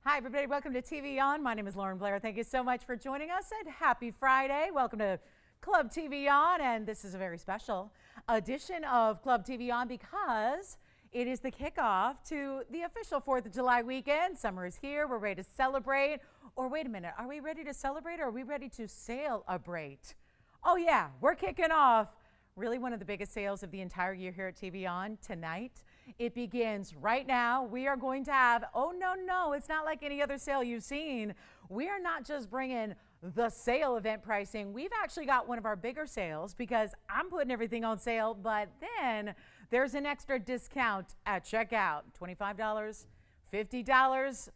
Hi, everybody. Welcome to TVON. My name is Lauren Blair. Thank you so much for joining us, and happy Friday. Welcome to Club TVON, and this is a very special edition of Club TVON because it is the kickoff to the official 4th of July weekend. Summer is here. We're ready to celebrate. Or wait a minute, are we ready to celebrate or are we ready to sail-abrate? Oh yeah, we're kicking off really one of the biggest sales of the entire year here at TVON tonight. It begins right now. We are going to have, oh no, it's not like any other sale you've seen. We are not just bringing the sale event pricing. We've actually got one of our bigger sales because I'm putting everything on sale, but then there's an extra discount at checkout. $25, $50.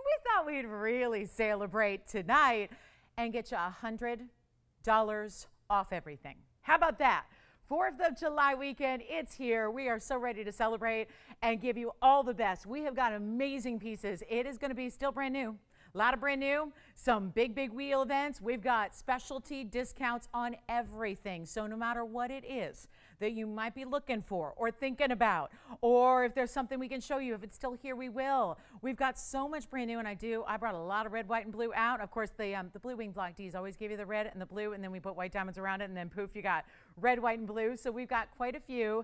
We thought we'd really celebrate tonight and get you $100 off everything. How about that? 4th of July weekend, it's here. We are so ready to celebrate and give you all the best. We have got amazing pieces. It is going to be still brand new. A lot of brand new, some big wheel events. We've got specialty discounts on everything. So no matter what it is that you might be looking for or thinking about, or if there's something we can show you, if it's still here, we will. We've got so much brand new, and I brought a lot of red, white, and blue out. Of course, the blue wing block Ds always give you the red and the blue, and then we put white diamonds around it, and then poof, you got red, white, and blue. So we've got quite a few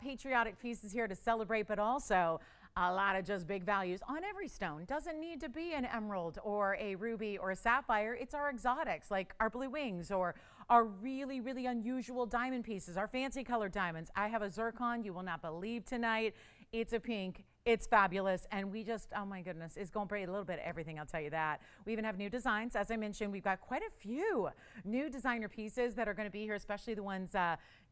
patriotic pieces here to celebrate, but also a lot of just big values on every stone. Doesn't need to be an emerald or a ruby or a sapphire. It's our exotics like our blue wings or our really unusual diamond pieces, our fancy colored diamonds. I have a zircon you will not believe tonight. It's a pink. It's fabulous, and we just, oh my goodness, it's going to bring a little bit of everything, I'll tell you that. We even have new designs. As I mentioned, we've got quite a few new designer pieces that are going to be here, especially the ones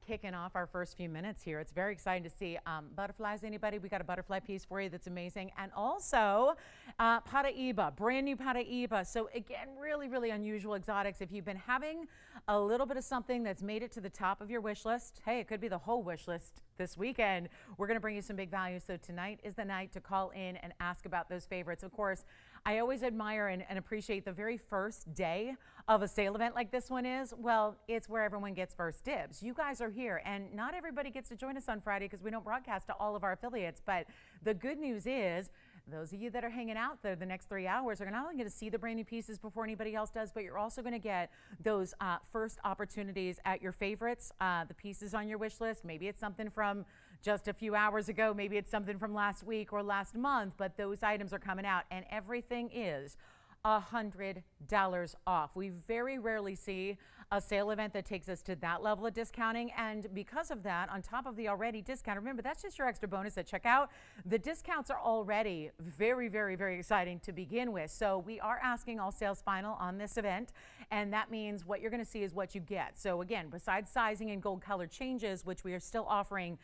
kicking off our first few minutes here. It's very exciting to see. Butterflies, anybody? We got a butterfly piece for you that's amazing. And also Paraiba, brand new Paraiba. So again, really unusual exotics. If you've been having a little bit of something that's made it to the top of your wish list, hey, it could be the whole wish list this weekend. We're going to bring you some big values. So tonight is the night to call in and ask about those favorites. Of course, I always admire and appreciate the very first day of a sale event like this one is. Well, it's where everyone gets first dibs. You guys are here, and not everybody gets to join us on Friday because we don't broadcast to all of our affiliates. But the good news is, those of you that are hanging out there the next 3 hours are not only going to see the brand new pieces before anybody else does, but you're also going to get those first opportunities at your favorites, the pieces on your wish list. Maybe it's something from just a few hours ago, maybe it's something from last week or last month, but those items are coming out, and everything is $100 off. We very rarely see a sale event that takes us to that level of discounting, and because of that, on top of the already discount, remember that's just your extra bonus at checkout. The discounts are already very exciting to begin with. So we are asking all sales final on this event, and that means what you're going to see is what you get. So again, besides sizing and gold color changes, which we are still offering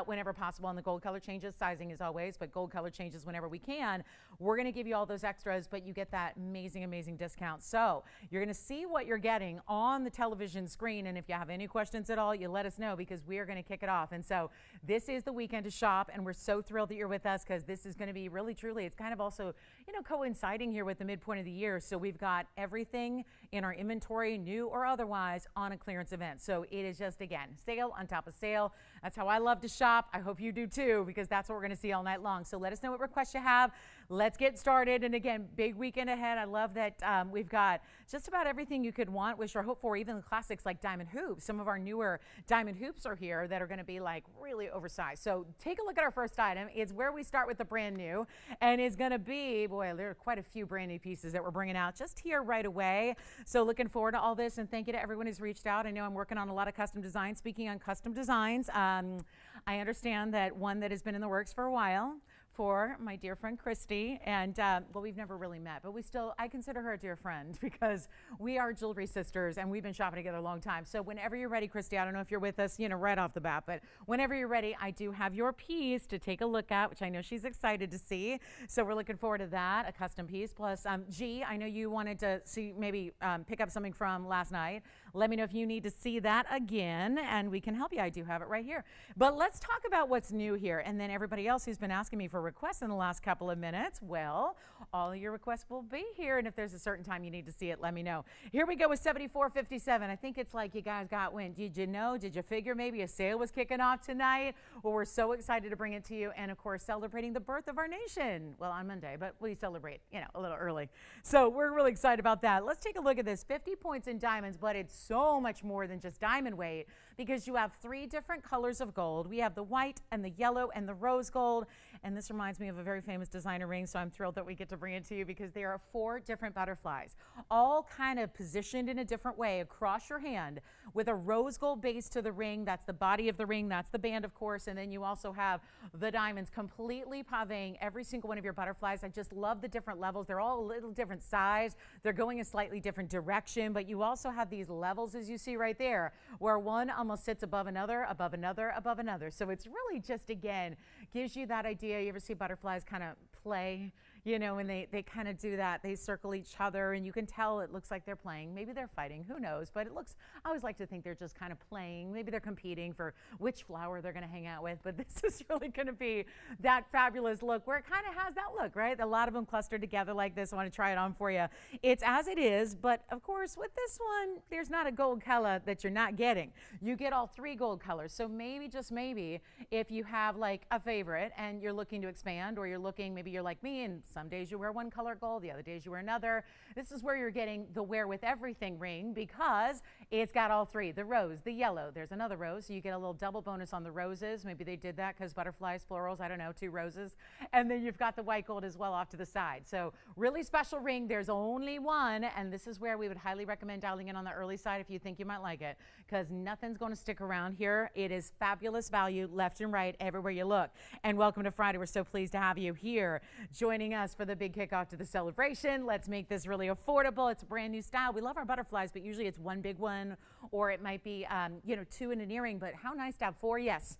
whenever possible on the gold color changes, sizing is always, but gold color changes whenever we can, we're going to give you all those extras, but you get that amazing discount. So you're going to see what you're getting on the television screen, and if you have any questions at all, you let us know because we are going to kick it off. And so this is the weekend to shop, and we're so thrilled that you're with us because this is going to be really truly, it's kind of also, you know, coinciding here with the midpoint of the year. So we've got everything in our inventory, new or otherwise, on a clearance event. So it is just, again, sale on top of sale. That's how I love to shop. I hope you do too, because that's what we're going to see all night long. So let us know what requests you have. Let's get started. And again, big weekend ahead. I love that we've got just about everything you could want, wish, or hope for, even the classics like diamond hoops. Some of our newer diamond hoops are here that are going to be like really oversized. So take a look at our first item. It's where we start with the brand new, and it's going to be, boy, there are quite a few brand new pieces that we're bringing out just here right away. So looking forward to all this, and thank you to everyone who's reached out. I know I'm working on a lot of custom designs. Speaking on custom designs, I understand that one that has been in the works for a while for my dear friend Christy, and well, we've never really met, but I consider her a dear friend because we are jewelry sisters and we've been shopping together a long time. So whenever you're ready, Christy, I don't know if you're with us, you know, right off the bat, but whenever you're ready, I do have your piece to take a look at, which I know she's excited to see. So we're looking forward to that, a custom piece. Plus, G, I know you wanted to see maybe pick up something from last night. Let me know if you need to see that again, and we can help you. I do have it right here. But let's talk about what's new here, and then everybody else who's been asking me for requests in the last couple of minutes, well, all of your requests will be here, and if there's a certain time you need to see it, let me know. Here we go with 7457. I think it's like you guys got wind. Did you know? Did you figure maybe a sale was kicking off tonight? Well, we're so excited to bring it to you, and of course, celebrating the birth of our nation. Well, on Monday, but we celebrate, a little early. So we're really excited about that. Let's take a look at this. 50 points in diamonds, but it's so much more than just diamond weight because you have 3 different colors of gold. We have the white and the yellow and the rose gold. And this reminds me of a very famous designer ring, so I'm thrilled that we get to bring it to you because there are 4 different butterflies, all kind of positioned in a different way across your hand with a rose gold base to the ring. That's the body of the ring. That's the band, of course. And then you also have the diamonds completely pavéing every single one of your butterflies. I just love the different levels. They're all a little different size. They're going a slightly different direction, but you also have these levels, as you see right there, where one almost sits above another, above another, above another. So it's really just, again, gives you that idea. You ever see butterflies kind of play? When they kind of do that, they circle each other, and you can tell it looks like they're playing. Maybe they're fighting, who knows? But I always like to think they're just kind of playing. Maybe they're competing for which flower they're going to hang out with. But this is really going to be that fabulous look where it kind of has that look, right? A lot of them clustered together like this. I want to try it on for you. It's as it is, but of course, with this one, there's not a gold color that you're not getting. You get all 3 gold colors. So maybe, just maybe, if you have like a favorite and you're looking to expand, or maybe you're like me and some days you wear one color gold, the other days you wear another. This is where you're getting the Wear With Everything ring because it's got all 3, the rose, the yellow, there's another rose, so you get a little double bonus on the roses. Maybe they did that because butterflies, florals, I don't know, 2 roses. And then you've got the white gold as well off to the side. So really special ring. There's only one, and this is where we would highly recommend dialing in on the early side if you think you might like it, because nothing's going to stick around here. It is fabulous value left and right everywhere you look. And welcome to Friday. We're so pleased to have you here joining us for the big kickoff to the celebration. Let's make this really affordable. It's a brand new style. We love our butterflies, but usually it's one big one, or it might be 2 in an earring, but how nice to have 4. Yes.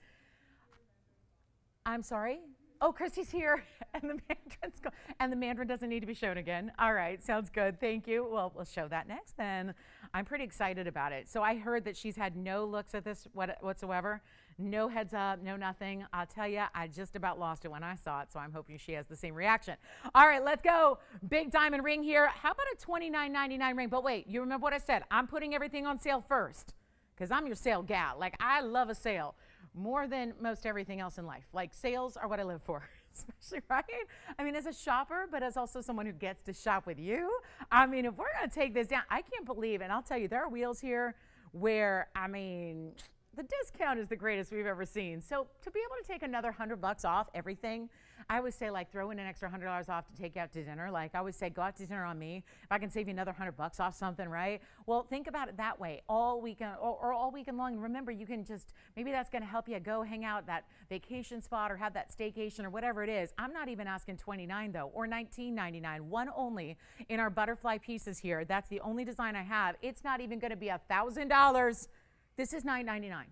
I'm sorry. Oh, Christy's here, and the mandarin doesn't need to be shown again. All right, sounds good. Thank you. Well, we'll show that next then. I'm pretty excited about it. So I heard that she's had no looks at this whatsoever. No heads up, no nothing. I'll tell you, I just about lost it when I saw it, so I'm hoping she has the same reaction. All right, let's go. Big diamond ring here. How about a $29.99 ring? But wait, you remember what I said? I'm putting everything on sale first because I'm your sale gal. Like, I love a sale more than most everything else in life. Like, sales are what I live for. Especially, right? I mean, as a shopper, but as also someone who gets to shop with you. I mean, if we're going to take this down, I can't believe, and I'll tell you, there are wheels here where, I mean, the discount is the greatest we've ever seen. So to be able to take another $100 off everything, I always say, like, throw in an extra $100 off to take out to dinner. Like, I always say, go out to dinner on me. If I can save you another $100 off something, right? Well, think about it that way all weekend or all weekend long. And remember, you can just, maybe that's going to help you go hang out at that vacation spot or have that staycation or whatever it is. I'm not even asking $29 though, or $19.99. One only in our butterfly pieces here. That's the only design I have. It's not even going to be $1,000. This is $9.99.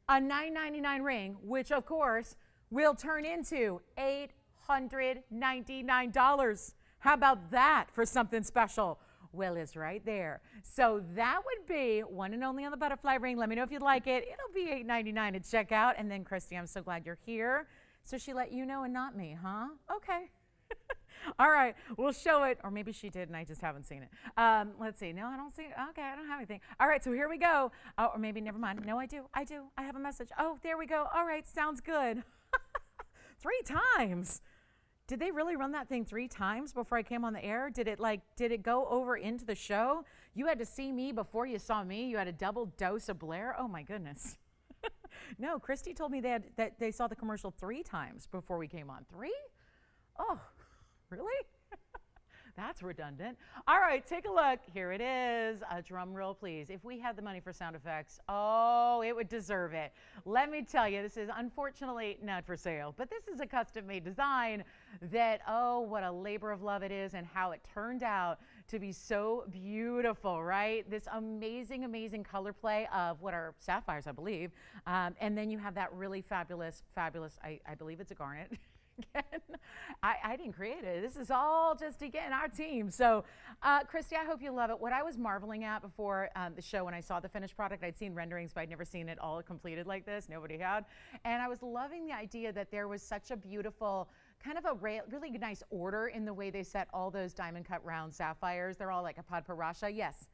A $9.99 ring, which of course will turn into $899. How about that for something special? Well, it's right there. So that would be one and only on the butterfly ring. Let me know if you'd like it. It'll be $8.99 at checkout. And then, Christy, I'm so glad you're here. So she let you know and not me, huh? Okay. All right, we'll show it, or maybe she did and I just haven't seen it. Let's see. No, I don't see it. Okay, I don't have anything. All right, so here we go. Oh, or maybe never mind. No, I do. I have a message. Oh, there we go. All right, sounds good. 3 times. Did they really run that thing 3 times before I came on the air? Did it go over into the show? You had to see me before you saw me. You had a double dose of Blair. Oh my goodness. No, Christy told me that they saw the commercial 3 times before we came on. 3? Oh. Really? That's redundant. All right, take a look. Here it is. A drum roll, please. If we had the money for sound effects, oh, it would deserve it. Let me tell you, this is unfortunately not for sale, but this is a custom-made design that, oh, what a labor of love it is and how it turned out to be so beautiful, right? This amazing, amazing color play of what are sapphires, I believe. And then you have that really fabulous, I believe it's a garnet. again, I didn't create it. This is all just, again, our team. So, Christy, I hope you love it. What I was marveling at before the show when I saw the finished product, I'd seen renderings, but I'd never seen it all completed like this. Nobody had. And I was loving the idea that there was such a beautiful, kind of a really nice order in the way they set all those diamond cut round sapphires. They're all like a paraiba. Yes.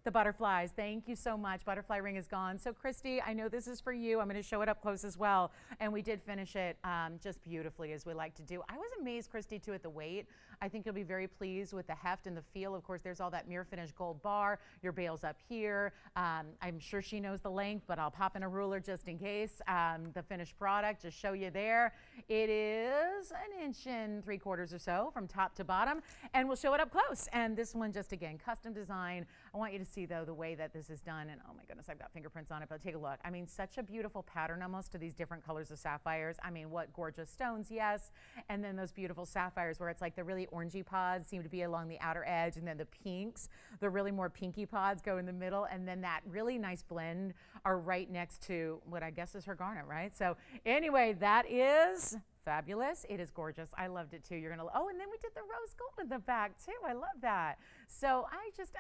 The butterflies. Thank you so much. Butterfly ring is gone. So Christy, I know this is for you. I'm going to show it up close as well. And we did finish it just beautifully, as we like to do. I was amazed, Christy, too, at the weight. I think you'll be very pleased with the heft and the feel. Of course, there's all that mirror finish gold bar. Your bail's up here. I'm sure she knows the length, but I'll pop in a ruler just in case. The finished product, just show you there. It is 1 3/4 inches or so from top to bottom. And we'll show it up close. And this one, just again, custom design. I want you to see, though, the way that this is done, and oh my goodness, I've got fingerprints on it, but take a look. I mean, such a beautiful pattern almost to these different colors of sapphires. I mean, what gorgeous stones, yes, and then those beautiful sapphires where it's like the really orangey pods seem to be along the outer edge, and then the pinks, the really more pinky pods go in the middle, and then that really nice blend are right next to what I guess is her garnet, right? So anyway, that is fabulous. It is gorgeous. I loved it too. You're gonna, oh, and then we did the rose gold in the back too. I love that. So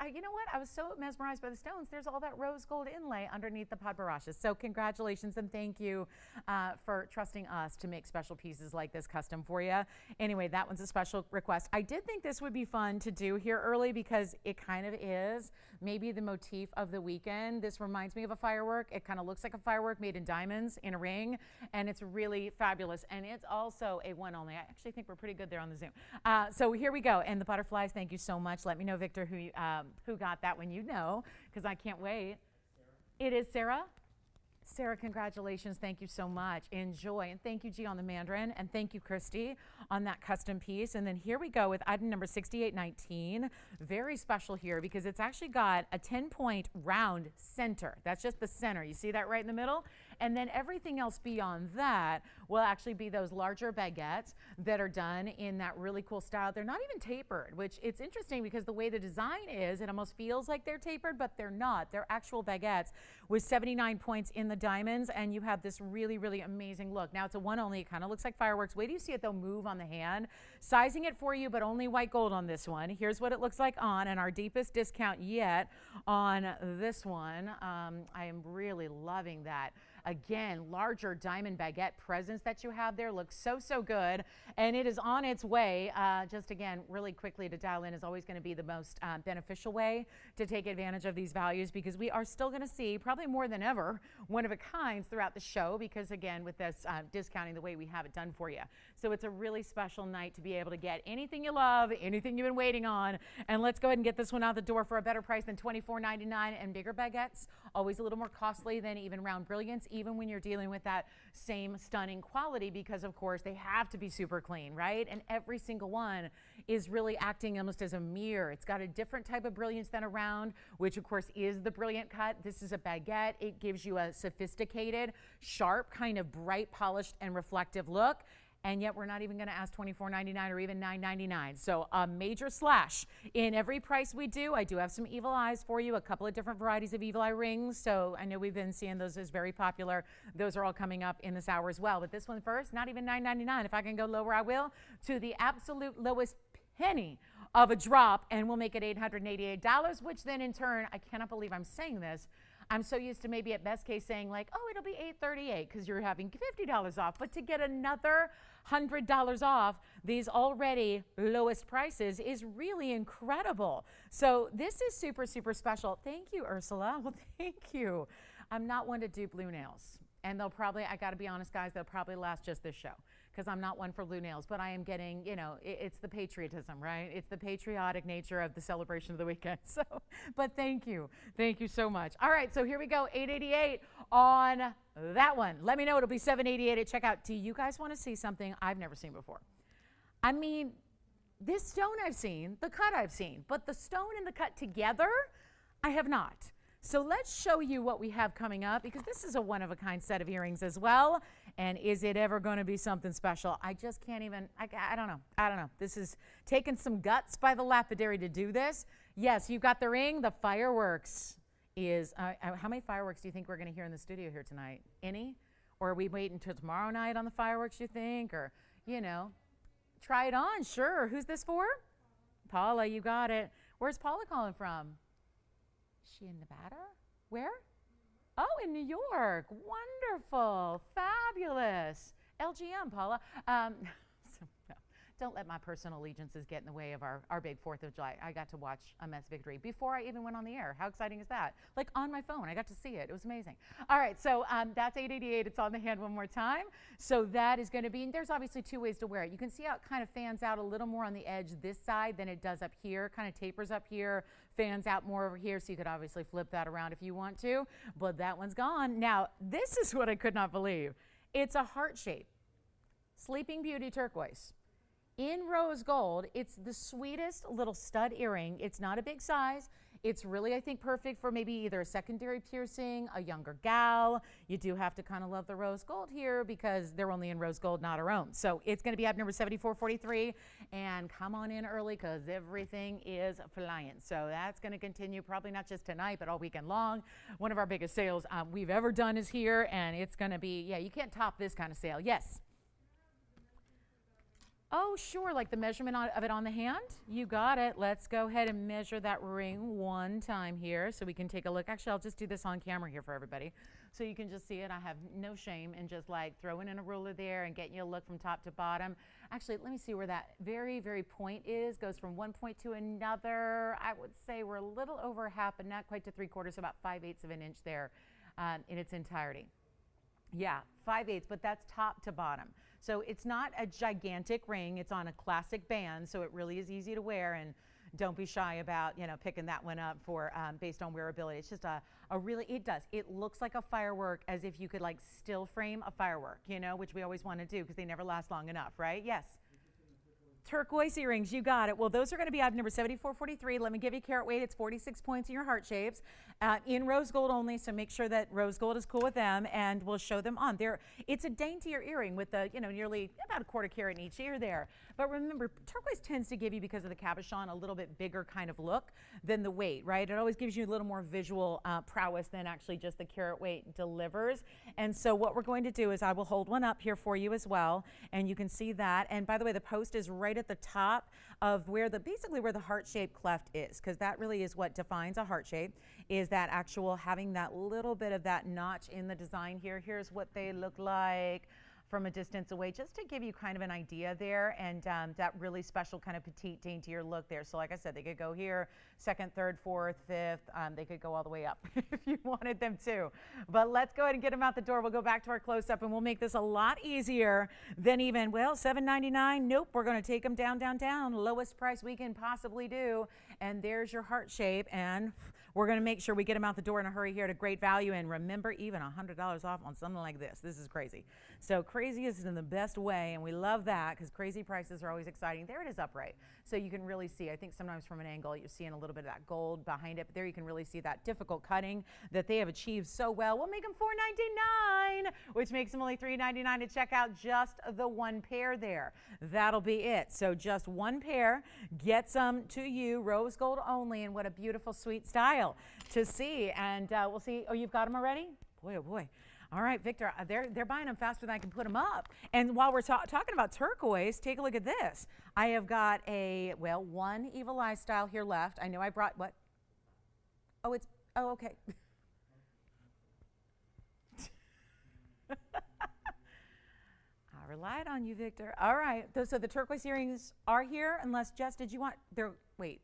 you know what? I was so mesmerized by the stones. There's all that rose gold inlay underneath the paraiba. So congratulations and thank you for trusting us to make special pieces like this custom for you. Anyway, that one's a special request. I did think this would be fun to do here early because it kind of is maybe the motif of the weekend. This reminds me of a firework. It kind of looks like a firework made in diamonds in a ring, and it's really fabulous. And it's also a one only. I actually think we're pretty good there on the Zoom. So here we go. And the butterflies, thank you so much. Let me know, Victor, who got that one, you know, because I can't wait. Sarah. It is Sarah. Sarah, congratulations. Thank you so much. Enjoy. And thank you, G, on the Mandarin. And thank you, Christy, on that custom piece. And then here we go with item number 6819. Very special here because it's actually got a 10-point round center. That's just the center. You see that right in the middle? And then everything else beyond that will actually be those larger baguettes that are done in that really cool style. They're not even tapered, which it's interesting because the way the design is, it almost feels like they're tapered, but they're not. They're actual baguettes with 79 points in the diamonds, and you have this really, really amazing look. Now, it's a one only. It kind of looks like fireworks. Wait till you see it, they'll move on the hand. Sizing it for you, but only white gold on this one. Here's what it looks like on, and our deepest discount yet on this one. I am really loving that. Again, larger diamond baguette presence that you have there looks so, so good. And it is on its way. Just again, really quickly to dial in is always going to be the most beneficial way to take advantage of these values because we are still going to see, probably more than ever, one-of-a-kinds throughout the show because, again, with this discounting the way we have it done for you. So it's a really special night to be able to get anything you love, anything you've been waiting on. And let's go ahead and get this one out the door for a better price than $24.99. And bigger baguettes, always a little more costly than even round brilliants, even when you're dealing with that same stunning quality because, of course, they have to be super clean, right? And every single one is really acting almost as a mirror. It's got a different type of brilliance than a round, which, of course, is the brilliant cut. This is a baguette. It gives you a sophisticated, sharp, kind of bright, polished, and reflective look. And yet we're not even going to ask $24.99 or even $9.99. So a major slash in every price we do. I do have some evil eyes for you, a couple of different varieties of evil eye rings. So I know we've been seeing those as very popular. Those are all coming up in this hour as well. But this one first, not even $9.99. If I can go lower, I will, to the absolute lowest penny of a drop, and we'll make it $888, which then in turn, I cannot believe I'm saying this, I'm so used to maybe at best case saying like, oh, it'll be $838 because you're having $50 off. But to get another $100 off these already lowest prices is really incredible. So this is super, super special. Thank you, Ursula. Well, thank you. I'm not one to do blue nails. And they'll probably, I got to be honest, guys, they'll probably last just this show because I'm not one for blue nails, but I am getting, you know, it's the patriotism, right? It's the patriotic nature of the celebration of the weekend. So, but thank you. Thank you so much. All right, so here we go, $888 on that one. Let me know, it'll be $788 at checkout. Do you guys want to see something I've never seen before? I mean, this stone I've seen, the cut I've seen, but the stone and the cut together, I have not. So let's show you what we have coming up because this is a one-of-a-kind set of earrings as well. And is it ever going to be something special? I just can't even, I don't know. I don't know. This is taking some guts by the lapidary to do this. Yes, you've got the ring. The fireworks is, how many fireworks do you think we're going to hear in the studio here tonight? Any? Or are we waiting until tomorrow night on the fireworks, you think? Or you know, try it on. Sure. Who's this for? Paula, you got it. Where's Paula calling from? Is she in Nevada? Where? Oh, in New York. Wonderful. Fabulous. LGM, Paula. Don't let my personal allegiances get in the way of our big 4th of July. I got to watch a Mets victory before I even went on the air. How exciting is that? Like on my phone, I got to see it. It was amazing. All right, so that's 888. It's on the hand one more time. So that is going to be, and there's obviously 2 ways to wear it. You can see how it kind of fans out a little more on the edge this side than it does up here. Kind of tapers up here, fans out more over here. So you could obviously flip that around if you want to, but that one's gone. Now, this is what I could not believe. It's a heart shape. Sleeping Beauty turquoise. In rose gold, it's the sweetest little stud earring. It's not a big size. It's really, I think, perfect for maybe either a secondary piercing, a younger gal. You do have to kind of love the rose gold here because they're only in rose gold, not our own. So it's going to be item number 7443. And come on in early because everything is flying. So that's going to continue probably not just tonight, but all weekend long. One of our biggest sales we've ever done is here. And it's going to be, yeah, you can't top this kind of sale. Yes. Oh, sure, like the measurement of it on the hand? You got it. Let's go ahead and measure that ring one time here so we can take a look. Actually, I'll just do this on camera here for everybody so you can just see it. I have no shame in just like throwing in a ruler there and getting you a look from top to bottom. Actually, let me see where that very, very point is. Goes from one point to another. I would say we're a little over half, but not quite to 3/4, about 5/8 of an inch there in its entirety. Yeah, 5/8, but that's top to bottom. So it's not a gigantic ring. It's on a classic band, so it really is easy to wear. And don't be shy about, you know, picking that one up for based on wearability. It's just a really, it does. It looks like a firework, as if you could like still frame a firework, you know, which we always want to do because they never last long enough, right? Yes. Turquoise earrings, you got it. Well, those are going to be item number 7443. Let me give you carat weight. It's 46 points in your heart shapes, in rose gold only. So make sure that rose gold is cool with them, and we'll show them on there. It's a daintier earring with the, you know, nearly about a 1/4 carat in each ear there. But remember, turquoise tends to give you, because of the cabochon, a little bit bigger kind of look than the weight, right? It always gives you a little more visual prowess than actually just the carat weight delivers. And so what we're going to do is I will hold one up here for you as well, and you can see that. And by the way, the post is right at the top of where the, basically where the heart-shaped cleft is, because that really is what defines a heart shape, is that actual having that little bit of that notch in the design here. Here's what they look like from a distance away, just to give you kind of an idea there, and that really special kind of petite, daintier look there. So like I said, they could go here, 2nd, 3rd, 4th, 5th. They could go all the way up if you wanted them to. But let's go ahead and get them out the door. We'll go back to our close-up, and we'll make this a lot easier than even, well, $7.99. Nope, we're going to take them down, down, down. Lowest price we can possibly do. And there's your heart shape, and we're going to make sure we get them out the door in a hurry here at a great value. And remember, even $100 off on something like this. This is crazy. So crazy is in the best way, and we love that because crazy prices are always exciting. There it is upright. So you can really see, I think sometimes from an angle, you're seeing a little bit of that gold behind it. But there you can really see that difficult cutting that they have achieved so well. We'll make them $4.99, which makes them only $3.99 to check out just the one pair there. That'll be it. So just one pair gets them to you, rose gold only, and what a beautiful, sweet style to see. And we'll see. Oh, you've got them already? Boy, oh boy. All right, Victor, they're buying them faster than I can put them up. And while we're talking about turquoise, take a look at this. I have got a, well, one Evil Eye style here left. I know I brought, what? Oh, it's, oh, okay. I relied on you, Victor. All right, so the turquoise earrings are here, unless, Jess, did you want, wait,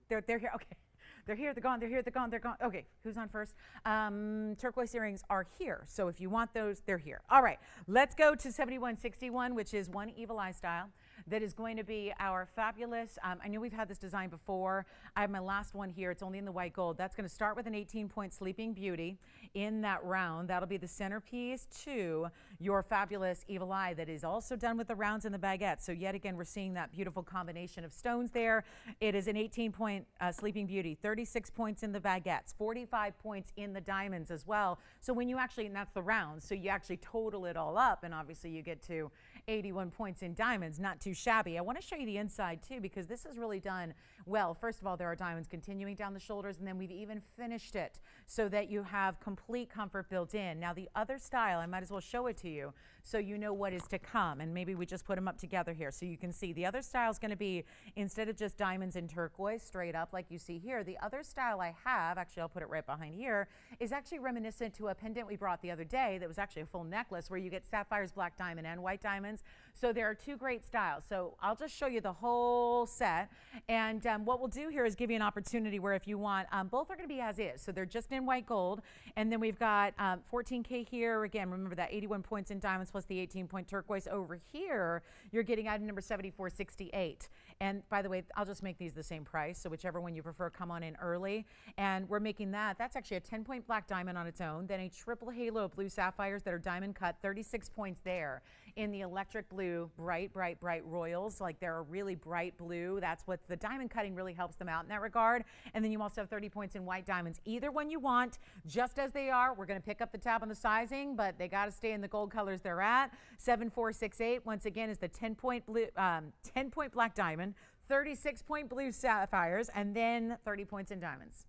they're here, okay. They're here, they're gone, they're here, they're gone, they're gone. Okay, who's on first? Turquoise earrings are here. So if you want those, they're here. All right, let's go to 7161, which is one Evil Eye style. That is going to be our fabulous, I know we've had this design before. I have my last one here. It's only in the white gold. That's going to start with an 18-point Sleeping Beauty in that round. That'll be the centerpiece to your fabulous Evil Eye that is also done with the rounds and the baguette. So yet again, we're seeing that beautiful combination of stones there. It is an 18-point Sleeping Beauty, 36 points in the baguettes, 45 points in the diamonds as well. So when you actually, and that's the rounds, so you actually total it all up, and obviously you get to 81 points in diamonds. Not too shabby. I want to show you the inside too, because this is really done well. First of all, there are diamonds continuing down the shoulders, and then we've even finished it so that you have complete comfort built in. Now the other style, I might as well show it to you so you know what is to come, and maybe we just put them up together here so you can see. The other style is going to be, instead of just diamonds and turquoise straight up like you see here, the other style I have, actually I'll put it right behind here, is actually reminiscent to a pendant we brought the other day that was actually a full necklace where you get sapphires, black diamond, and white diamonds. So there are two great styles. So I'll just show you the whole set, and what we'll do here is give you an opportunity where if you want, both are going to be as is. So they're just in white gold, and then we've got 14K here. Again, remember that 81 points in diamonds plus the 18-point turquoise. Over here, you're getting item number 7468. And by the way, I'll just make these the same price, so whichever one you prefer, come on in early. And we're making that. That's actually a 10-point black diamond on its own, then a triple halo of blue sapphires that are diamond cut, 36 points there in the electric blue, bright, bright, bright royals. Like they're a really bright blue. That's what the diamond cutting really helps them out in that regard. And then you also have 30 points in white diamonds. Either one you want, just as they are. We're going to pick up the tab on the sizing, but they got to stay in the gold colors they're at. 7468, once again, is the 10-point blue, 10-point black diamond, 36-point blue sapphires, and then 30 points in diamonds.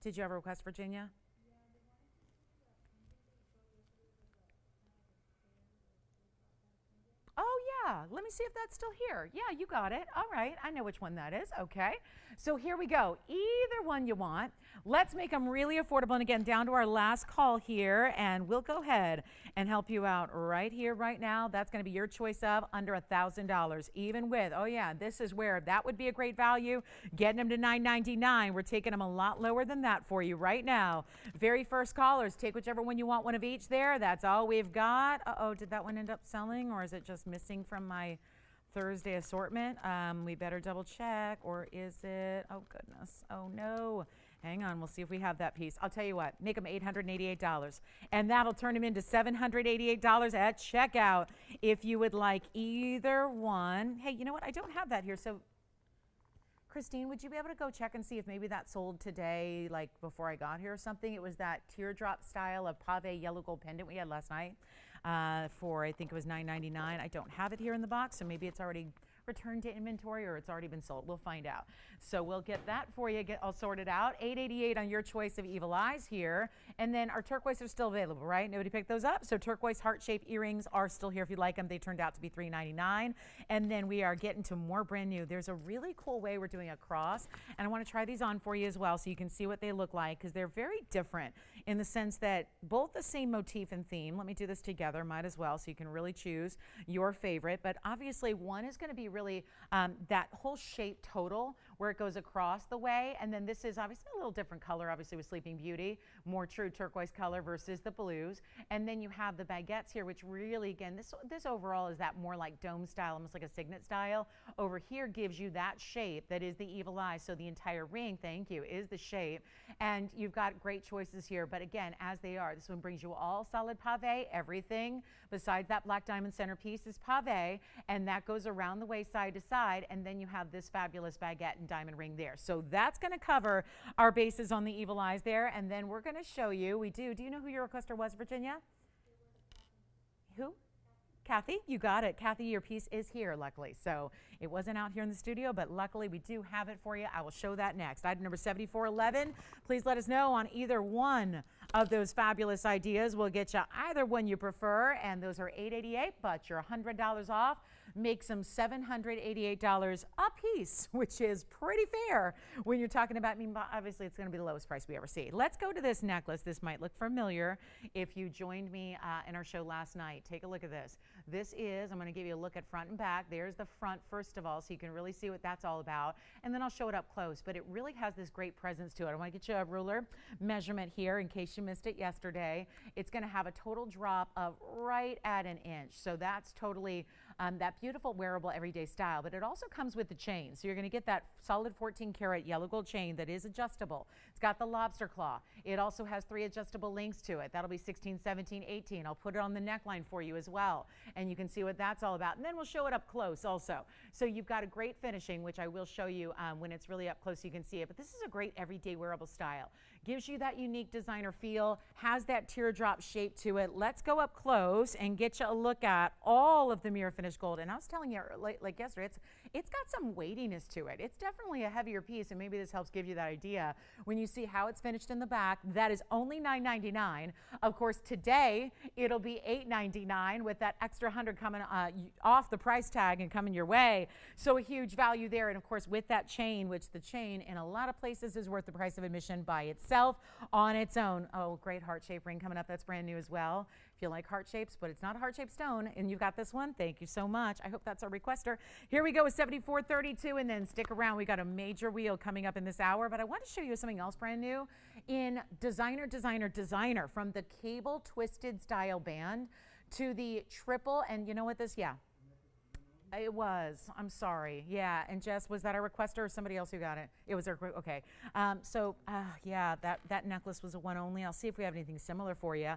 Did you have a request, Virginia? Oh, yeah. Let me see if that's still here. Yeah, you got it. All right. I know which one that is. Okay. So here we go. Either one you want. Let's make them really affordable. And again, down to our last call here, and we'll go ahead and help you out right here, right now. That's going to be your choice of under $1,000, even with, oh yeah, this is where that would be a great value. Getting them to $999. We're taking them a lot lower than that for you right now. Very first callers, take whichever one you want, one of each there. That's all we've got. Uh-oh, did that one end up selling, or is it just missing from my Thursday assortment? We better double check, or is it, oh goodness, oh no. Hang on, we'll see if we have that piece. I'll tell you what, make them $888, and that'll turn them into $788 at checkout if you would like either one. Hey, you know what? I don't have that here, so Christine, would you be able to go check and see if maybe that sold today, like before I got here or something? It was that teardrop style of pave yellow gold pendant we had last night for, I think it was $9.99. I don't have it here in the box, so maybe it's already returned to inventory or it's already been sold. We'll find out. So we'll get that for you, get all sorted out. $888 on your choice of Evil Eyes here. And then our turquoise are still available, right? Nobody picked those up. So turquoise heart-shaped earrings are still here if you like them. They turned out to be $3.99. And then we are getting to more brand new. There's a really cool way we're doing a cross, and I want to try these on for you as well so you can see what they look like, because they're very different in the sense that both the same motif and theme. Let me do this together, might as well, so you can really choose your favorite. But obviously one is going to be really that whole shape total where it goes across the way, and then this is obviously a little different color, obviously with Sleeping Beauty, more true turquoise color versus the blues. And then you have the baguettes here, which really, again, this overall is that more like dome style, almost like a signet style. Over here gives you that shape that is the Evil Eye. So the entire ring, thank you, is the shape. And you've got great choices here, but again, as they are, this one brings you all solid pave. Everything besides that black diamond centerpiece is pave, and that goes around the waist side to side, and then you have this fabulous baguette and diamond ring there. So that's going to cover our bases on the Evil Eyes there, and then we're going to show you, do you know who your requester was, Virginia? Who? Kathy, you got it. Kathy, your piece is here, luckily. So it wasn't out here in the studio, but luckily we do have it for you. I will show that next. Item number 7411. Please let us know on either one of those fabulous ideas. We'll get you either one you prefer, and those are $888, but you're $100 off. Makes them $788 a piece, which is pretty fair when you're talking about, I mean, obviously it's going to be the lowest price we ever see. Let's go to this necklace. This might look familiar if you joined me in our show last night. Take a look at this. This is, I'm going to give you a look at front and back. There's the front first of all, so you can really see what that's all about, and then I'll show it up close, but it really has this great presence to it. I want to get you a ruler measurement here in case you missed it yesterday. It's going to have a total drop of right at an inch, so that's totally that beautiful wearable everyday style, but it also comes with the chain. So you're going to get that solid 14 karat yellow gold chain that is adjustable. It's got the lobster claw. It also has 3 adjustable links to it. That'll be 16, 17, 18. I'll put it on the neckline for you as well, and you can see what that's all about. And then we'll show it up close also. So you've got a great finishing, which I will show you when it's really up close so you can see it. But this is a great everyday wearable style. Gives you that unique designer feel, has that teardrop shape to it. Let's go up close and get you a look at all of the mirror finish finished gold. And I was telling you like yesterday, it's got some weightiness to it. It's definitely a heavier piece, and maybe this helps give you that idea. When you see how it's finished in the back, that is only $9.99. Of course, today it'll be $8.99 with that extra 100 coming off the price tag and coming your way. So a huge value there. And of course, with that chain, which the chain in a lot of places is worth the price of admission by itself on its own. Oh, great heart shape ring coming up. That's brand new as well. If you like heart shapes, but it's not a heart-shaped stone, and you've got this one, thank you so much. I hope that's our requester. Here we go with 7432, and then stick around. We got a major wheel coming up in this hour, but I want to show you something else brand new in designer, from the cable twisted style band to the triple, and you know what this, yeah. It was. I'm sorry. Yeah. And Jess, was that a requester or somebody else who got it? It was our group. Okay. Yeah, that necklace was a one only. I'll see if we have anything similar for you.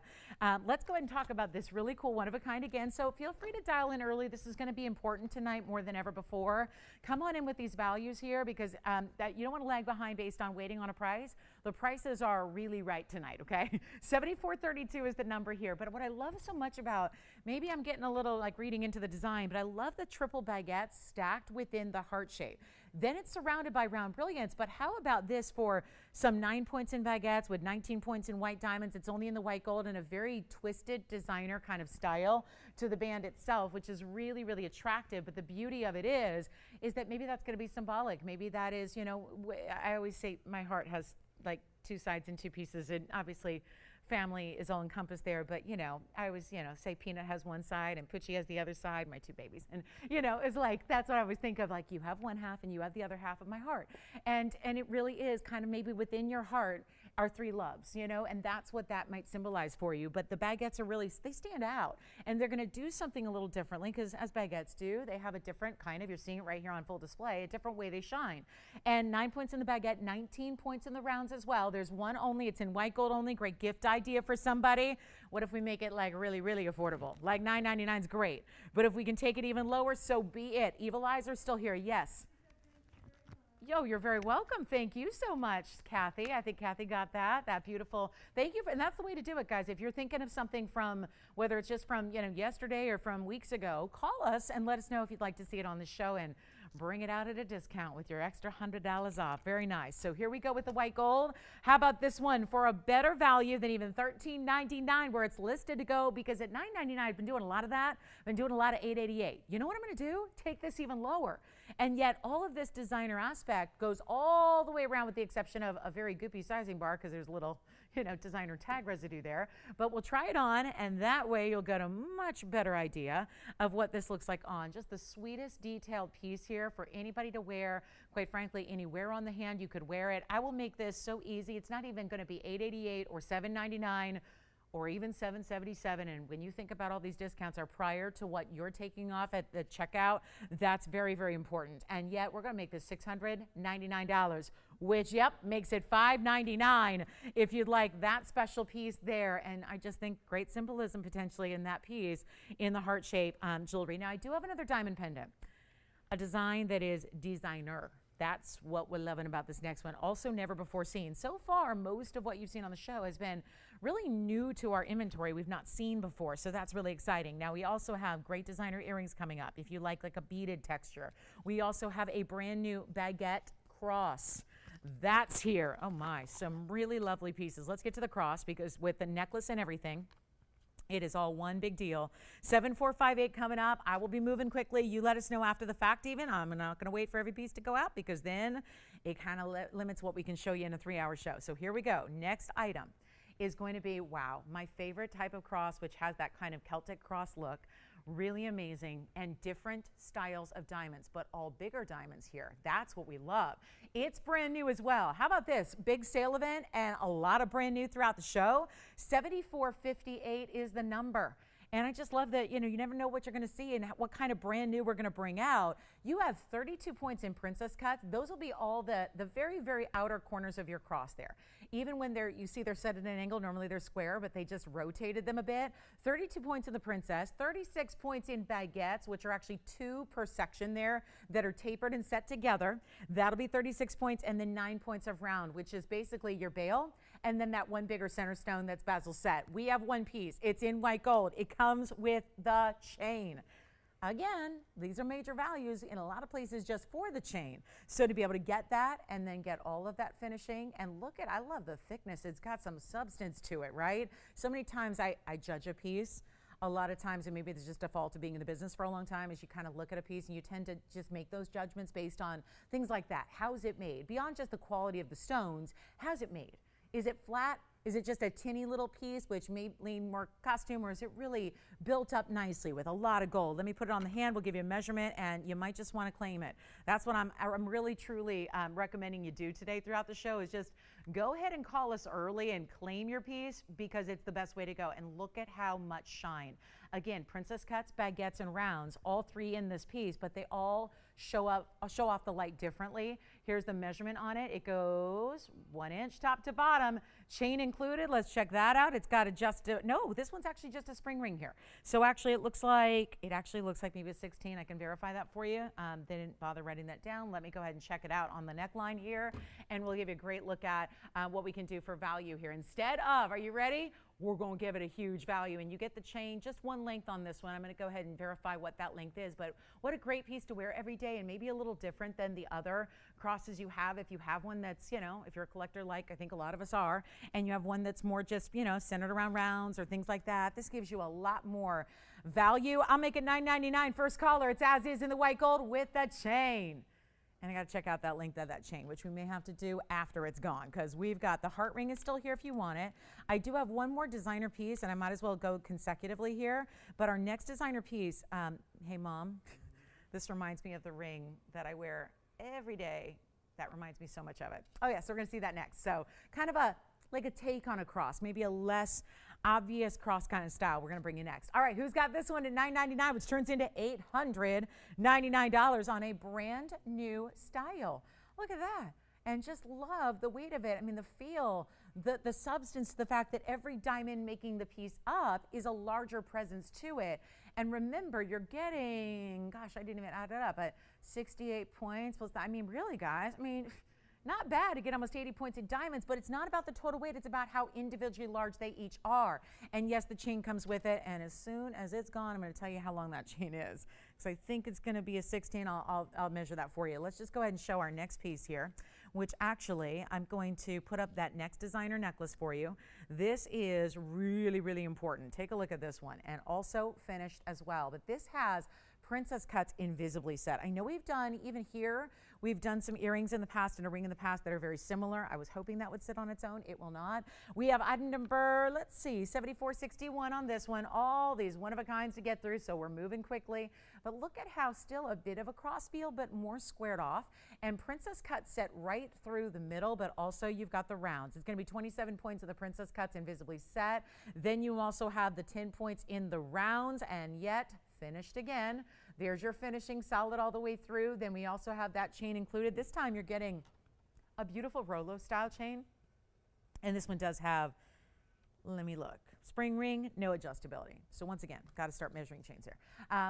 Let's go ahead and talk about this really cool one of a kind again. So feel free to dial in early. This is going to be important tonight more than ever before. Come on in with these values here because that you don't want to lag behind based on waiting on a price. The prices are really right tonight. Okay. 7432 is the number here. But what I love so much about, maybe I'm getting a little like reading into the design, but I love the triple baguettes stacked within the heart shape. Then it's surrounded by round brilliance, but how about this for some 9 points in baguettes with 19 points in white diamonds? It's only in the white gold and a very twisted designer kind of style to the band itself, which is really, really attractive. But the beauty of it is that maybe that's going to be symbolic. Maybe that is, you know, I always say my heart has like two sides and two pieces, and obviously family is all encompassed there, but you know, I always, you know, say Peanut has one side and Poochie has the other side, my two babies. And you know, it's like, that's what I always think of, like you have one half and you have the other half of my heart. And it really is kind of maybe within your heart are three loves, you know, and that's what that might symbolize for you. But the baguettes are really, they stand out, and they're gonna do something a little differently because as baguettes do, they have a different kind of, you're seeing it right here on full display, a different way they shine. And 9 points in the baguette, 19 points in the rounds as well. There's one only, it's in white gold only, great gift idea for somebody. What if we make it like really, really affordable? Like $9.99 is great, but if we can take it even lower, so be it. Evil Eyes are still here, yes. Yo, you're very welcome. Thank you so much, Kathy. I think Kathy got that beautiful. Thank you. And that's the way to do it, guys. If you're thinking of something from, whether it's just from, you know, yesterday or from weeks ago, call us and let us know if you'd like to see it on the show and bring it out at a discount with your extra $100 off. Very nice. So here we go with the white gold. How about this one for a better value than even $13.99 where it's listed to go, because at $9.99 I've been doing a lot of that. I've been doing a lot of $8.88. You know what I'm going to do? Take this even lower. And yet all of this designer aspect goes all the way around with the exception of a very goopy sizing bar because there's a little, you know, designer tag residue there. But we'll try it on, and that way you'll get a much better idea of what this looks like on. Just the sweetest detailed piece here for anybody to wear. Quite frankly, anywhere on the hand you could wear it. I will make this so easy. It's not even going to be $8.88 or $7.99 or even $7.77. And when you think about all these discounts are prior to what you're taking off at the checkout, that's very, very important. And yet we're going to make this $699, which, yep, makes it $599 if you'd like that special piece there. And I just think great symbolism potentially in that piece in the heart shape jewelry. Now, I do have another diamond pendant, a design that is designer. That's what we're loving about this next one. Also never before seen. So far, most of what you've seen on the show has been really new to our inventory. We've not seen before, so that's really exciting. Now, we also have great designer earrings coming up if you like a beaded texture. We also have a brand new baguette cross. That's here. Oh my, some really lovely pieces. Let's get to the cross because with the necklace and everything, it is all one big deal. 7458 coming up. I will be moving quickly. You let us know after the fact even. I'm not going to wait for every piece to go out because then it kind of limits what we can show you in a 3-hour show. So here we go. Next item is going to be, wow, my favorite type of cross, which has that kind of Celtic cross look. Really amazing, and different styles of diamonds, but all bigger diamonds here. That's what we love. It's brand new as well. How about this? Big sale event and a lot of brand new throughout the show. 7458 is the number. And I just love that, you know, you never know what you're going to see and what kind of brand new we're going to bring out. You have 32 points in princess cuts. Those will be all the very, very outer corners of your cross there. Even when you see they're set at an angle, normally they're square, but they just rotated them a bit. 32 points in the princess, 36 points in baguettes, which are actually 2 per section there that are tapered and set together. That'll be 36 points, and then 9 points of round, which is basically your bail, and then that one bigger center stone that's bezel set. We have one piece. It's in white gold. It comes with the chain. Again, these are major values in a lot of places just for the chain. So to be able to get that and then get all of that finishing, and look at, I love the thickness. It's got some substance to it, right? So many times I judge a piece. A lot of times, and maybe it's just a fault of being in the business for a long time, is you kind of look at a piece and you tend to just make those judgments based on things like that. How's it made? Beyond just the quality of the stones, how's it made? Is it flat? Is it just a tinny little piece which may lean more costume, or is it really built up nicely with a lot of gold? Let me put it on the hand. We'll give you a measurement, and you might just want to claim it. That's what I'm really, truly recommending you do today throughout the show, is just go ahead and call us early and claim your piece, because it's the best way to go. And look at how much shine. Again, princess cuts, baguettes, and rounds, all three in this piece, but they all show off the light differently. Here's the measurement on it. It goes 1 inch top to bottom, chain included. Let's check that out. It's got no, this one's actually just a spring ring here. So actually it actually looks like maybe a 16. I can verify that for you. They didn't bother writing that down. Let me go ahead and check it out on the neckline here, and we'll give you a great look at what we can do for value here. Instead of, are you ready? We're going to give it a huge value, and you get the chain, just one length on this one. I'm going to go ahead and verify what that length is, but what a great piece to wear every day, and maybe a little different than the other crosses you have. If you have one that's, if you're a collector like I think a lot of us are, and you have one that's more just, centered around rounds or things like that, this gives you a lot more value. I'll make it $9.99. First caller, it's as is in the white gold with the chain. And I got to check out that length of that chain, which we may have to do after it's gone, because we've got the heart ring is still here if you want it. I do have one more designer piece, and I might as well go consecutively here. But our next designer piece, hey, Mom, this reminds me of the ring that I wear every day. That reminds me so much of it. Oh, yeah, so we're going to see that next. So kind of like a take on a cross, maybe a less obvious cross kind of style. We're going to bring you next. All right, who's got this one at $9.99, which turns into $899 on a brand new style? Look at that. And just love the weight of it. I mean, the feel, the substance, the fact that every diamond making the piece up is a larger presence to it. And remember, you're getting, gosh, I didn't even add it up, but 68 points plus that. I mean, really, guys, not bad to get almost 80 points in diamonds, but it's not about the total weight. It's about how individually large they each are. And yes, the chain comes with it. And as soon as it's gone, I'm going to tell you how long that chain is. So I think it's going to be a 16. I'll measure that for you. Let's just go ahead and show our next piece here, which actually I'm going to put up that next designer necklace for you. This is really, really important. Take a look at this one, and also finished as well. But this has princess cuts invisibly set. I know we've done, even here, we've done some earrings in the past and a ring in the past that are very similar. I was hoping that would sit on its own. It will not. We have item number, let's see, 7461 on this one. All these one-of-a-kinds to get through, so we're moving quickly. But look at how still a bit of a cross feel, but more squared off. And princess cuts set right through the middle, but also you've got the rounds. It's going to be 27 points of the princess cuts invisibly set. Then you also have the 10 points in the rounds, and yet finished again. There's your finishing, solid all the way through. Then we also have that chain included. This time you're getting a beautiful Rolo style chain. And this one does have, let me look, spring ring, no adjustability. So once again, got to start measuring chains here.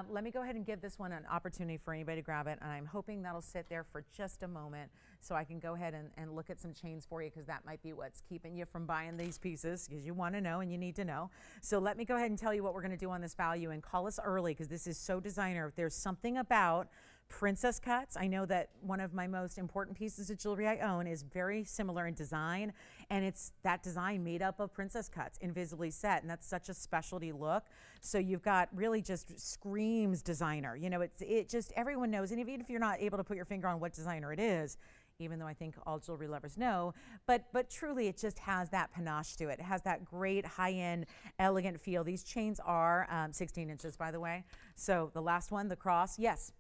Let me go ahead and give this one an opportunity for anybody to grab it. And I'm hoping that'll sit there for just a moment so I can go ahead and look at some chains for you, because that might be what's keeping you from buying these pieces, because you want to know and you need to know. So let me go ahead and tell you what we're going to do on this value, and call us early, because this is so designer. There's something about princess cuts. I know that one of my most important pieces of jewelry I own is very similar in design, and it's that design made up of princess cuts, invisibly set, and that's such a specialty look. So you've got really just screams designer. It just, everyone knows, and even if you're not able to put your finger on what designer it is, even though I think all jewelry lovers know, but truly it just has that panache to it. It has that great high-end, elegant feel. These chains are 16 inches, by the way. So the last one, the cross, yes.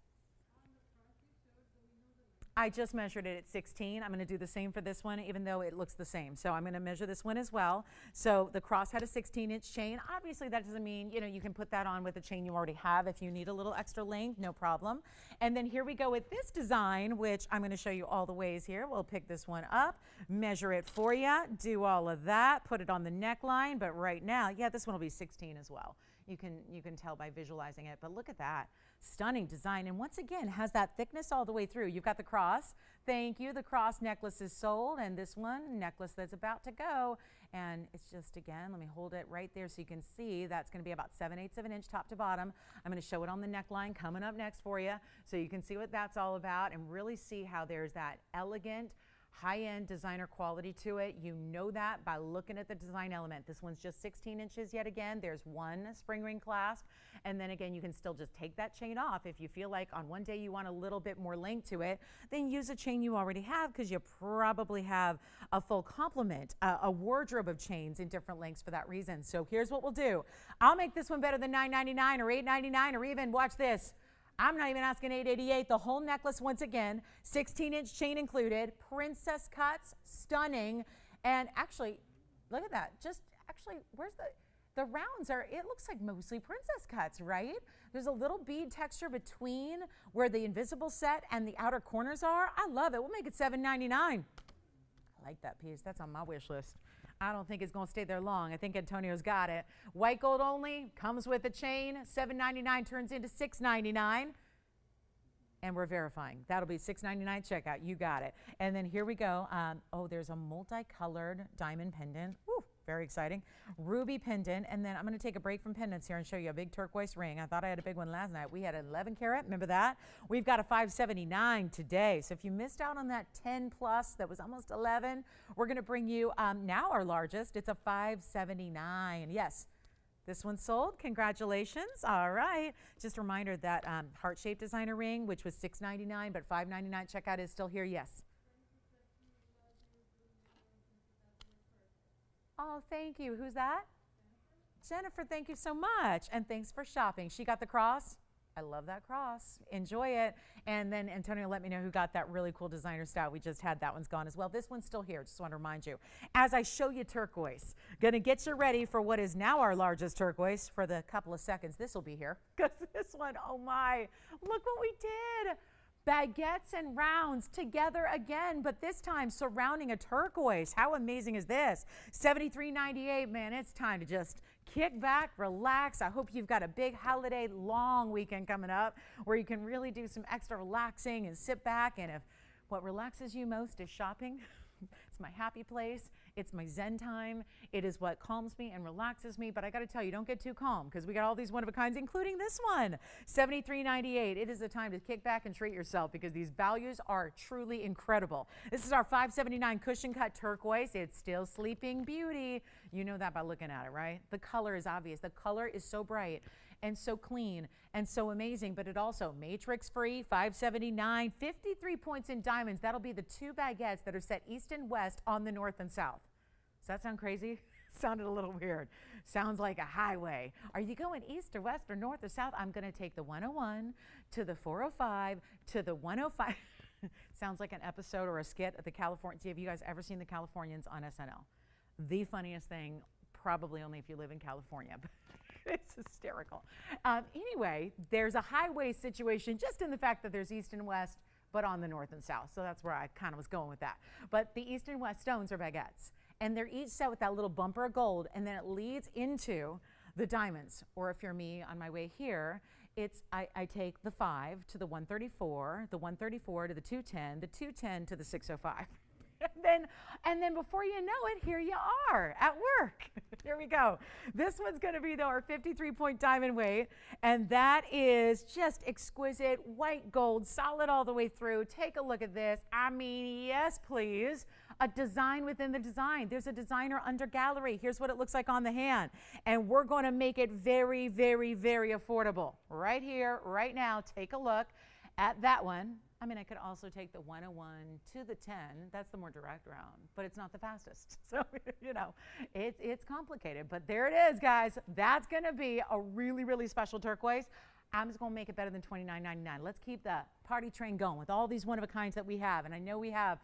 I just measured it at 16. I'm going to do the same for this one, even though it looks the same. So I'm going to measure this one as well. So the cross had a 16-inch chain. Obviously, that doesn't mean, you can put that on with a chain you already have. If you need a little extra length, no problem. And then here we go with this design, which I'm going to show you all the ways here. We'll pick this one up, measure it for you, do all of that, put it on the neckline. But right now, yeah, this one will be 16 as well. you can tell by visualizing it. But look at that. Stunning design. And once again, has that thickness all the way through. You've got the cross. Thank you. The cross necklace is sold. And this one, necklace that's about to go. And it's just, again, let me hold it right there so you can see that's going to be about 7/8 of an inch top to bottom. I'm going to show it on the neckline coming up next for you so you can see what that's all about and really see how there's that elegant, high-end designer quality to it. You know that by looking at the design element. This one's just 16 inches yet again. There's one spring ring clasp. And then again, you can still just take that chain off. If you feel like on one day you want a little bit more length to it, then use a chain you already have because you probably have a full complement, a wardrobe of chains in different lengths for that reason. So here's what we'll do. I'll make this one better than $9.99 or $8.99 or even, watch this, I'm not even asking $8.88. The whole necklace, once again, 16-inch chain included, princess cuts, stunning. And actually, look at that. Just actually, where's the rounds are, it looks like mostly princess cuts, right? There's a little bead texture between where the invisible set and the outer corners are. I love it. We'll make it $7.99. I like that piece. That's on my wish list. I don't think it's going to stay there long. I think Antonio's got it. White gold only, comes with a chain. $7.99 turns into $6.99. And we're verifying. That'll be $6.99 checkout. You got it. And then here we go. Oh, there's a multicolored diamond pendant. Woo, very exciting. Ruby pendant. And then I'm going to take a break from pendants here and show you a big turquoise ring. I thought I had a big one last night. We had an 11 karat. Remember that? We've got a $5.79 today. So if you missed out on that 10 plus that was almost 11, we're going to bring you now our largest. It's a $5.79. Yes. This one's sold. Congratulations. All right. Just a reminder that heart-shaped designer ring, which was $6.99, but $5.99 checkout is still here. Yes. Oh, thank you. Who's that? Jennifer, thank you so much. And thanks for shopping. She got the cross. I love that cross. Enjoy it. And then Antonio, let me know who got that really cool designer style. We just had that one's gone as well. This one's still here. Just want to remind you. As I show you turquoise, going to get you ready for what is now our largest turquoise for the couple of seconds. This will be here. Because this one, oh my, look what we did. Baguettes and rounds together again, but this time surrounding a turquoise. How amazing is this? $73.98, man, it's time to just kick back, relax. I hope you've got a big holiday long weekend coming up where you can really do some extra relaxing and sit back. And if what relaxes you most is shopping, it's my happy place. It's my Zen time. It is what calms me and relaxes me. But I got to tell you, don't get too calm because we got all these one-of-a-kinds, including this one, $73.98. It is the time to kick back and treat yourself because these values are truly incredible. This is our $5.79 cushion cut turquoise. It's still Sleeping Beauty. You know that by looking at it, right? The color is obvious. The color is so bright and so clean and so amazing, but it also matrix free, $5.79, 53 points in diamonds. That'll be the two baguettes that are set east and west on the north and south. Does that sound crazy? Sounded a little weird. Sounds like a highway. Are you going east or west or north or south? I'm going to take the 101 to the 405 to the 105. Sounds like an episode or a skit of the California. Have you guys ever seen the Californians on SNL? The funniest thing, probably only if you live in California. It's hysterical. Anyway, there's a highway situation just in the fact that there's east and west, but on the north and south. So that's where I kind of was going with that. But the east and west stones are baguettes. And they're each set with that little bumper of gold, and then it leads into the diamonds. Or if you're me on my way here, it's I take the 5 to the 134, the 134 to the 210, the 210 to the 605. And then before you know it, here you are at work. Here we go. This one's going to be our 53-point diamond weight, and that is just exquisite white gold, solid all the way through. Take a look at this. I mean, yes, please. A design within the design. There's a designer under gallery. Here's what it looks like on the hand, and we're going to make it very, very, very affordable. Right here, right now, take a look at that one. I mean, I could also take the 101 to the 10. That's the more direct route, but it's not the fastest. So, you know, it's complicated. But there it is, guys. That's going to be a really, really special turquoise. I'm just going to make it better than $29.99. Let's keep the party train going with all these one-of-a-kinds that we have. And I know we have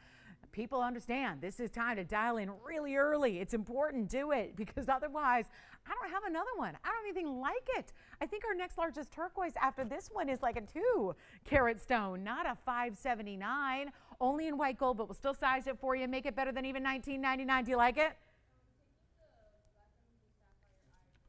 people understand this is time to dial in really early. It's important. Do it because otherwise I don't have another one. I don't even like it. I think our next largest turquoise after this one is like a 2-carat stone, not a $5.79, only in white gold, but we'll still size it for you, make it better than even $19.99. Do you like it?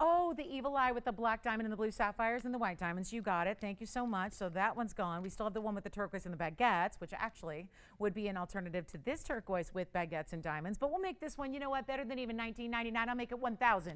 Oh, the evil eye with the black diamond and the blue sapphires and the white diamonds. You got it. Thank you so much. So that one's gone. We still have the one with the turquoise and the baguettes, which actually would be an alternative to this turquoise with baguettes and diamonds. But we'll make this one, you know what, better than even $19.99. I'll make it $1,299,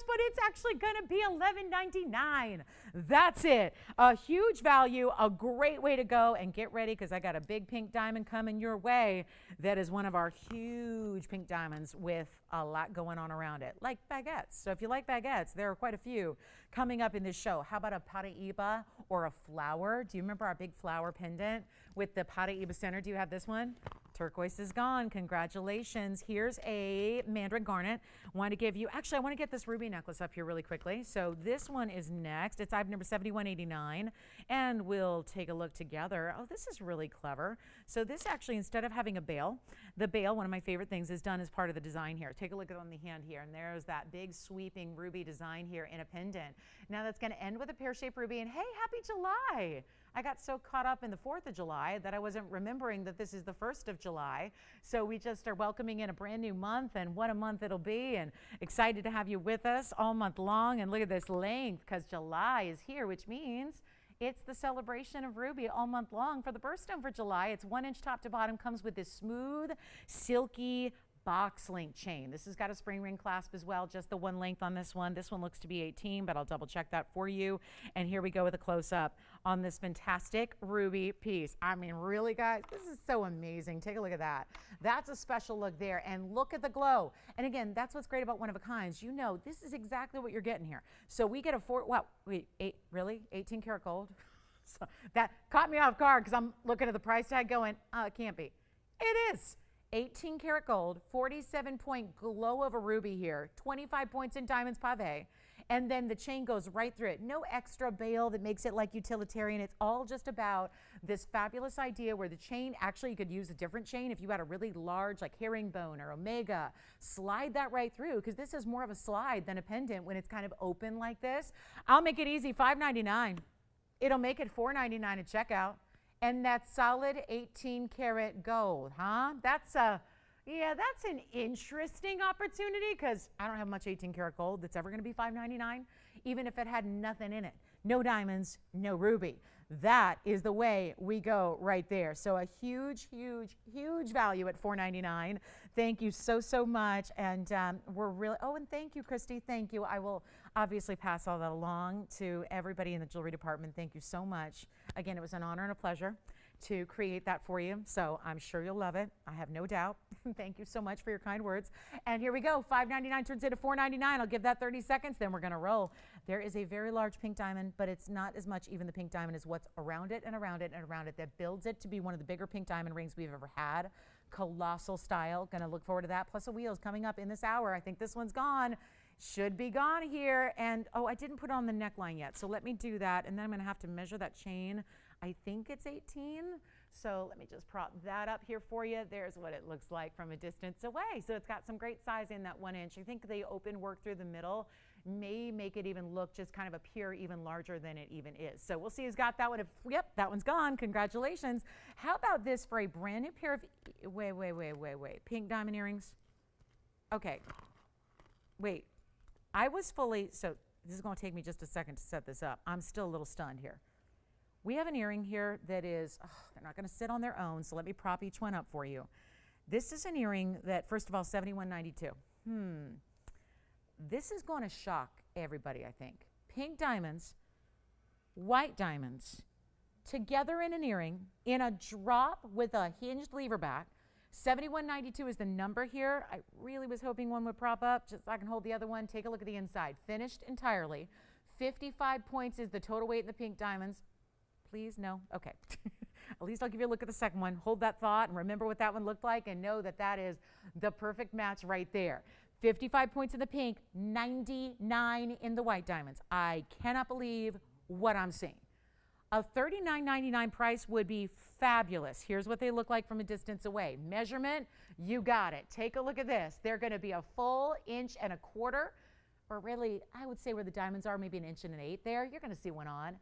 but it's actually going to be $11.99. That's it. A huge value, a great way to go. And get ready, because I got a big pink diamond coming your way. That is one of our huge pink diamonds with a lot going on around it, like baguettes. So if you like baguettes, there are quite a few coming up in this show. How about a Paraiba or a flower? Do you remember our big flower pendant with the Paraiba center? Do you have this one? Turquoise is gone. Congratulations. Here's a mandarin garnet. Want to give you, actually, I want to get this ruby necklace up here really quickly. So this one is next. It's item number 7189, and we'll take a look together. Oh, this is really clever. So this actually, instead of having a bail, the bail, one of my favorite things, is done as part of the design here. Take a look at on the hand here, and there's that big sweeping ruby design here in a pendant. Now that's going to end with a pear-shaped ruby, and hey, happy July. I got so caught up in the 4th of July that I wasn't remembering that this is the 1st of July. So we just are welcoming in a brand new month, and what a month it'll be, and excited to have you with us all month long. And look at this length, because July is here, which means it's the celebration of ruby all month long for the birthstone for July. It's 1 inch top to bottom, comes with this smooth, silky box link chain. This has got a spring ring clasp as well, just the one length on this one. This one looks to be 18, but I'll double check that for you. And here we go with a close up on this fantastic ruby piece. I mean, really, guys, this is so amazing. Take a look at that. That's a special look there, and look at the glow. And again, that's what's great about one of a kinds. You know, this is exactly what you're getting here. So we get a really? 18 karat gold? So that caught me off guard, because I'm looking at the price tag going, oh, it can't be. It is. 18 karat gold, 47-point glow of a ruby here, 25 points in diamonds pave, and then the chain goes right through it. No extra bail that makes it like utilitarian. It's all just about this fabulous idea where the chain, actually you could use a different chain if you had a really large like herringbone or omega. Slide that right through, because this is more of a slide than a pendant when it's kind of open like this. I'll make it easy, $5.99. It'll make it $4.99 at checkout. And that's solid 18 karat gold, huh? That's an interesting opportunity, because I don't have much 18 karat gold that's ever going to be $5.99, even if it had nothing in it. No diamonds, no ruby. That is the way we go right there. So a huge, huge, huge value at $4.99. Thank you so, so much. And we're really, oh, and thank you, Christy. Thank you. I will obviously pass all that along to everybody in the jewelry department. Thank you so much. Again, it was an honor and a pleasure to create that for you. So I'm sure you'll love it. I have no doubt. Thank you so much for your kind words. And here we go. $5.99 turns into $4.99. I'll give that 30 seconds, then we're going to roll. There is a very large pink diamond, but it's not as much even the pink diamond as what's around it and around it and around it that builds it to be one of the bigger pink diamond rings we've ever had. Colossal style. Going to look forward to that. Plus a wheels coming up in this hour. I think this one's gone. Should be gone here. And oh, I didn't put it on the neckline yet. So let me do that. And then I'm going to have to measure that chain. I think it's 18. So let me just prop that up here for you. There's what it looks like from a distance away. So it's got some great size in that 1 inch. I think the open work through the middle may make it even look just kind of appear even larger than it even is. So we'll see who's got that one. Yep, that one's gone. Congratulations. How about this for a brand new pair of, wait, pink diamond earrings? Okay, wait. I was fully, so this is going to take me just a second to set this up. I'm still a little stunned here. We have an earring here that is, they're not going to sit on their own, so let me prop each one up for you. This is an earring that, first of all, $71.92. This is going to shock everybody, I think. Pink diamonds, white diamonds, together in an earring, in a drop with a hinged lever back. $71.92 is the number here. I really was hoping one would prop up, just so I can hold the other one. Take a look at the inside. Finished entirely. 55 points is the total weight in the pink diamonds. Please, no? Okay. At least I'll give you a look at the second one. Hold that thought and remember what that one looked like, and know that that is the perfect match right there. 55 points in the pink, 99 in the white diamonds. I cannot believe what I'm seeing. A $39.99 price would be fabulous. Here's what they look like from a distance away. Measurement, you got it. Take a look at this. They're going to be a full 1.25 inches, or really, I would say where the diamonds are, maybe 1 1/8 inches there. You're going to see one on.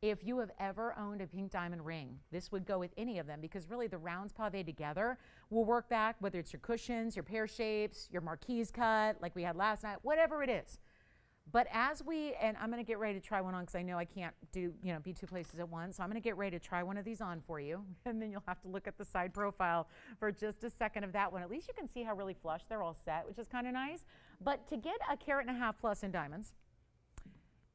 If you have ever owned a pink diamond ring, this would go with any of them because really the rounds pave together will work back, whether it's your cushions, your pear shapes, your marquise cut like we had last night, whatever it is. But and I'm going to get ready to try one on because I know I can't be two places at once. So I'm going to get ready to try one of these on for you. And then you'll have to look at the side profile for just a second of that one. At least you can see how really flush they're all set, which is kind of nice. But to get 1.5 carats plus in diamonds,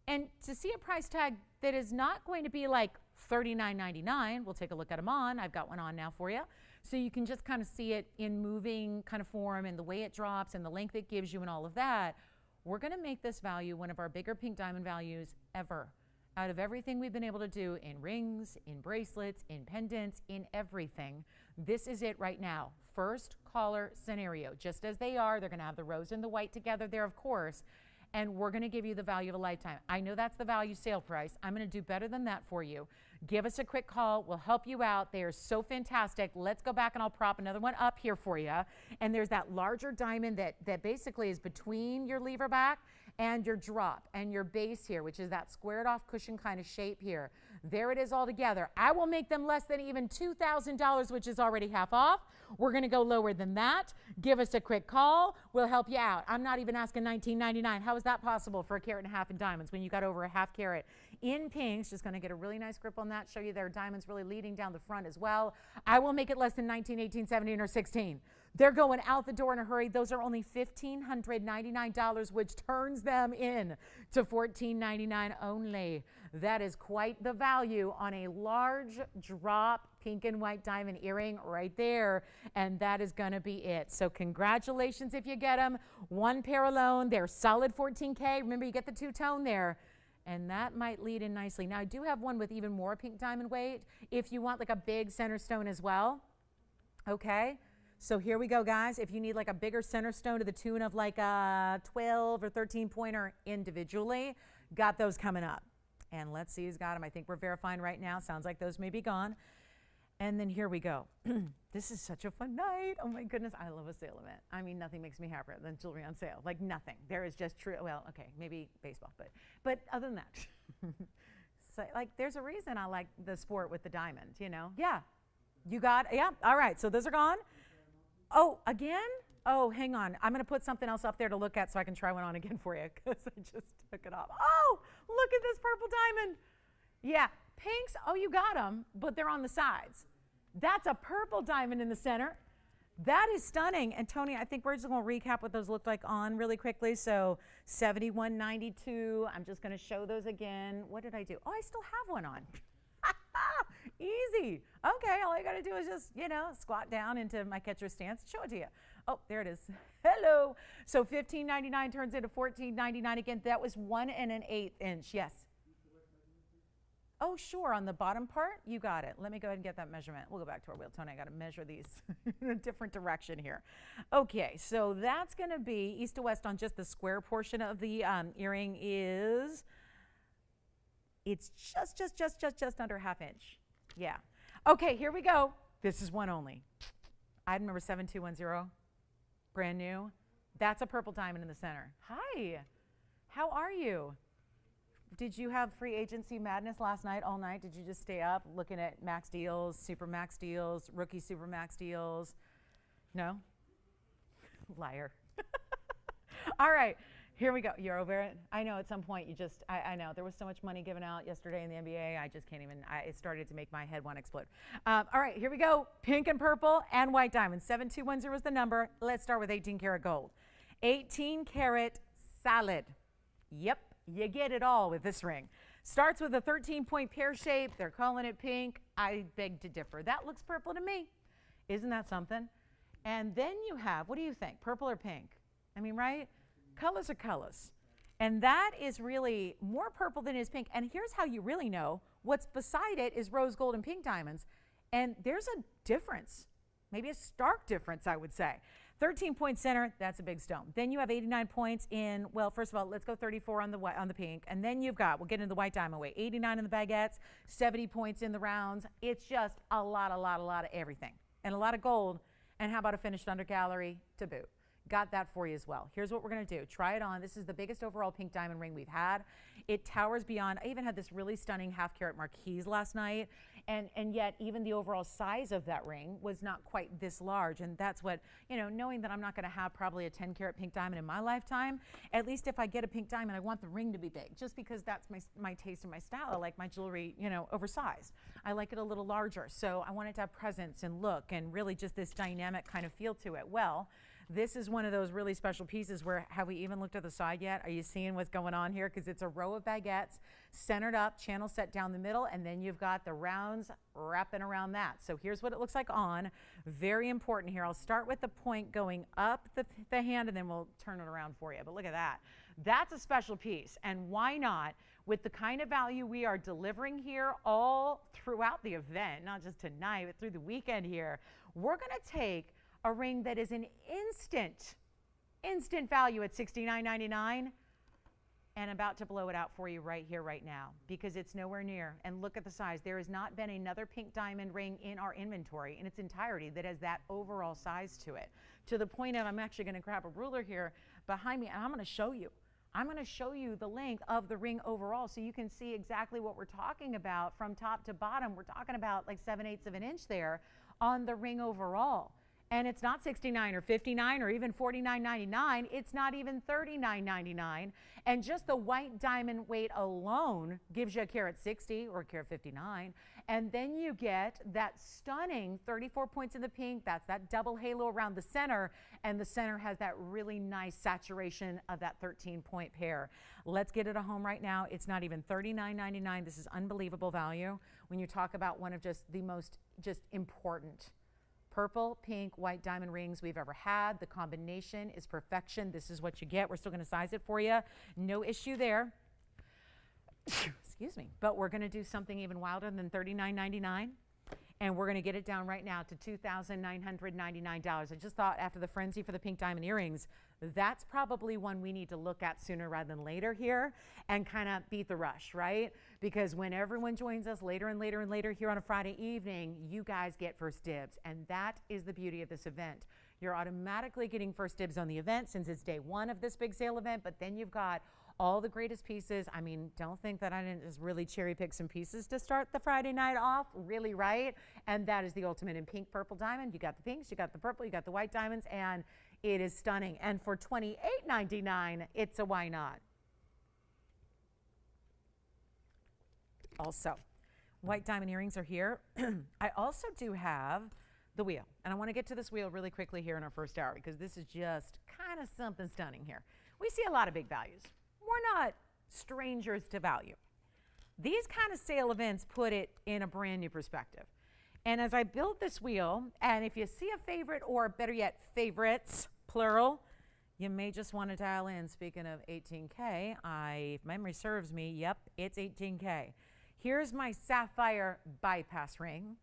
and to see a price tag that is not going to be like $39.99, we'll take a look at them on. I've got one on now for you. So you can just kind of see it in moving kind of form and the way it drops and the length it gives you and all of that. We're going to make this value one of our bigger pink diamond values ever. Out of everything we've been able to do in rings, in bracelets, in pendants, in everything, this is it right now. First caller scenario. Just as they are, they're going to have the rose and the white together there, of course. And we're going to give you the value of a lifetime. I know that's the value sale price. I'm going to do better than that for you. Give us a quick call. We'll help you out. They are so fantastic. Let's go back and I'll prop another one up here for you. And there's that larger diamond that basically is between your lever back and your drop and your base here, which is that squared off cushion kind of shape here. There it is all together. I will make them less than even $2,000, which is already half off. We're going to go lower than that. Give us a quick call. We'll help you out. I'm not even asking $19.99. How is that possible for 1.5 carats in diamonds when you got over 1/2 carat in pinks? Just going to get a really nice grip on that. Show you their diamonds really leading down the front as well. I will make it less than 19, 18, 17, or 16. They're going out the door in a hurry. Those are only $1,599, which turns them in to $1,499 only. That is quite the value on a large drop pink and white diamond earring right there. And that is going to be it. So congratulations if you get them. One pair alone. They're solid $14K. Remember, you get the two-tone there. And that might lead in nicely. Now, I do have one with even more pink diamond weight if you want like a big center stone as well. Okay. So here we go, guys. If you need like a bigger center stone to the tune of like a 12 or 13 pointer individually, got those coming up. And let's see who's got them. I think we're verifying right now. Sounds like those may be gone. And then here we go. This is such a fun night. Oh my goodness, I love a sale event. I mean, nothing makes me happier than jewelry on sale. Like nothing. There is just true. Well, okay, maybe baseball, but other than that, so like there's a reason I like the sport with the diamond. You know? Yeah. You got? Yeah. All right. So those are gone. Oh, again? Oh, hang on. I'm going to put something else up there to look at so I can try one on again for you because I just took it off. Oh, look at this purple diamond. Yeah, pinks, oh, you got them, but they're on the sides. That's a purple diamond in the center. That is stunning. And Tony, I think we're just going to recap what those looked like on really quickly. So 71.92. I'm just going to show those again. What did I do? Oh, I still have one on. Easy. Okay, all I got to do is just, squat down into my catcher stance, show it to you. Oh, there it is. Hello. So $15.99 turns into $14.99 again. That was 1 1/8 inch. Yes. Oh, sure. On the bottom part, you got it. Let me go ahead and get that measurement. We'll go back to our wheel, Tony. I got to measure these in a different direction here. Okay, so that's going to be east to west on just the square portion of the earring is, it's just under 1/2 inch. Yeah. Okay, here we go. This is one only. Item number 7210, brand new. That's a purple diamond in the center. Hi, how are you? Did you have free agency madness last night, all night? Did you just stay up looking at max deals, super max deals, rookie super max deals? No? Liar. All right, here we go. You're over it? I know at some point you just, I know. There was so much money given out yesterday in the NBA, I just can't even, it started to make my head want to explode. All right, here we go. Pink and purple and white diamonds. 7210 is the number. Let's start with 18 karat gold. 18 karat solid. Yep. You get it all with this ring. Starts with a 13-point pear shape. They're calling it pink. I beg to differ. That looks purple to me. Isn't that something? And then you have, what do you think? Purple or pink? I mean, right? Colors are colors. And that is really more purple than it is pink. And here's how you really know. What's beside it is rose gold and pink diamonds. And there's a difference. Maybe a stark difference, I would say. 13-point center, that's a big stone. Then you have 89 points in, well, first of all, let's go 34 on the white, on the pink. And then you've got, we'll get into the white diamond weight, 89 in the baguettes, 70 points in the rounds. It's just a lot of everything. And a lot of gold. And how about a finished under gallery to boot? got that for you as well. Here's what we're going to do. Try it on. This is the biggest overall pink diamond ring we've had. It towers beyond. I even had this really stunning half-carat marquise last night, and yet even the overall size of that ring was not quite this large. And that's what, you know, knowing that I'm not going to have probably a 10-carat pink diamond in my lifetime, at least if I get a pink diamond, I want the ring to be big, just because that's my taste and my style. I like my jewelry, you know, oversized. I like it a little larger. So I want it to have presence and look and really just this dynamic kind of feel to it. Well, this is one of those really special pieces where, have we even looked at the side yet? Are you seeing what's going on here? Because it's a row of baguettes centered up, channel set down the middle, and then you've got the rounds wrapping around that. So here's what it looks like on. Very important here. I'll start with the point going up the hand, and then we'll turn it around for you. But look at that. That's a special piece. And why not? With the kind of value we are delivering here all throughout the event, not just tonight, but through the weekend here, we're going to take a ring that is an instant value at $69.99 and about to blow it out for you right here, right now, because it's nowhere near. And look at the size. There has not been another pink diamond ring in our inventory in its entirety that has that overall size to it, to the point of, I'm actually going to grab a ruler here behind me, and I'm going to show you. I'm going to show you the length of the ring overall so you can see exactly what we're talking about from top to bottom. We're talking about like 7/8 of an inch there on the ring overall. And it's not $69 or $59 or even $49.99. It's not even $39.99. And just the white diamond weight alone gives you a carat 60 or a carat 59. And then you get that stunning 34 points in the pink. That's that double halo around the center. And the center has that really nice saturation of that 13-point pair. Let's get it at home right now. It's not even $39.99. This is unbelievable value when you talk about one of just the most important purple, pink, white diamond rings we've ever had. The combination is perfection. This is what you get. We're still going to size it for you. No issue there. Excuse me. But we're going to do something even wilder than $39.99. And we're going to get it down right now to $2,999. I just thought after the frenzy for the pink diamond earrings, that's probably one we need to look at sooner rather than later here and kind of beat the rush, right? Because when everyone joins us later and later and later here on a Friday evening, you guys get first dibs. And that is the beauty of this event. You're automatically getting first dibs on the event since it's day one of this big sale event, but then you've got all the greatest pieces. I mean, don't think that I didn't just really cherry pick some pieces to start the Friday night off, really, right? And that is the ultimate in pink, purple diamond. You got the pinks, you got the purple, you got the white diamonds, and it is stunning. And for $28.99, it's a why not. Also, white diamond earrings are here. I also do have the wheel, and I want to get to this wheel really quickly here in our first hour because this is just kind of something stunning here. We see a lot of big values. We're not strangers to value. These kind of sale events put it in a brand new perspective. And as I built this wheel, and if you see a favorite, or better yet, favorites, plural, you may just want to dial in. Speaking of 18K, if memory serves me, yep, it's 18K. Here's my sapphire bypass ring.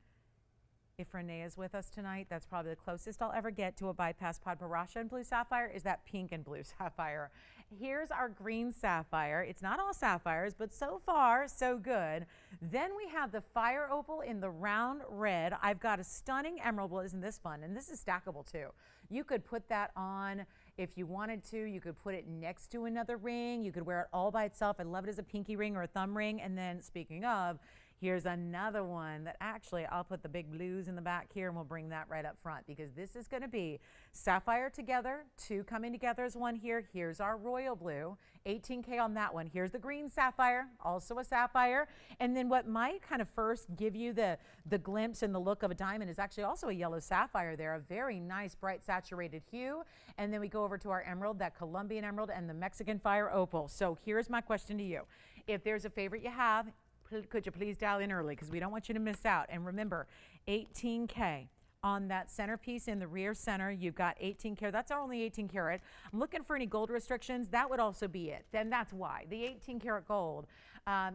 If Renee is with us tonight, that's probably the closest I'll ever get to a bypass Paraiba and blue sapphire is that pink and blue sapphire. Here's our green sapphire. It's not all sapphires, but so far, so good. Then we have the fire opal in the round red. I've got a stunning emerald. Well, isn't this fun? And this is stackable too. You could put that on if you wanted to. You could put it next to another ring. You could wear it all by itself. I love it as a pinky ring or a thumb ring. And then speaking of, here's another one that actually I'll put the big blues in the back here and we'll bring that right up front because this is going to be sapphire together, two coming together as one here. Here's our royal blue, 18K on that one. Here's the green sapphire, also a sapphire. And then what might kind of first give you the glimpse and the look of a diamond is actually also a yellow sapphire there, a very nice bright saturated hue. And then we go over to our emerald, that Colombian emerald and the Mexican fire opal. So here's my question to you. If there's a favorite you have, could you please dial in early because we don't want you to miss out. And remember, 18K on that centerpiece in the rear center. You've got 18 karat. That's our only 18 karat. I'm looking for any gold restrictions. That would also be it. Then that's why. The 18 karat gold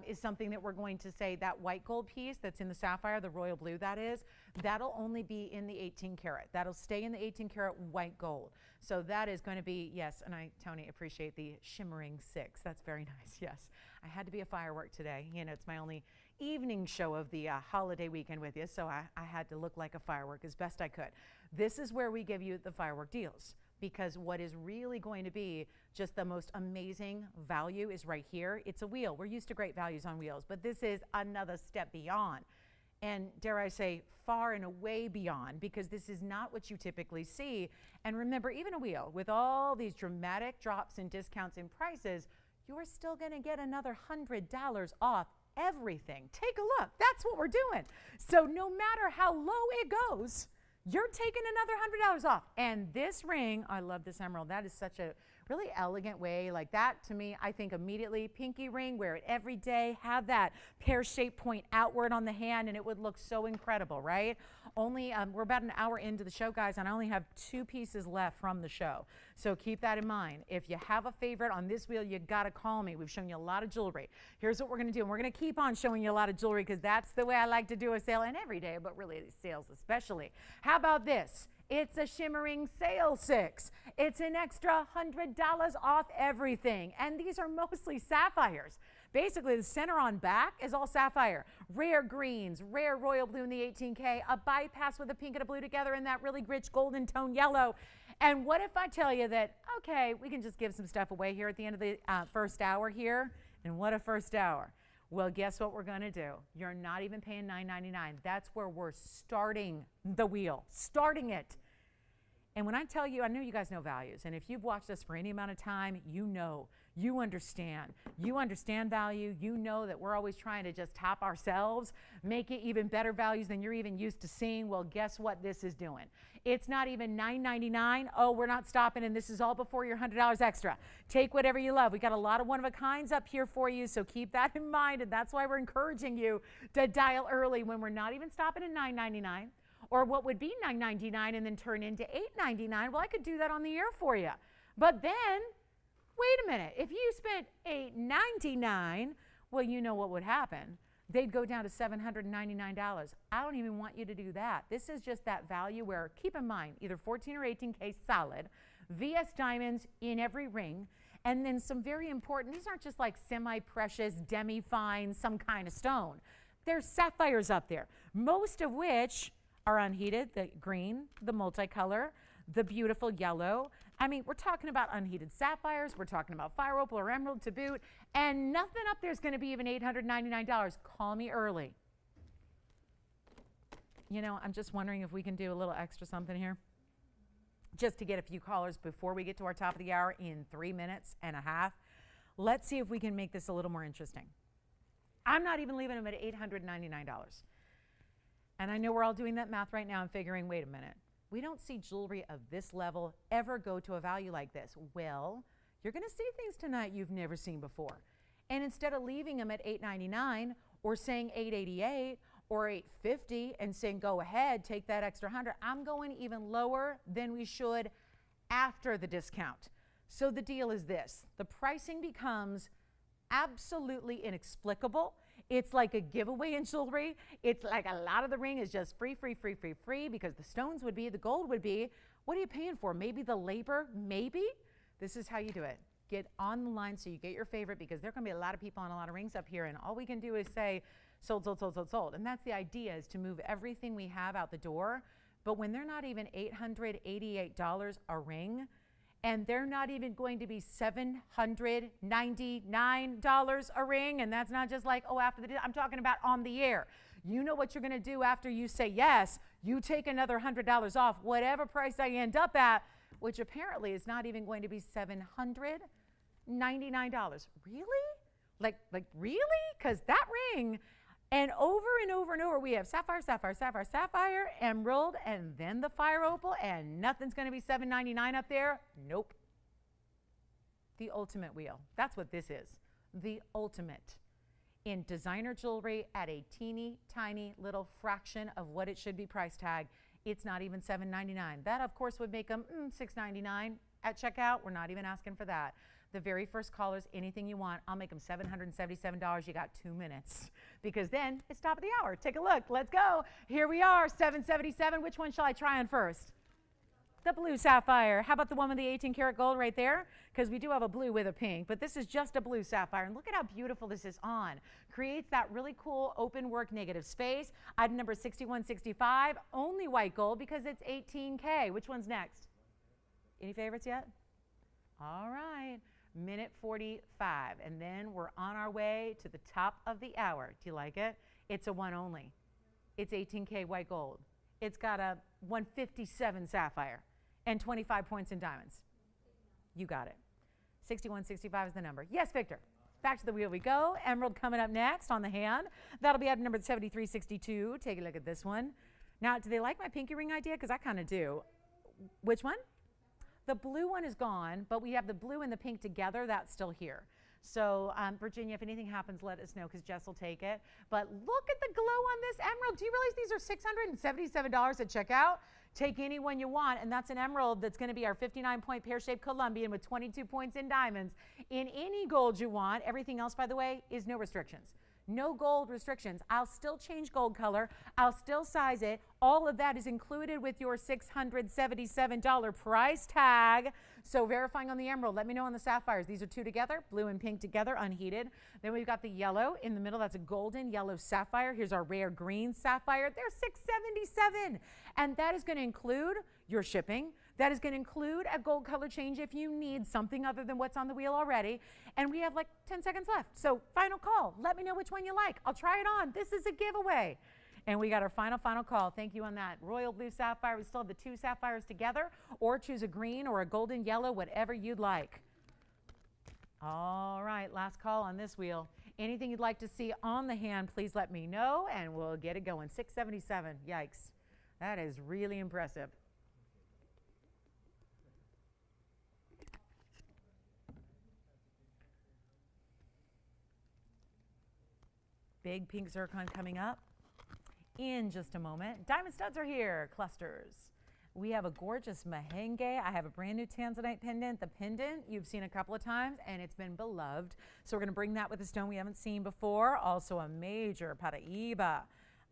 is something that we're going to say that white gold piece that's in the sapphire, the royal blue that is, that'll only be in the 18 karat. That'll stay in the 18 karat white gold. So that is going to be, yes, and Tony, appreciate the shimmering 6. That's very nice, yes. I had to be a firework today. You know, it's my only evening show of the holiday weekend with you, so I had to look like a firework as best I could. This is where we give you the firework deals. because what is really going to be just the most amazing value is right here. It's a wheel. We're used to great values on wheels, but this is another step beyond. And dare I say, far and away beyond, because this is not what you typically see. And remember, even a wheel, with all these dramatic drops in discounts in prices, you're still going to get another $100 off everything. Take a look. That's what we're doing. So no matter how low it goes, you're taking another $100 off. And this ring, I love this emerald. That is such a really elegant way. Like that, to me, I think immediately pinky ring, wear it every day, have that pear-shaped point outward on the hand, and it would look so incredible, right? Only, we're about an hour into the show, guys, and I only have 2 pieces left from the show. So keep that in mind. If you have a favorite on this wheel, you gotta call me. We've shown you a lot of jewelry. Here's what we're gonna do, and we're gonna keep on showing you a lot of jewelry because that's the way I like to do a sale, and every day, but really these sales especially. How about this? It's a shimmering sale 6. It's an extra $100 off everything. And these are mostly sapphires. Basically, the center on back is all sapphire. Rare greens, rare royal blue in the 18K, a bypass with a pink and a blue together in that really rich golden tone yellow. And what if I tell you that, okay, we can just give some stuff away here at the end of the first hour here? And what a first hour. Well, guess what we're going to do? You're not even paying $9.99. That's where we're starting the wheel, starting it. And when I tell you, I know you guys know values. And if you've watched us for any amount of time, you know, you understand. You understand value. You know that we're always trying to just top ourselves, make it even better values than you're even used to seeing. Well, guess what this is doing? It's not even $9.99. Oh, we're not stopping, and this is all before your $100 extra. Take whatever you love. We got a lot of one-of-a-kinds up here for you, so keep that in mind, and that's why we're encouraging you to dial early when we're not even stopping at $9.99, or what would be $9.99 and then turn into $8.99. Well, I could do that on the air for you. But then, wait a minute. If you spent $8.99, well, you know what would happen. They'd go down to $799. I don't even want you to do that. This is just that value where, keep in mind, either 14 or 18K solid, VS diamonds in every ring, and then some very important, these aren't just like semi-precious, demi-fine, some kind of stone. There's sapphires up there, most of which are unheated, the green, the multicolor, the beautiful yellow. I mean, we're talking about unheated sapphires, we're talking about fire opal or emerald to boot, and nothing up there is going to be even $899. Call me early. You know, I'm just wondering if we can do a little extra something here, just to get a few callers before we get to our top of the hour in 3 minutes and a half. Let's see if we can make this a little more interesting. I'm not even leaving them at $899. And I know we're all doing that math right now and figuring, wait a minute, we don't see jewelry of this level ever go to a value like this. Well, you're going to see things tonight you've never seen before. And instead of leaving them at $899 or saying $888 or $850 and saying, go ahead, take that extra 100, I'm going even lower than we should after the discount. So the deal is this. The pricing becomes absolutely inexplicable. It's like a giveaway in jewelry. It's like a lot of the ring is just free, free, free, free, free, because the stones would be, the gold would be. What are you paying for? Maybe the labor? Maybe? This is how you do it. Get on the line so you get your favorite, because there are going to be a lot of people on a lot of rings up here, and all we can do is say, sold, sold, sold, sold, sold. And that's the idea, is to move everything we have out the door. But when they're not even $888 a ring, and they're not even going to be $799 a ring, and that's not just like, oh, after the deal. I'm talking about on the air. You know what you're going to do after you say yes. You take another $100 off, whatever price I end up at, which apparently is not even going to be $799. Really? Like really? Because that ring, and over and over and over, we have sapphire, sapphire, sapphire, sapphire, emerald, and then the fire opal, and nothing's going to be $799 up there. Nope. The ultimate wheel. That's what this is. The ultimate in designer jewelry at a teeny tiny little fraction of what it should be price tag. It's not even $799. That, of course, would make them $699 at checkout. We're not even asking for that. The very first callers, anything you want, I'll make them $777. You got 2 minutes, because then it's top of the hour. Take a look. Let's go. Here we are, $777. Which one shall I try on first? The blue sapphire. How about the one with the 18 karat gold right there? Because we do have a blue with a pink, but this is just a blue sapphire. And look at how beautiful this is on. Creates that really cool open work negative space. Item number 6165, only white gold because it's 18K. Which one's next? Any favorites yet? All right, minute 45, and then we're on our way to the top of the hour. Do you like it? It's a one only. It's 18K white gold. It's got a 157 sapphire and 25 points in diamonds. You got it. 6165 is the number. Yes, Victor. Back to the wheel we go. Emerald coming up next on the hand. That'll be at number 7362. Take a look at this one. Now, do they like my pinky ring idea? Because I kind of do. Which one? The blue one is gone, but we have the blue and the pink together. That's still here. So, Virginia, if anything happens, let us know because Jess will take it. But look at the glow on this emerald. Do you realize these are $677 at checkout? Take any one you want, and that's an emerald that's going to be our 59-point pear-shaped Colombian with 22 points in diamonds. In any gold you want. Everything else, by the way, is no restrictions. No gold restrictions. I'll still change gold color. I'll still size it. All of that is included with your $677 price tag. So verifying on the emerald, let me know on the sapphires. These are two together, blue and pink together, unheated. Then we've got the yellow in the middle. That's a golden yellow sapphire. Here's our rare green sapphire. They're $677. And that is going to include your shipping. That is going to include a gold color change if you need something other than what's on the wheel already. And we have like 10 seconds left. So final call. Let me know which one you like. I'll try it on. This is a giveaway. And we got our final call. Thank you on that. Royal blue sapphire. We still have the two sapphires together, or choose a green or a golden yellow, whatever you'd like. All right, last call on this wheel. Anything you'd like to see on the hand, please let me know, and we'll get it going. 677. Yikes. That is really impressive. Big pink zircon coming up in just a moment. Diamond studs are here, clusters. We have a gorgeous Mahenge. I have a brand new Tanzanite pendant. The pendant you've seen a couple of times, and it's been beloved. So we're going to bring that with a stone we haven't seen before. Also a major Paraiba.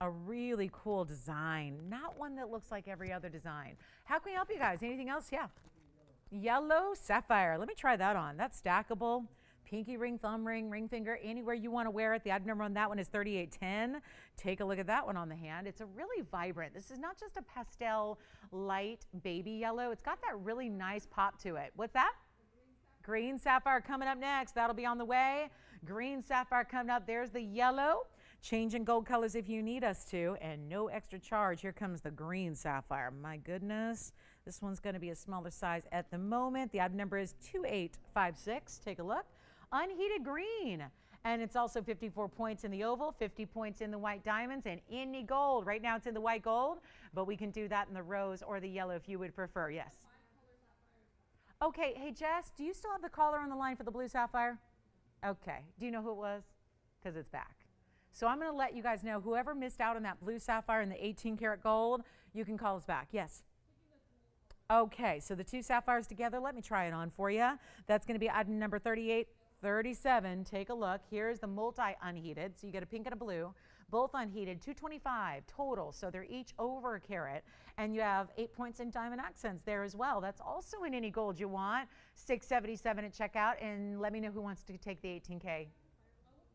A really cool design. Not one that looks like every other design. How can we help you guys? Anything else? Yeah. Yellow sapphire. Let me try that on. That's stackable. Pinky ring, thumb ring, ring finger, anywhere you want to wear it. The item number on that one is 3810. Take a look at that one on the hand. It's a really vibrant. This is not just a pastel light baby yellow. It's got that really nice pop to it. What's that? Green sapphire coming up next. That'll be on the way. Green sapphire coming up. There's the yellow. Changing gold colors if you need us to, and no extra charge. Here comes the green sapphire. My goodness. This one's going to be a smaller size at the moment. The item number is 2856. Take a look. Unheated green, and it's also 54 points in the oval, 50 points in the white diamonds, and any gold. Right now it's in the white gold, but we can do that in the rose or the yellow if you would prefer. Yes. Okay, hey Jess, do you still have the caller on the line for the blue sapphire? Okay, do you know who it was? Because it's back. So I'm going to let you guys know, whoever missed out on that blue sapphire and the 18 karat gold, you can call us back. Yes. Okay, so the two sapphires together, let me try it on for you. That's going to be item number 3837. Take a look. Here's the multi-unheated. So you get a pink and a blue, both unheated, 225 total. So they're each over a carat. And you have 8 points in diamond accents there as well. That's also in any gold you want. 677 at checkout. And let me know who wants to take the 18K.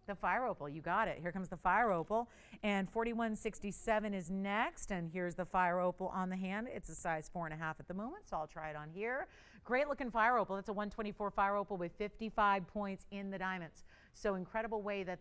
The fire opal, you got it. Here comes the fire opal, and 4167 is next, and here's the fire opal on the hand. It's a size 4.5 at the moment, so I'll try it on here. Great looking fire opal. That's a 124 fire opal with 55 points in the diamonds. So incredible way that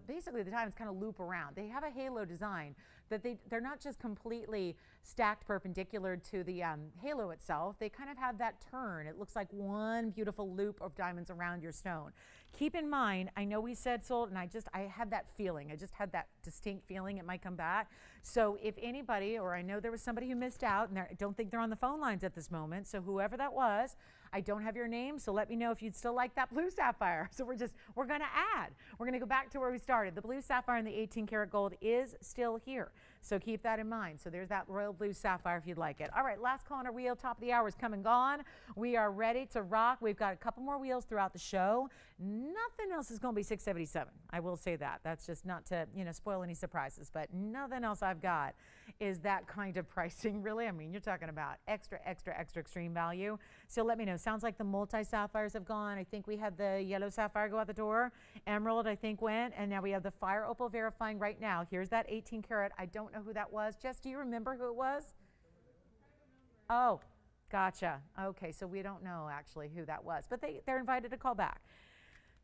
basically the diamonds kind of loop around. They have a halo design that they're not just completely stacked perpendicular to the halo itself. They kind of have that turn. It looks like one beautiful loop of diamonds around your stone. Keep in mind, I know we said sold, and I had that feeling. I just had that distinct feeling it might come back. So if anybody, or I know there was somebody who missed out, and I don't think they're on the phone lines at this moment, so whoever that was, I don't have your name, so let me know if you'd still like that blue sapphire. So we're gonna add. We're gonna go back to where we started. The blue sapphire and the 18 karat gold is still here. So keep that in mind. So there's that royal blue sapphire if you'd like it. All right, last call on our wheel. Top of the hour is come and gone. We are ready to rock. We've got a couple more wheels throughout the show. Nothing else is going to be 677. I will say that. That's just not to, spoil any surprises, but nothing else I've got is that kind of pricing, really. I mean, you're talking about extra extreme value. So let me know. Sounds like the multi-sapphires have gone. I think we had the yellow sapphire go out the door. Emerald, I think, went. And now we have the fire opal verifying right now. Here's that 18 karat. I don't know who that was. Jess, do you remember who it was? Oh, Gotcha. Okay, so we don't know actually who that was, but they're invited to call back.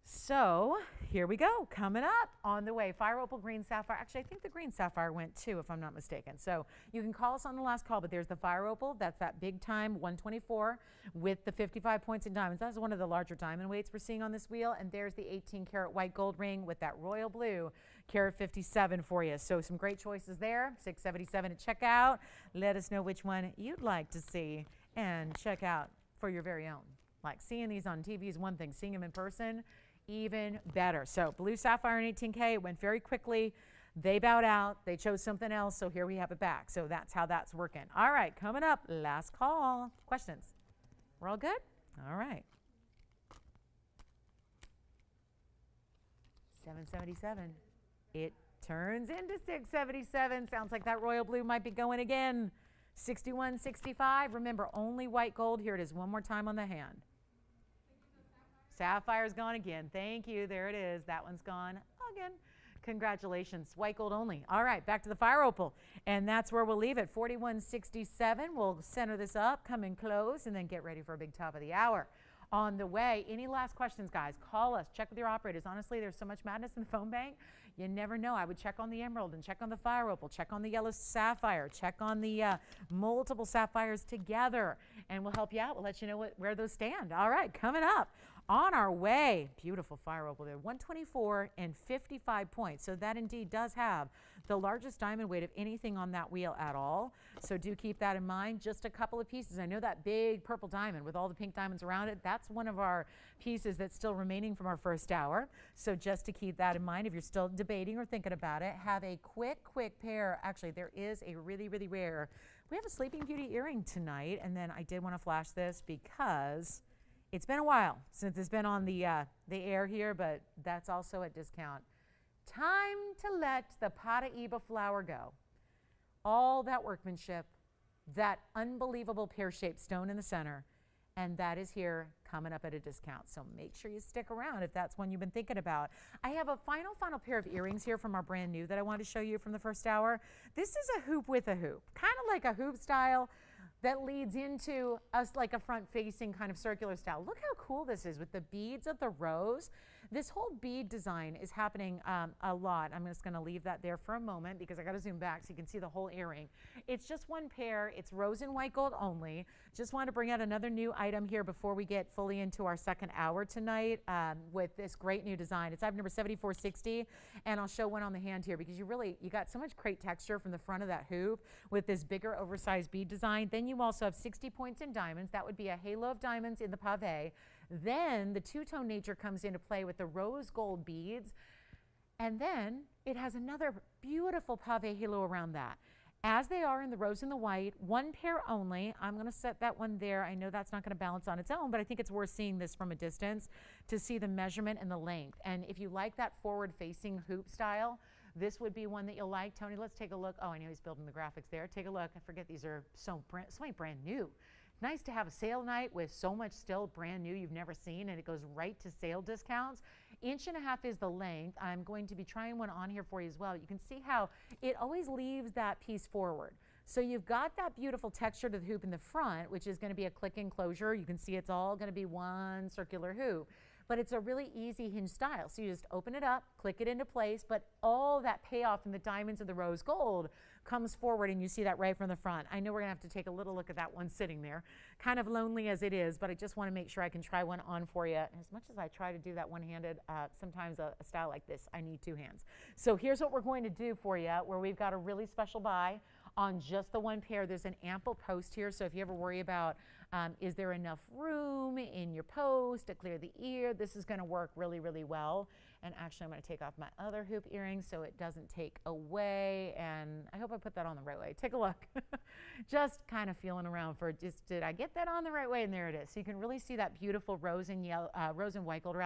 So here we go. Coming up on the way, fire opal, green sapphire. Actually, I think the green sapphire went too, if I'm not mistaken. So you can call us on the last call, but there's the fire opal. That's that big time 124 with the 55 points in diamonds. That's one of the larger diamond weights we're seeing on this wheel. And there's the 18 karat white gold ring with that royal blue carat 57 for you. So some great choices there. 677 at checkout. Let us know which one you'd like to see and check out for your very own. Like seeing these on TV is one thing, seeing them in person, even better. So blue sapphire and 18K, it went very quickly. They bowed out. They chose something else. So here we have it back. So that's how that's working. All right, coming up, last call. Questions? We're all good? All right. 777. It turns into 677. Sounds like that royal blue might be going again. 6165. Remember, only white gold. Here it is one more time on the hand. Sapphire's gone again. Thank you. There it is. That one's gone again. Congratulations. White gold only. All right, back to the fire opal. And that's where we'll leave it. 4167. We'll center this up, come in close, and then get ready for a big top of the hour. On the way, any last questions, guys? Call us. Check with your operators. Honestly, there's so much madness in the phone bank. You never know. I would check on the emerald and check on the fire opal, check on the yellow sapphire, check on the multiple sapphires together, and we'll help you out. We'll let you know where those stand. All right, coming up on our way, beautiful fire opal there, 124 and 55 points. So that indeed does have the largest diamond weight of anything on that wheel at all. So do keep that in mind. Just a couple of pieces. I know that big purple diamond with all the pink diamonds around it, that's one of our pieces that's still remaining from our first hour. So just to keep that in mind, if you're still debating or thinking about it, have a quick pair. Actually, there is a really, really rare. We have a Sleeping Beauty earring tonight, and then I did want to flash this because it's been a while since it's been on the air here, but that's also at discount. Time to let the Paraiba flower go. All that workmanship, that unbelievable pear-shaped stone in the center, and that is here coming up at a discount. So make sure you stick around if that's one you've been thinking about. I have a final pair of earrings here from our brand new that I wanted to show you from the first hour. This is a hoop with a hoop, kind of like a hoop style that leads into us like a front-facing kind of circular style. Look how cool this is with the beads of the rose. This whole bead design is happening a lot. I'm just gonna leave that there for a moment because I gotta zoom back so you can see the whole earring. It's just one pair. It's rose and white gold only. Just wanted to bring out another new item here before we get fully into our second hour tonight with this great new design. It's item number 7460, and I'll show one on the hand here because you got so much great texture from the front of that hoop with this bigger oversized bead design. Then you also have 60 points in diamonds. That would be a halo of diamonds in the pave. Then the two-tone nature comes into play with the rose gold beads. And then it has another beautiful pave halo around that. As they are in the rose and the white, one pair only. I'm going to set that one there. I know that's not going to balance on its own, but I think it's worth seeing this from a distance to see the measurement and the length. And if you like that forward-facing hoop style, this would be one that you'll like. Tony, let's take a look. Oh, I know he's building the graphics there. Take a look. I forget these are so many brand new. Nice to have a sale night with so much still brand new you've never seen, and it goes right to sale discounts. 1.5 inches is the length. I'm going to be trying one on here for you as well. You can see how it always leaves that piece forward. So you've got that beautiful texture to the hoop in the front, which is going to be a click enclosure. You can see it's all going to be one circular hoop. But it's a really easy hinge style. So you just open it up, click it into place, but all that payoff in the diamonds and the rose gold comes forward, and you see that right from the front. I know we're gonna have to take a little look at that one sitting there. Kind of lonely as it is, but I just wanna make sure I can try one on for you. As much as I try to do that one-handed, sometimes a style like this, I need two hands. So here's what we're going to do for you, where we've got a really special buy on just the one pair. There's an ample post here, so if you ever worry about is there enough room in your post to clear the ear, this is gonna work really, really well. And actually, I'm gonna take off my other hoop earring so it doesn't take away, and I hope I put that on the right way. Take a look. Just kind of feeling around for did I get that on the right way? And there it is. So you can really see that beautiful rose and white gold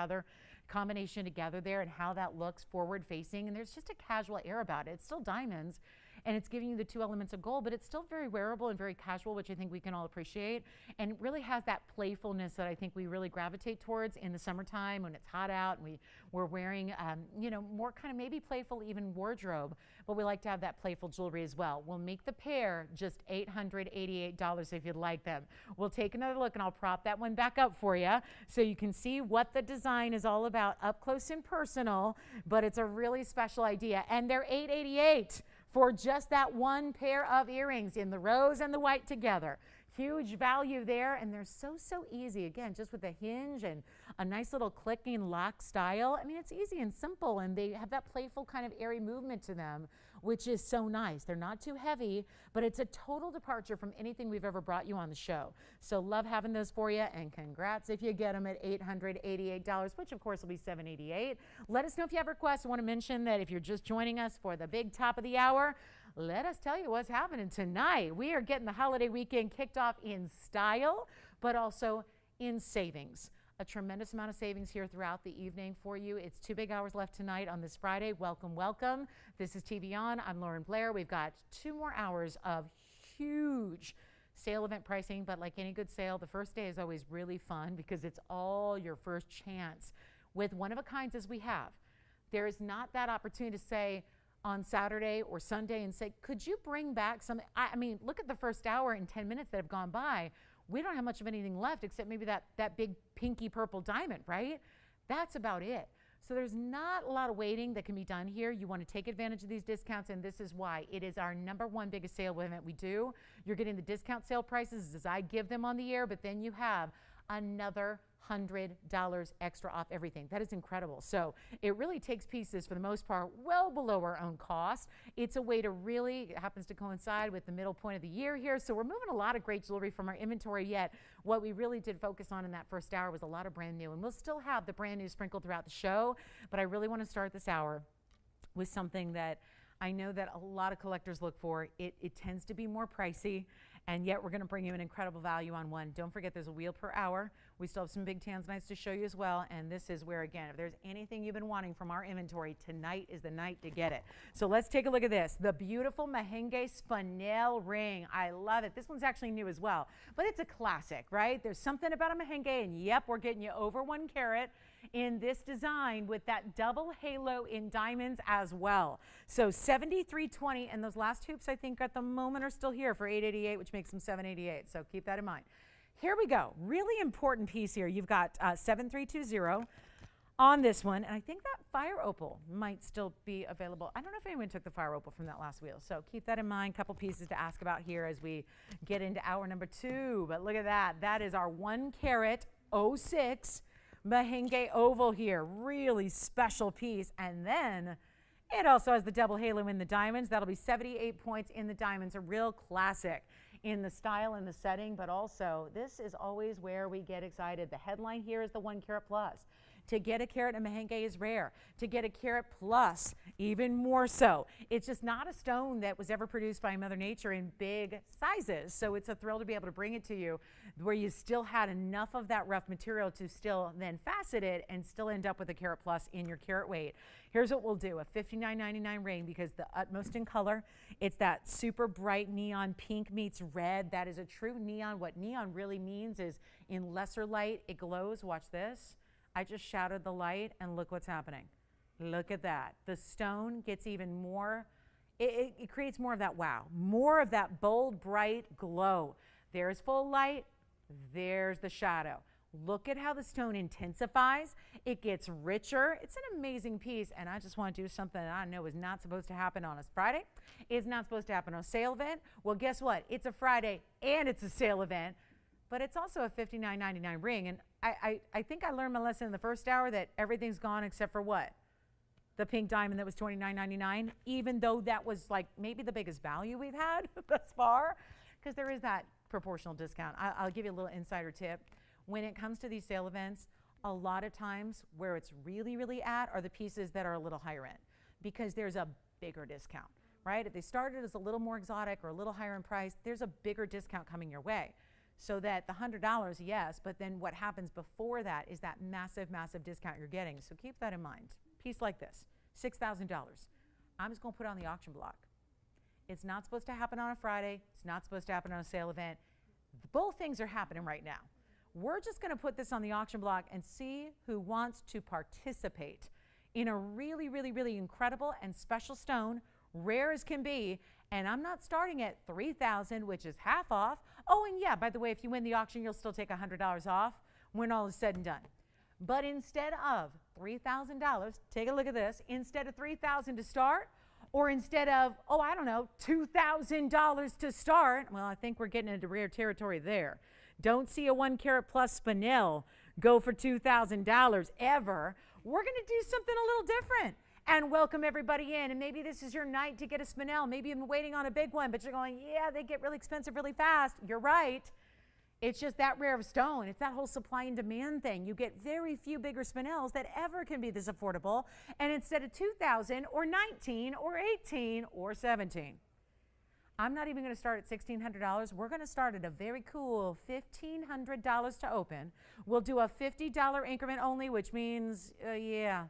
combination together there, and how that looks forward facing. And there's just a casual air about it. It's still diamonds. and it's giving you the two elements of gold, but it's still very wearable and very casual, which I think we can all appreciate, and it really has that playfulness that I think we really gravitate towards in the summertime when it's hot out and we're wearing, you know, more kind of maybe playful even wardrobe, but we like to have that playful jewelry as well. We'll make the pair just $888 if you'd like them. We'll take another look and I'll prop that one back up for you so you can see what the design is all about up close and personal, but it's a really special idea. And they're $888 for just that one pair of earrings in the rose and the white together. Huge value there, and they're so easy. Again, just with a hinge and a nice little clicking lock style. I mean, it's easy and simple, and they have that playful kind of airy movement to them, which is so nice. They're not too heavy, but it's a total departure from anything we've ever brought you on the show. So love having those for you, and congrats if you get them at $888, which of course will be $788. Let us know if you have requests. I want to mention that if you're just joining us for the big top of the hour, let us tell you what's happening tonight. We are getting the holiday weekend kicked off in style, but also in savings. A tremendous amount of savings here throughout the evening for you. It's 2 big hours left tonight on this Friday. Welcome, welcome. This is TVON. I'm Lauren Blair. We've got 2 more hours of huge sale event pricing, but like any good sale, the first day is always really fun because it's all your first chance with one of a kinds as we have. There is not that opportunity to say, on Saturday or Sunday and say, could you bring back some, I mean, look at the first hour and 10 minutes that have gone by. We don't have much of anything left except maybe that big pinky purple diamond, right? That's about it. So there's not a lot of waiting that can be done here. You want to take advantage of these discounts, and this is why. It is our #1 biggest sale event we do. You're getting the discount sale prices as I give them on the air, but then you have another $100 extra off everything. That is incredible. So it really takes pieces for the most part well below our own cost. It's a way to really, it happens to coincide with the middle point of the year here. So we're moving a lot of great jewelry from our inventory, yet what we really did focus on in that first hour was a lot of brand new, and we'll still have the brand new sprinkled throughout the show. But I really want to start this hour with something that I know that a lot of collectors look for. It tends to be more pricey, and yet we're going to bring you an incredible value on one. Don't forget, there's a wheel per hour. We still have some big Tanzanites to show you as well, and this is where, again, if there's anything you've been wanting from our inventory, tonight is the night to get it. So let's take a look at this. The beautiful Mahenge spinel ring. I love it. This one's actually new as well, but it's a classic, right? There's something about a Mahenge, and yep, we're getting you over 1 carat in this design with that double halo in diamonds as well. So $73.20, and those last hoops I think at the moment are still here for $888, which makes them $788. So keep that in mind. Here we go. Really important piece here. You've got 7320 on this one, and I think that fire opal might still be available. I don't know if anyone took the fire opal from that last wheel, so keep that in mind. Couple pieces to ask about here as we get into hour #2. But look at that. That is our 1 carat 06 Mahenge oval here. Really special piece. And then it also has the double halo in the diamonds. That'll be 78 points in the diamonds. A real classic in the style and the setting, but also this is always where we get excited. The headline here is the 1 carat plus. To get a carat in Mahenge is rare. To get a carat plus, even more so. It's just not a stone that was ever produced by Mother Nature in big sizes. So it's a thrill to be able to bring it to you where you still had enough of that rough material to still then facet it and still end up with a carat plus in your carat weight. Here's what we'll do. A $59.99 ring because the utmost in color. It's that super bright neon pink meets red. That is a true neon. What neon really means is in lesser light, it glows. Watch this. I just shouted the light and look what's happening. Look at that. The stone gets even more, it creates more of that wow, more of that bold, bright glow. There's full light, there's the shadow. Look at how the stone intensifies. It gets richer. It's an amazing piece, and I just want to do something that I know is not supposed to happen on a Friday. It's not supposed to happen on a sale event. Well, guess what? It's a Friday and it's a sale event, but it's also a $59.99 ring, and I think I learned my lesson in the first hour that everything's gone except for what? The pink diamond that was $29.99, even though that was like maybe the biggest value we've had thus far, because there is that proportional discount. I'll give you a little insider tip. When it comes to these sale events, a lot of times where it's really, really at are the pieces that are a little higher end because there's a bigger discount, right? If they started as a little more exotic or a little higher in price, there's a bigger discount coming your way. So that the $100, yes, but then what happens before that is that massive, massive discount you're getting. So keep that in mind. Piece like this, $6,000. I'm just gonna put it on the auction block. It's not supposed to happen on a Friday. It's not supposed to happen on a sale event. Both things are happening right now. We're just going to put this on the auction block and see who wants to participate in a really, really, really incredible and special stone, rare as can be. And I'm not starting at $3,000, which is half off. Oh, and yeah, by the way, if you win the auction, you'll still take $100 off when all is said and done. But instead of $3,000, take a look at this, instead of $3,000 to start, or instead of, oh, I don't know, $2,000 to start, well, I think we're getting into rare territory there. Don't see a 1 carat plus spinel go for $2,000 ever. We're going to do something a little different and welcome everybody in. And maybe this is your night to get a spinel. Maybe you've been waiting on a big one, but you're going, yeah, they get really expensive really fast. You're right. It's just that rare of stone. It's that whole supply and demand thing. You get very few bigger spinels that ever can be this affordable. And instead of $2,000 or $19,000 or $18,000 or $17,000. I'm not even going to start at $1,600. We're going to start at a very cool $1,500 to open. We'll do a $50 increment only, which means, yeah.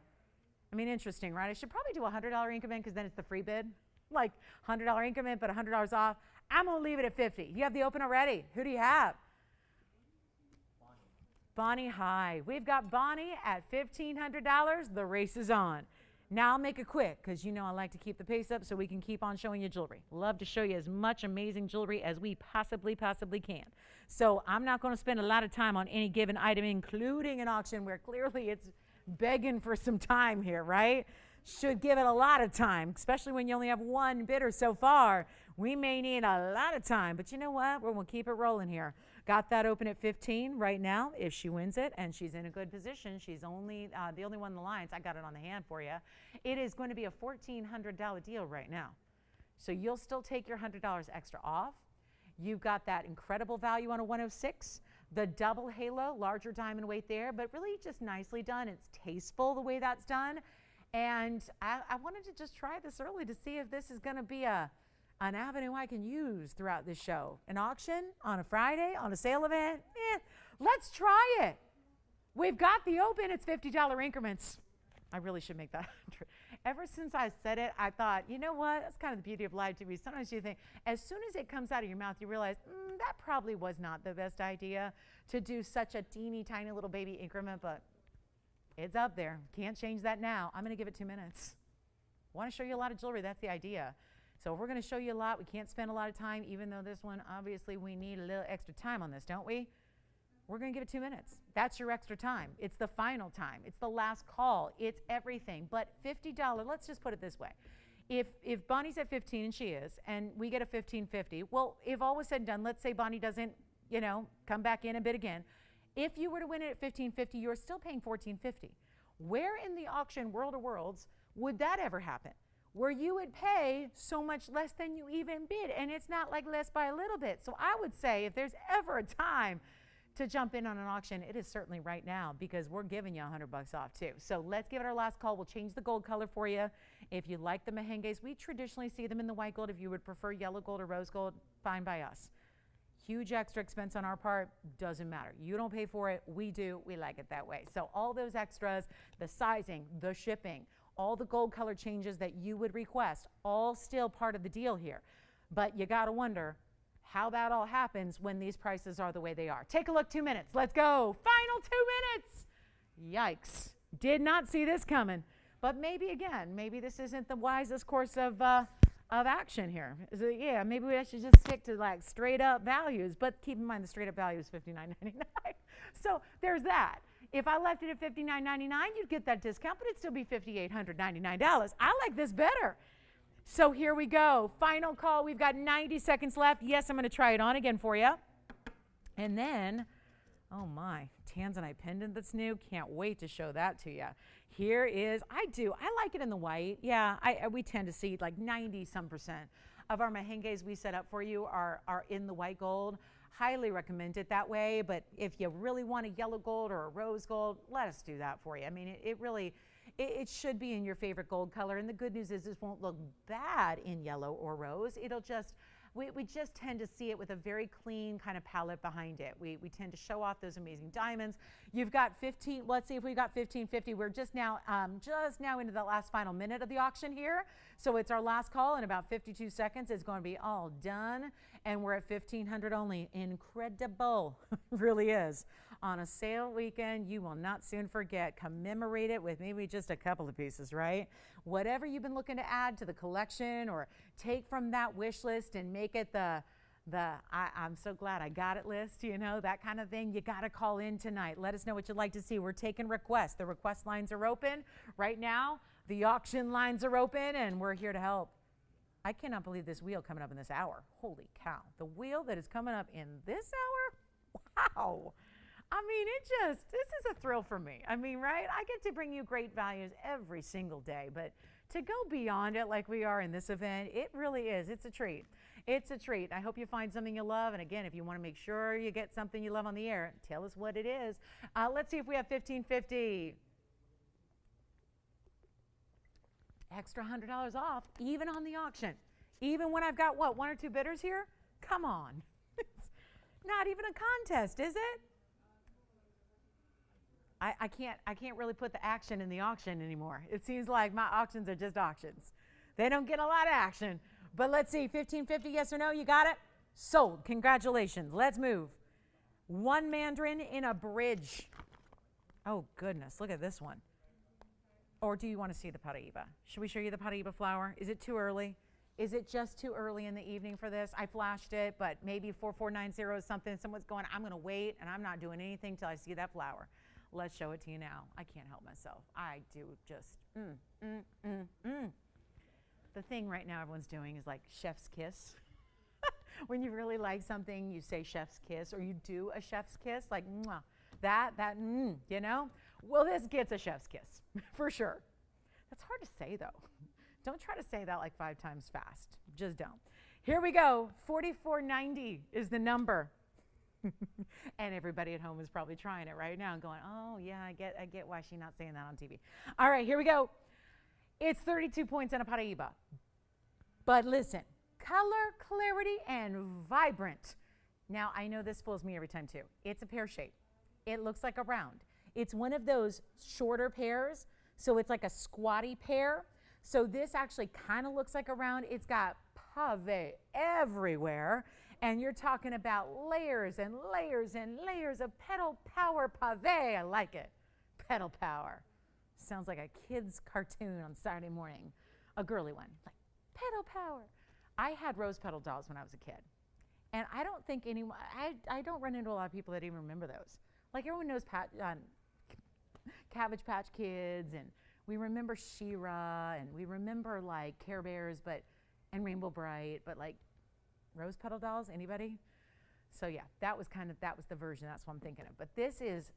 I mean, interesting, right? I should probably do a $100 increment because then it's the free bid. Like $100 increment, but $100 off. I'm going to leave it at $50. You have the open already. Who do you have? Bonnie High. We've got Bonnie at $1,500. The race is on. Now I'll make it quick because you know I like to keep the pace up so we can keep on showing you jewelry. Love to show you as much amazing jewelry as we possibly can. So I'm not going to spend a lot of time on any given item, including an auction where clearly it's begging for some time here, right? Should give it a lot of time, especially when you only have one bidder so far. We may need a lot of time, but you know what? We're going to keep it rolling here. Got that open at 15 right now. If she wins it and she's in a good position, she's only the only one in the lines. I got it on the hand for you. It is going to be a $1,400 deal right now. So you'll still take your $100 extra off. You've got that incredible value on a 106. The double halo, larger diamond weight there, but really just nicely done. It's tasteful the way that's done. And I wanted to just try this early to see if this is going to be an avenue I can use throughout this show. An auction on a Friday, on a sale event, let's try it. We've got the open, it's $50 increments. I really should make that. Ever since I said it, I thought, you know what? That's kind of the beauty of live TV. Sometimes you think, as soon as it comes out of your mouth, you realize, that probably was not the best idea to do such a teeny tiny little baby increment, but it's up there. Can't change that now. I'm going to give it 2 minutes. Want to show you a lot of jewelry. That's the idea. So if we're going to show you a lot, we can't spend a lot of time, even though this one, obviously, we need a little extra time on this, don't we? We're going to give it 2 minutes. That's your extra time. It's the final time. It's the last call. It's everything. But $50, let's just put it this way. If Bonnie's at 15, and she is, and we get a $1,550, well, if all was said and done, let's say Bonnie doesn't, come back in and bid again. If you were to win it at $1,550, you're still paying $1,450. Where in the auction world of worlds would that ever happen? Where you would pay so much less than you even bid, and it's not like less by a little bit. So I would say if there's ever a time to jump in on an auction, it is certainly right now because we're giving you $100 off too. So let's give it our last call. We'll change the gold color for you. If you like the Mahenges, we traditionally see them in the white gold. If you would prefer yellow gold or rose gold, fine by us. Huge extra expense on our part, doesn't matter. You don't pay for it, we do, we like it that way. So all those extras, the sizing, the shipping, all the gold color changes that you would request, all still part of the deal here. But you gotta wonder how that all happens when these prices are the way they are. Take a look, 2 minutes, let's go. Final 2 minutes. Yikes, did not see this coming. But maybe again, maybe this isn't the wisest course of action here. So yeah, maybe we should just stick to like straight up values, but keep in mind the straight up value is $59.99. So there's that. If I left it at $59.99, you'd get that discount, but it'd still be $5,899. I like this better. So here we go. Final call. We've got 90 seconds left. Yes, I'm going to try it on again for you. And then, oh my, Tanzanite pendant that's new. Can't wait to show that to you. Here is, I like it in the white. Yeah, we tend to see like 90% of our Mahenges we set up for you are in the white gold. Highly recommend it that way, but if you really want a yellow gold or a rose gold, let us do that for you. I mean, it should be in your favorite gold color, and the good news is this won't look bad in yellow or rose. It'll just we just tend to see it with a very clean kind of palette behind it. We tend to show off those amazing diamonds. You've got 15, let's see if we got 1550. We're just now into the last final minute of the auction here. So it's our last call. In about 52 seconds, it's going to be all done. And we're at 1500 only. Incredible. Really is. On a sale weekend, you will not soon forget. Commemorate it with maybe just a couple of pieces, right? Whatever you've been looking to add to the collection or take from that wish list and make it I'm so glad I got it list, you know, that kind of thing. You got to call in tonight. Let us know what you'd like to see. We're taking requests. The request lines are open right now. The auction lines are open, and we're here to help. I cannot believe this wheel coming up in this hour. Holy cow. The wheel that is coming up in this hour? Wow. I mean, this is a thrill for me. I mean, right? I get to bring you great values every single day, but to go beyond it like we are in this event, it really is. It's a treat. It's a treat. I hope you find something you love. And again, if you want to make sure you get something you love on the air, tell us what it is. Let's see if we have 1550. Extra $100 off, even on the auction. Even when I've got, what, one or two bidders here? Come on. It's not even a contest, is it? I can't really put the action in the auction anymore. It seems like my auctions are just auctions. They don't get a lot of action. But let's see, 1550, yes or no? You got it? Sold. Congratulations. Let's move. One mandarin in a bridge. Oh, goodness. Look at this one. Or do you want to see the Paraiba? Should we show you the Paraiba flower? Is it too early? Is it just too early in the evening for this? I flashed it, but maybe 4490 is something. Someone's going, I'm going to wait, and I'm not doing anything till I see that flower. Let's show it to you now. I can't help myself. I do just, The thing right now everyone's doing is like chef's kiss. When you really like something, you say chef's kiss, or you do a chef's kiss, like, mwah, you know? Well, this gets a chef's kiss, for sure. That's hard to say, though. Don't try to say that like 5 times fast. Just don't. Here we go. 4490 is the number. And everybody at home is probably trying it right now and going, oh, yeah, I get why she's not saying that on TV. All right, here we go. It's 32 points on a Paraiba. But listen, color, clarity, and vibrant. Now, I know this fools me every time, too. It's a pear shape. It looks like a round. It's one of those shorter pears, so it's like a squatty pear. So this actually kind of looks like a round. It's got pave everywhere. And you're talking about layers and layers and layers of petal power pave. I like it. Petal power. Sounds like a kid's cartoon on Saturday morning. A girly one. Like, petal power. I had rose petal dolls when I was a kid. And I don't think anyone, I don't run into a lot of people that even remember those. Like everyone knows Cabbage Patch Kids, and we remember She-Ra, and we remember like Care Bears, and Rainbow Bright, but like rose petal dolls, anybody? So yeah, that was the version, that's what I'm thinking of. But this is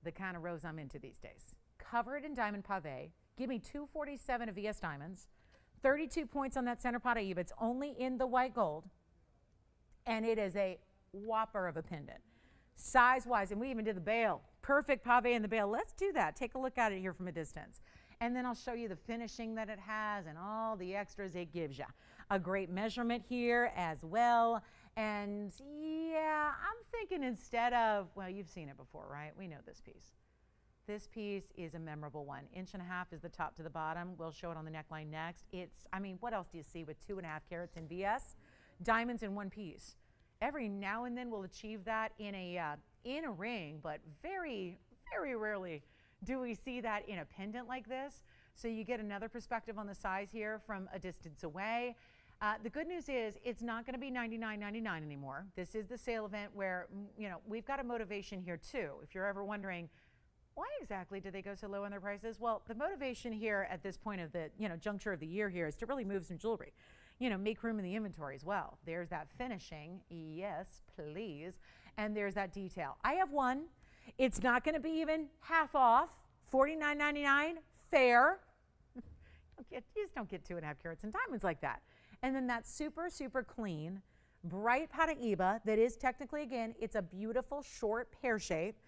the kind of rose I'm into these days. Covered in diamond pave. Give me 247 of VS Diamonds. 32 points on that center Paraiba. It's only in the white gold. And it is a whopper of a pendant. Size-wise, and we even did the bail. Perfect pave in the bail. Let's do that. Take a look at it here from a distance. And then I'll show you the finishing that it has and all the extras it gives you. A great measurement here as well. And yeah, I'm thinking instead of, well, you've seen it before, right? We know this piece. This piece is a memorable one. 1.5 inches is the top to the bottom. We'll show it on the neckline next. I mean, what else do you see with 2.5 carats in VS? Diamonds in one piece. Every now and then we'll achieve that in a ring, but very, very rarely do we see that in a pendant like this. So you get another perspective on the size here from a distance away. The good news is it's not going to be $99.99 anymore. This is the sale event where, you know, we've got a motivation here too. If you're ever wondering, why exactly did they go so low on their prices? Well, the motivation here at this point of the, juncture of the year here is to really move some jewelry. Make room in the inventory as well. There's that finishing, yes, please. And there's that detail. I have one. It's not going to be even half off, $49.99, fair. You just don't get 2.5 carats in diamonds like that. And then that super, super clean, bright Paraiba that is technically, again, it's a beautiful short pear shape.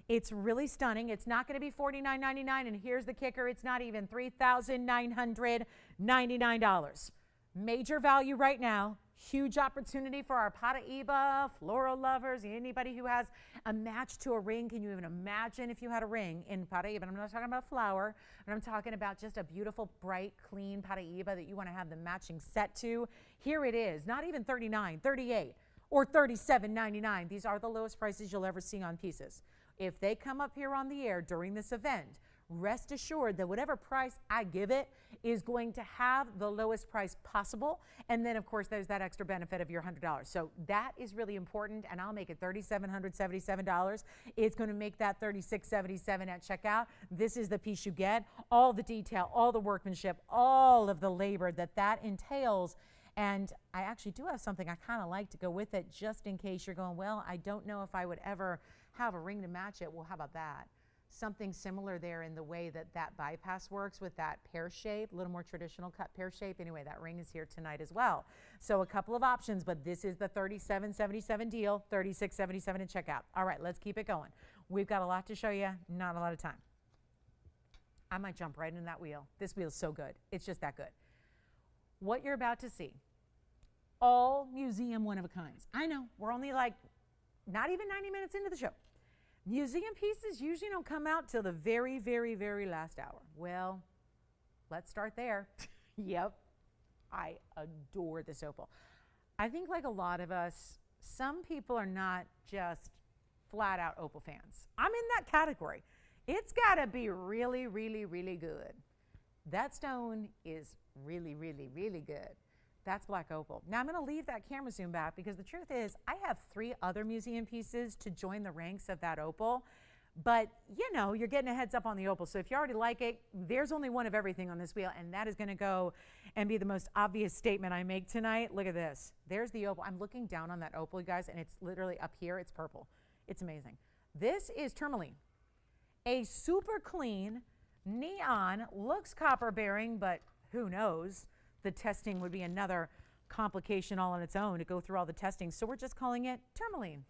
It's really stunning. It's not going to be $49.99, and here's the kicker. It's not even $3,999. Major value right now. Huge opportunity for our Paraiba, floral lovers, anybody who has a match to a ring. Can you even imagine if you had a ring in Paraiba? I'm not talking about a flower, but I'm talking about just a beautiful, bright, clean Paraiba that you want to have the matching set to. Here it is, not even $39, $38, or $37.99. These are the lowest prices you'll ever see on pieces. If they come up here on the air during this event, rest assured that whatever price I give it is going to have the lowest price possible. And then, of course, there's that extra benefit of your $100. So that is really important, and I'll make it $3,777. It's going to make that $3,677 at checkout. This is the piece you get. All the detail, all the workmanship, all of the labor that entails. And I actually do have something I kind of like to go with it, just in case you're going, well, I don't know if I would ever have a ring to match it. Well, how about that? Something similar there in the way that bypass works with that pear shape, a little more traditional cut pear shape. Anyway, that ring is here tonight as well. So a couple of options, but this is the $37.77 deal, $36.77 at checkout. All right, let's keep it going. We've got a lot to show you, not a lot of time. I might jump right in that wheel. This wheel is so good. It's just that good. What you're about to see, all museum one-of-a-kinds. I know, we're only like not even 90 minutes into the show. Museum pieces usually don't come out till the very, very, very last hour. Well, let's start there. Yep, I adore this opal. I think like a lot of us, some people are not just flat out opal fans. I'm in that category. It's gotta be really, really, really good. That stone is really, really, really good. That's black opal. Now I'm going to leave that camera zoom back because the truth is I have 3 other museum pieces to join the ranks of that opal. But you know, you're getting a heads up on the opal. So if you already like it, there's only one of everything on this wheel, and that is going to go and be the most obvious statement I make tonight. Look at this. There's the opal. I'm looking down on that opal, you guys, and it's literally up here. It's purple. It's amazing. This is tourmaline. A super clean neon, looks copper bearing, but who knows? The testing would be another complication all on its own to go through all the testing. So we're just calling it tourmaline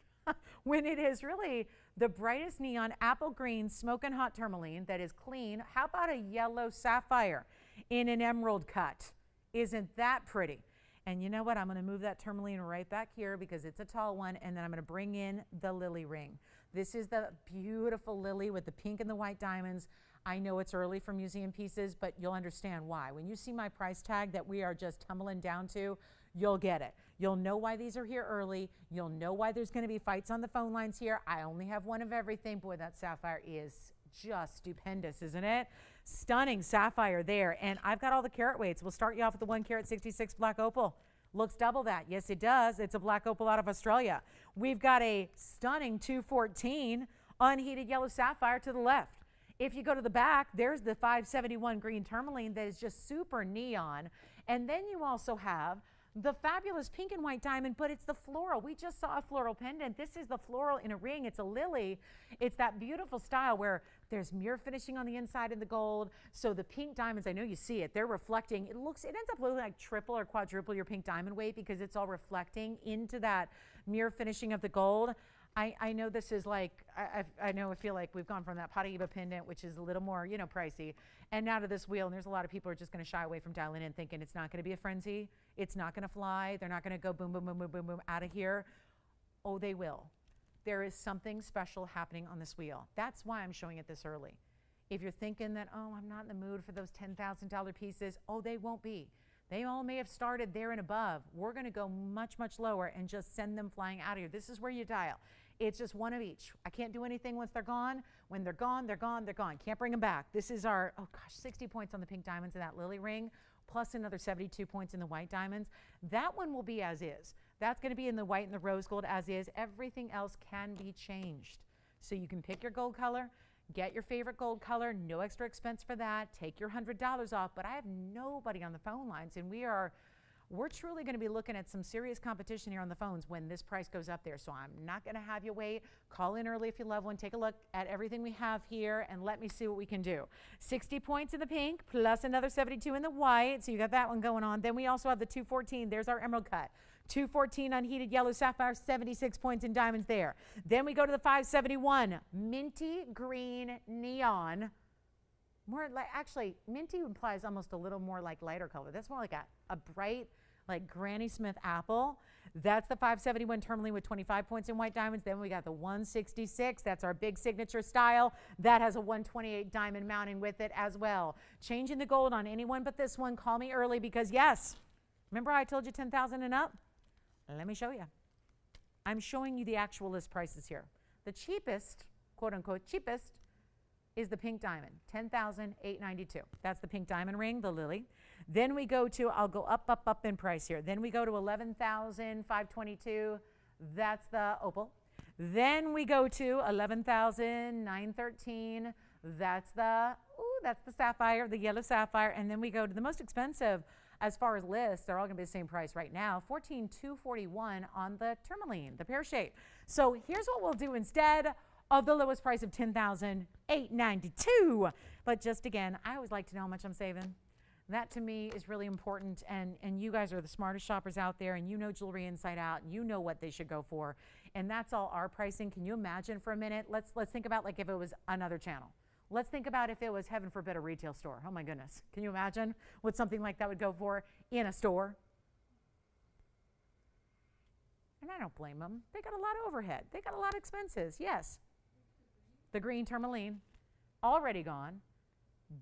when it is really the brightest neon apple green smoking hot tourmaline that is clean. How about a yellow sapphire in an emerald cut? Isn't that pretty? And you know what? I'm going to move that tourmaline right back here because it's a tall one, and then I'm going to bring in the lily ring. This is the beautiful lily with the pink and the white diamonds. I know it's early for museum pieces, but you'll understand why. When you see my price tag that we are just tumbling down to, you'll get it. You'll know why these are here early. You'll know why there's going to be fights on the phone lines here. I only have one of everything. Boy, that sapphire is just stupendous, isn't it? Stunning sapphire there. And I've got all the carat weights. We'll start you off with the 1 carat 66 black opal. Looks double that. Yes, it does. It's a black opal out of Australia. We've got a stunning 214 unheated yellow sapphire to the left. If you go to the back, there's the 571 green tourmaline that is just super neon. And then you also have the fabulous pink and white diamond, but it's the floral. We just saw a floral pendant. This is the floral in a ring. It's a lily. It's that beautiful style where there's mirror finishing on the inside in the gold. So the pink diamonds, I know you see it, they're reflecting. It ends up looking like triple or quadruple your pink diamond weight because it's all reflecting into that mirror finishing of the gold. I know this is like, I feel like we've gone from that Paraiba pendant, which is a little more, you know, pricey, and now to this wheel. And there's a lot of people who are just going to shy away from dialing in thinking it's not going to be a frenzy. It's not going to fly. They're not going to go boom, boom, boom, boom, boom, boom out of here. Oh, they will. There is something special happening on this wheel. That's why I'm showing it this early. If you're thinking that, oh, I'm not in the mood for those $10,000 pieces, oh, they won't be. They all may have started there and above. We're going to go much, much lower and just send them flying out of here. This is where you dial. It's just one of each. I can't do anything once they're gone. When they're gone, they're gone, they're gone. Can't bring them back. This is our, oh gosh, 60 points on the pink diamonds in that lily ring, plus another 72 points in the white diamonds. That one will be as is. That's going to be in the white and the rose gold as is. Everything else can be changed. So you can pick your gold color, get your favorite gold color, no extra expense for that. Take your $100 off, but I have nobody on the phone lines, and we're truly going to be looking at some serious competition here on the phones when this price goes up there. So I'm not going to have you wait. Call in early if you love one. Take a look at everything we have here and let me see what we can do. 60 points in the pink plus another 72 in the white. So you got that one going on. Then we also have the 214. There's our emerald cut. 214 unheated yellow sapphire, 76 points in diamonds there. Then we go to the 571 minty green neon. More like, actually, minty implies almost a little more like lighter color. That's more like a bright like Granny Smith apple. That's the 571 tourmaline with 25 points in white diamonds. Then we got the 166. That's our big signature style. That has a 128 diamond mounting with it as well. Changing the gold on anyone but this one. Call me early because, yes, remember I told you 10,000 and up? Let me show you. I'm showing you the actual list prices here. The cheapest, quote unquote cheapest, is the pink diamond, $10,892. That's the pink diamond ring, the lily. Then we go to, I'll go up in price here. Then we go to $11,522. That's the opal. Then we go to $11,913. That's the sapphire, the yellow sapphire. And then we go to the most expensive as far as lists. They're all going to be the same price right now, $14,241 on the tourmaline, the pear shape. So here's what we'll do instead of the lowest price of $10,892. But just again, I always like to know how much I'm saving. That to me is really important, and you guys are the smartest shoppers out there, and you know jewelry inside out, and you know what they should go for, and that's all our pricing. Can you imagine for a minute? Let's think about like if it was another channel. Let's think about if it was, heaven forbid, a retail store. Oh my goodness. Can you imagine what something like that would go for in a store? And I don't blame them. They got a lot of overhead. They got a lot of expenses. Yes. The green tourmaline, already gone.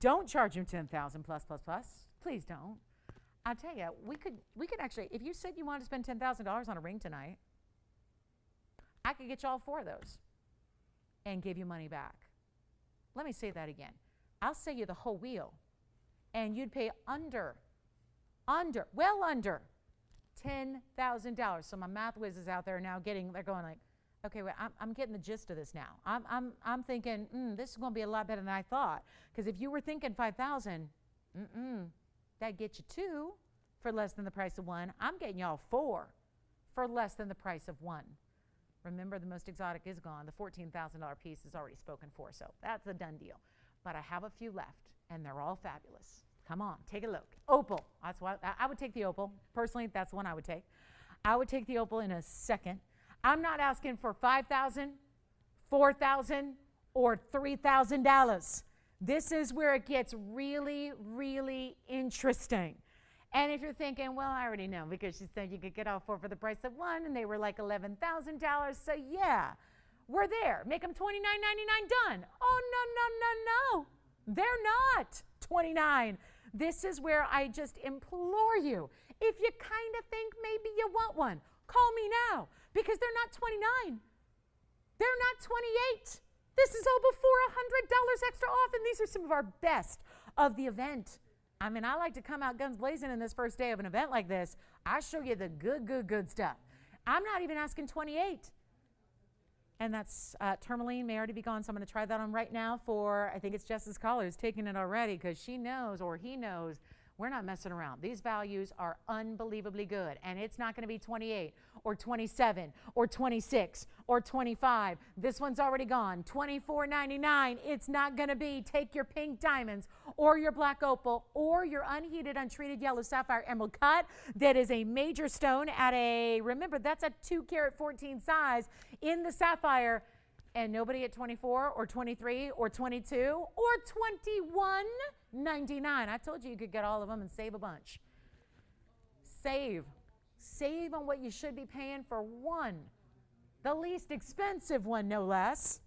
Don't charge them 10,000 plus. Please don't. I'll tell you, we could actually, if you said you wanted to spend $10,000 on a ring tonight, I could get you all 4 of those and give you money back. Let me say that again. I'll sell you the whole wheel, and you'd pay well under $10,000. So my math whizzes out there now they're going like, okay, wait, I'm getting the gist of this now. I'm thinking, this is going to be a lot better than I thought. Because if you were thinking 5,000, that'd get you 2 for less than the price of 1. I'm getting y'all 4 for less than the price of 1. Remember, the most exotic is gone. The $14,000 piece is already spoken for, so that's a done deal. But I have a few left, and they're all fabulous. Come on, take a look. Opal. That's why I would take the opal. Personally, that's the one I would take. I would take the opal in a second. I'm not asking for $5,000, $4,000, or $3,000. This is where it gets really, really interesting. And if you're thinking, well, I already know because she said you could get all 4 for the price of 1, and they were like $11,000. So yeah, we're there. Make them $29.99 done. Oh, no. They're not $29. This is where I just implore you. If you kind of think maybe you want one, call me now because they're not $29. They're not $28. This is all before $100 extra off, and these are some of our best of the event. I mean, I like to come out guns blazing in this first day of an event like this. I show you the good stuff. I'm not even asking 28. And that's tourmaline may already be gone, so I'm going to try that on right now for, I think it's Jess's caller who's taking it already because she knows or he knows we're not messing around. These values are unbelievably good, and it's not going to be 28 or 27 or 26 or 25. This one's already gone. $24.99. It's not going to be. Take your pink diamonds or your black opal or your unheated, untreated yellow sapphire emerald cut. That is a major stone at a, remember, that's a 2 carat 14 size in the sapphire. And nobody at 24 or 23 or 22 or $21.99. I told you could get all of them and save a bunch. Save on what you should be paying for one. The least expensive one, no less.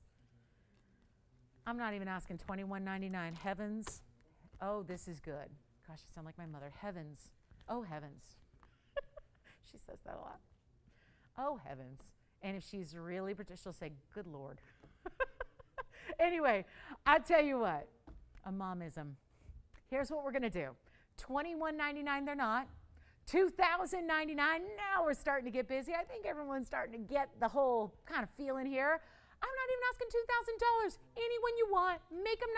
I'm not even asking $21.99. Heavens. Oh, this is good. Gosh, I sound like my mother. Heavens. Oh, heavens. She says that a lot. Oh, heavens. And if she's really British, she'll say, good Lord. Anyway, I tell you what, a momism. Here's what we're going to do. $21.99, they're not. $2,099, now we're starting to get busy. I think everyone's starting to get the whole kind of feeling here. I'm not even asking $2,000. Anyone you want, make them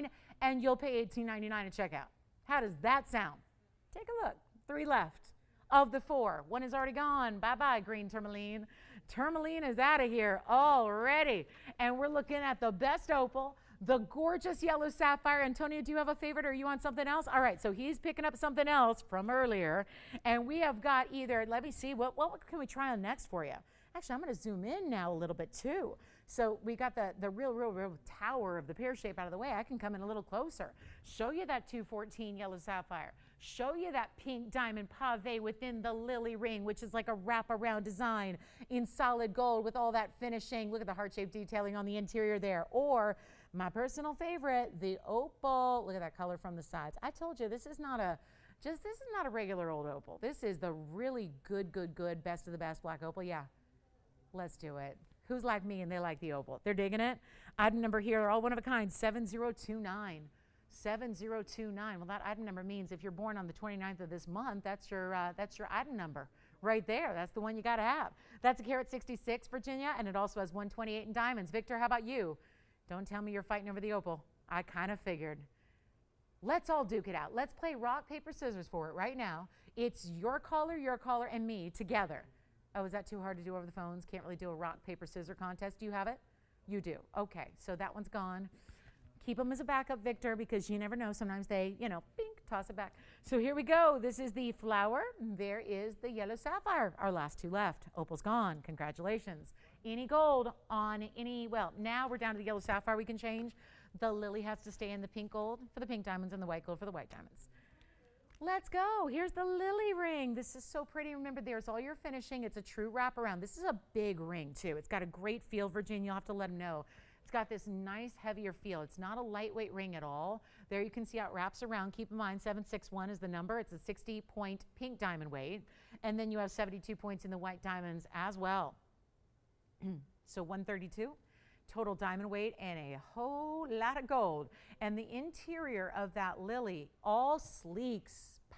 $19.99, and you'll pay $18.99 at checkout. How does that sound? Take a look. 3 left. Of the 4, 1 is already gone. Bye-bye, green tourmaline. Tourmaline is out of here already. And we're looking at the best opal, the gorgeous yellow sapphire. Antonio, do you have a favorite or are you on something else? All right, so he's picking up something else from earlier. And we have got either, let me see, what can we try on next for you? Actually, I'm going to zoom in now a little bit too. So we got the real tower of the pear shape out of the way. I can come in a little closer. Show you that 214 yellow sapphire. show you that pink diamond pave within the lily ring, which is like a wraparound design in solid gold with all that finishing. Look at the heart-shaped detailing on the interior there. Or my personal favorite, the opal. Look at that color from the sides. I told you, this is not a regular old opal. This is the really good, best of the best black opal. Yeah, let's do it. Who's like me and they like the opal? They're digging it. Item number here, they're all one of a kind, 7029. 7029. Well, that item number means if you're born on the 29th of this month, that's your item number right there. That's the one you got to have. That's a carat 66, Virginia, and it also has 128 in diamonds. Victor, how about you? Don't tell me you're fighting over the opal. I kind of figured. Let's all duke it out. Let's play rock, paper, scissors for it right now. It's your caller, and me together. Oh, is that too hard to do over the phones? Can't really do a rock, paper, scissors contest. Do you have it? You do. Okay, so that one's gone. Keep them as a backup, Victor, because you never know. Sometimes they, bink, toss it back. So here we go. This is the flower. There is the yellow sapphire. Our last two left. Opal's gone. Congratulations. Any gold on any, well, now we're down to the yellow sapphire we can change. The lily has to stay in the pink gold for the pink diamonds and the white gold for the white diamonds. Let's go. Here's the lily ring. This is so pretty. Remember, there's all your finishing. It's a true wraparound. This is a big ring, too. It's got a great feel, Virginia. You'll have to let them know. It's got this nice, heavier feel. It's not a lightweight ring at all. There you can see how it wraps around. Keep in mind, 761 is the number. It's a 60-point pink diamond weight. And then you have 72 points in the white diamonds as well. So 132. Total diamond weight and a whole lot of gold. And the interior of that lily, all sleek,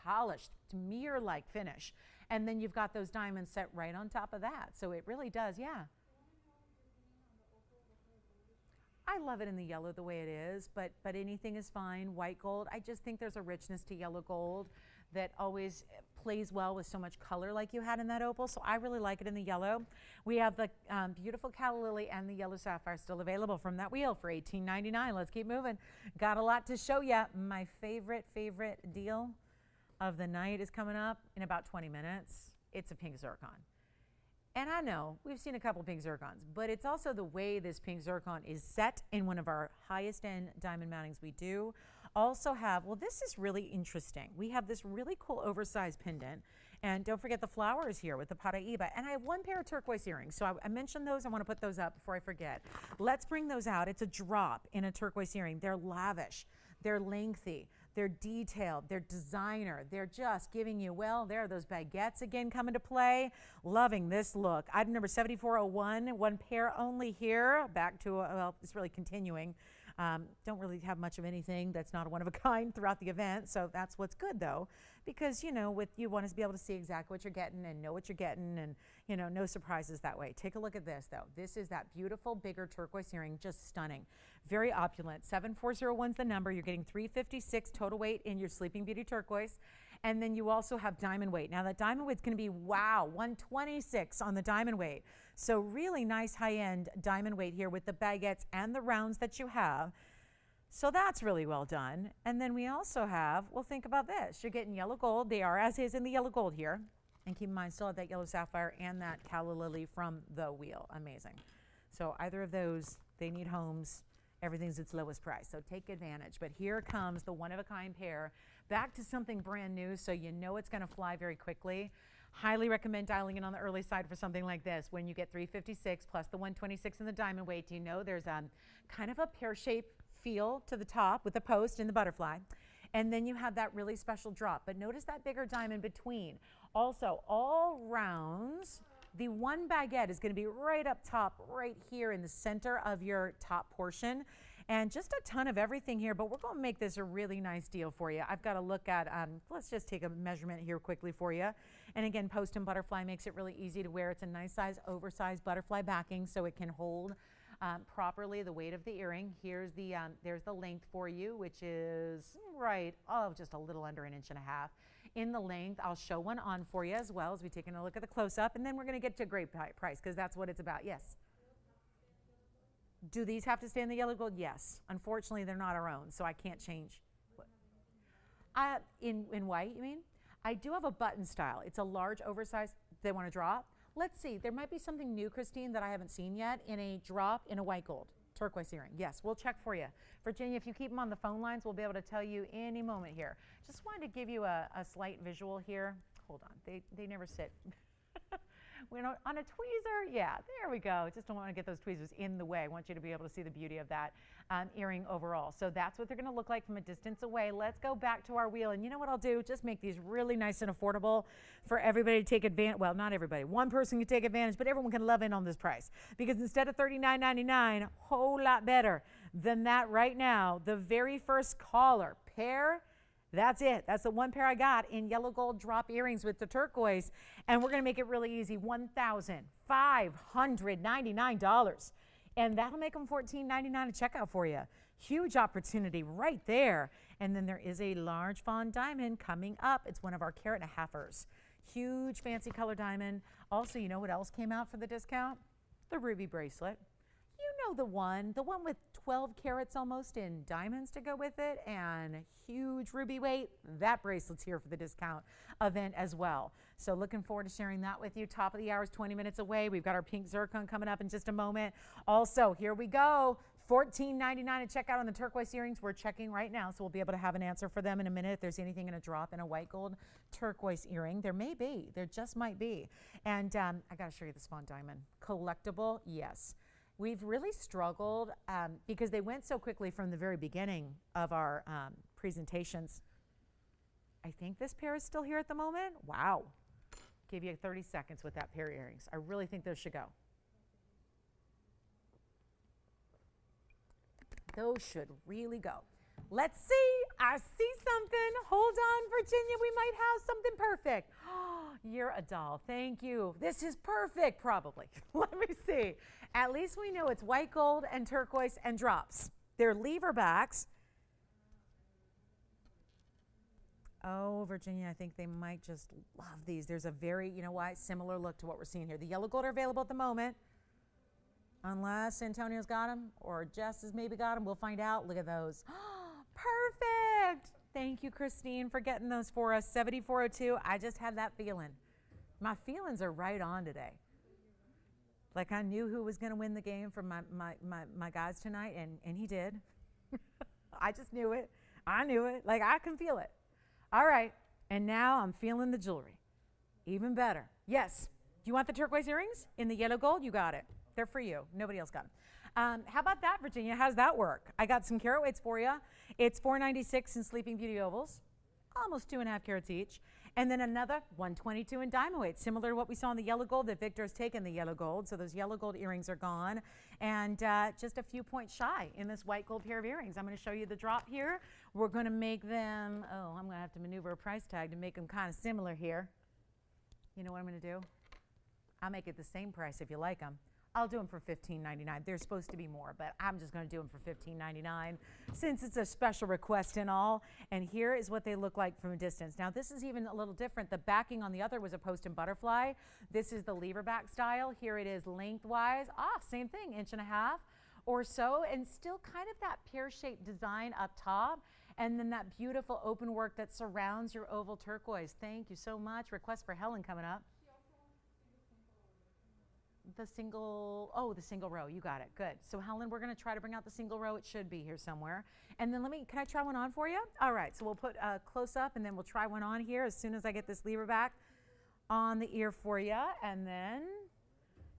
polished, mirror-like finish. And then you've got those diamonds set right on top of that. So it really does, yeah. I love it in the yellow the way it is, but anything is fine. White gold, I just think there's a richness to yellow gold that always plays well with so much color like you had in that opal. So I really like it in the yellow. We have the beautiful calla lily and the yellow sapphire still available from that wheel for $18.99. Let's keep moving. Got a lot to show you. My favorite deal of the night is coming up in about 20 minutes. It's a pink zircon. And I know we've seen a couple pink zircons, but it's also the way this pink zircon is set in one of our highest end diamond mountings we do. Also have, well, this is really interesting. We have this really cool oversized pendant. And don't forget the flowers here with the Paraiba. And I have one pair of turquoise earrings. So I mentioned those. I want to put those up before I forget. Let's bring those out. It's a drop in a turquoise earring. They're lavish. They're lengthy. They're detailed, they're designer, they're just giving you, well, there are those baguettes again coming to play. Loving this look. Item number 7401, one pair only here. Back to, well, it's really continuing. Don't really have much of anything that's not a one of a kind throughout the event, so that's what's good though, because you want to be able to see exactly what you're getting and know what you're getting, and no surprises that way. Take a look at this though. This is that beautiful bigger turquoise earring, just stunning, very opulent. 7401's the number. You're getting 356 total weight in your Sleeping Beauty turquoise, and then you also have diamond weight. Now that diamond weight's going to be 126 on the diamond weight. So really nice high-end diamond weight here with the baguettes and the rounds that you have. So that's really well done. And then we also have, well, think about this. You're getting yellow gold. They are as is in the yellow gold here. And keep in mind, still have that yellow sapphire and that calla lily from the wheel. Amazing. So either of those, they need homes. Everything's its lowest price. So take advantage. But here comes the one-of-a-kind pair. Back to something brand new, so you know it's going to fly very quickly. Highly recommend dialing in on the early side for something like this. When you get 356 plus the 126 in the diamond weight, you know there's kind of a pear-shaped feel to the top with the post and the butterfly. And then you have that really special drop. But notice that bigger diamond between. Also, all rounds, the one baguette is going to be right up top, right here in the center of your top portion. And just a ton of everything here, but we're going to make this a really nice deal for you. I've got to look at, let's just take a measurement here quickly for you. And again, post and butterfly makes it really easy to wear. It's a nice size, oversized butterfly backing, so it can hold properly the weight of the earring. Here's the, there's the length for you, which is just a little under 1.5 inches. In the length, I'll show one on for you as well as we take a look at the close-up, and then we're going to get to a great price because that's what it's about. Yes. Do these have to stay in the yellow gold? Yes. Unfortunately, they're not our own, so I can't change. In white, you mean? I do have a button style. It's a large, oversized. They want to drop? Let's see. There might be something new, Christine, that I haven't seen yet in a drop in a white gold. Turquoise earring. Yes, we'll check for you. Virginia, if you keep them on the phone lines, we'll be able to tell you any moment here. Just wanted to give you a slight visual here. Hold on. They never sit. We're on a tweezer. Yeah, there we go. Just don't want to get those tweezers in the way. I want you to be able to see the beauty of that earring overall. So that's what they're going to look like from a distance away. Let's go back to our wheel. And you know what I'll do? Just make these really nice and affordable for everybody to take advantage. Well, not everybody. One person can take advantage, but everyone can love in on this price. Because instead of $39.99, whole lot better than that right now. The very first caller, pair. That's it. That's the one pair I got in yellow gold drop earrings with the turquoise. And we're going to make it really easy. $1,599. And that'll make them $14.99 at checkout for you. Huge opportunity right there. And then there is a large fawn diamond coming up. It's one of our carat and a halfers. Huge fancy color diamond. Also, you know what else came out for the discount? The ruby bracelet. You know the one with 12 carats almost in diamonds to go with it and huge ruby weight. That bracelet's here for the discount event as well. So looking forward to sharing that with you. Top of the hour is 20 minutes away. We've got our pink zircon coming up in just a moment. Also, here we go. $14.99 at checkout on the turquoise earrings. We're checking right now, so we'll be able to have an answer for them in a minute if there's anything in a drop in a white gold turquoise earring. There may be. There just might be. And I got to show you this fawn diamond. Collectible, yes. We've really struggled because they went so quickly from the very beginning of our presentations. I think this pair is still here at the moment. Wow. Give you 30 seconds with that pair of earrings. I really think those should go. Those should really go. Let's see. I see something. Hold on, Virginia. We might have something perfect. You're a doll. Thank you. This is perfect, probably. Let me see. At least we know it's white gold and turquoise and drops. They're lever backs. Oh, Virginia, I think they might just love these. There's a very, you know why, similar look to what we're seeing here. The yellow gold are available at the moment. Unless Antonio's got them or Jess has maybe got them. We'll find out. Look at those. Perfect. Thank you, Christine, for getting those for us. 7402. I just had that feeling. My feelings are right on today. Like I knew who was going to win the game for my guys tonight, and he did. I just knew it. I knew it. Like I can feel it. All right. And now I'm feeling the jewelry. Even better. Yes. Do you want the turquoise earrings in the yellow gold? You got it. They're for you. Nobody else got them. How about that, Virginia? How does that work? I got some carat weights for you. It's $4.96 in Sleeping Beauty ovals, almost 2.5 carats each. And then another $122 in diamond weight, similar to what we saw in the yellow gold that Victor's taken the yellow gold. So those yellow gold earrings are gone. And just a few points shy in this white gold pair of earrings. I'm going to show you the drop here. We're going to make them, I'm going to have to maneuver a price tag to make them kind of similar here. You know what I'm going to do? I'll make it the same price if you like them. I'll do them for $15.99. They're supposed to be more, but I'm just going to do them for $15.99 since it's a special request and all. And here is what they look like from a distance. Now, this is even a little different. The backing on the other was a post and butterfly. This is the lever back style. Here it is lengthwise. Same thing, 1.5 inches or so, and still kind of that pear-shaped design up top. And then that beautiful open work that surrounds your oval turquoise. Thank you so much. Request for Helen coming up. The single row. You got it. Good. So Helen, we're going to try to bring out the single row. It should be here somewhere. And then can I try one on for you? All right. So we'll put close up and then we'll try one on here as soon as I get this lever back on the ear for you. And then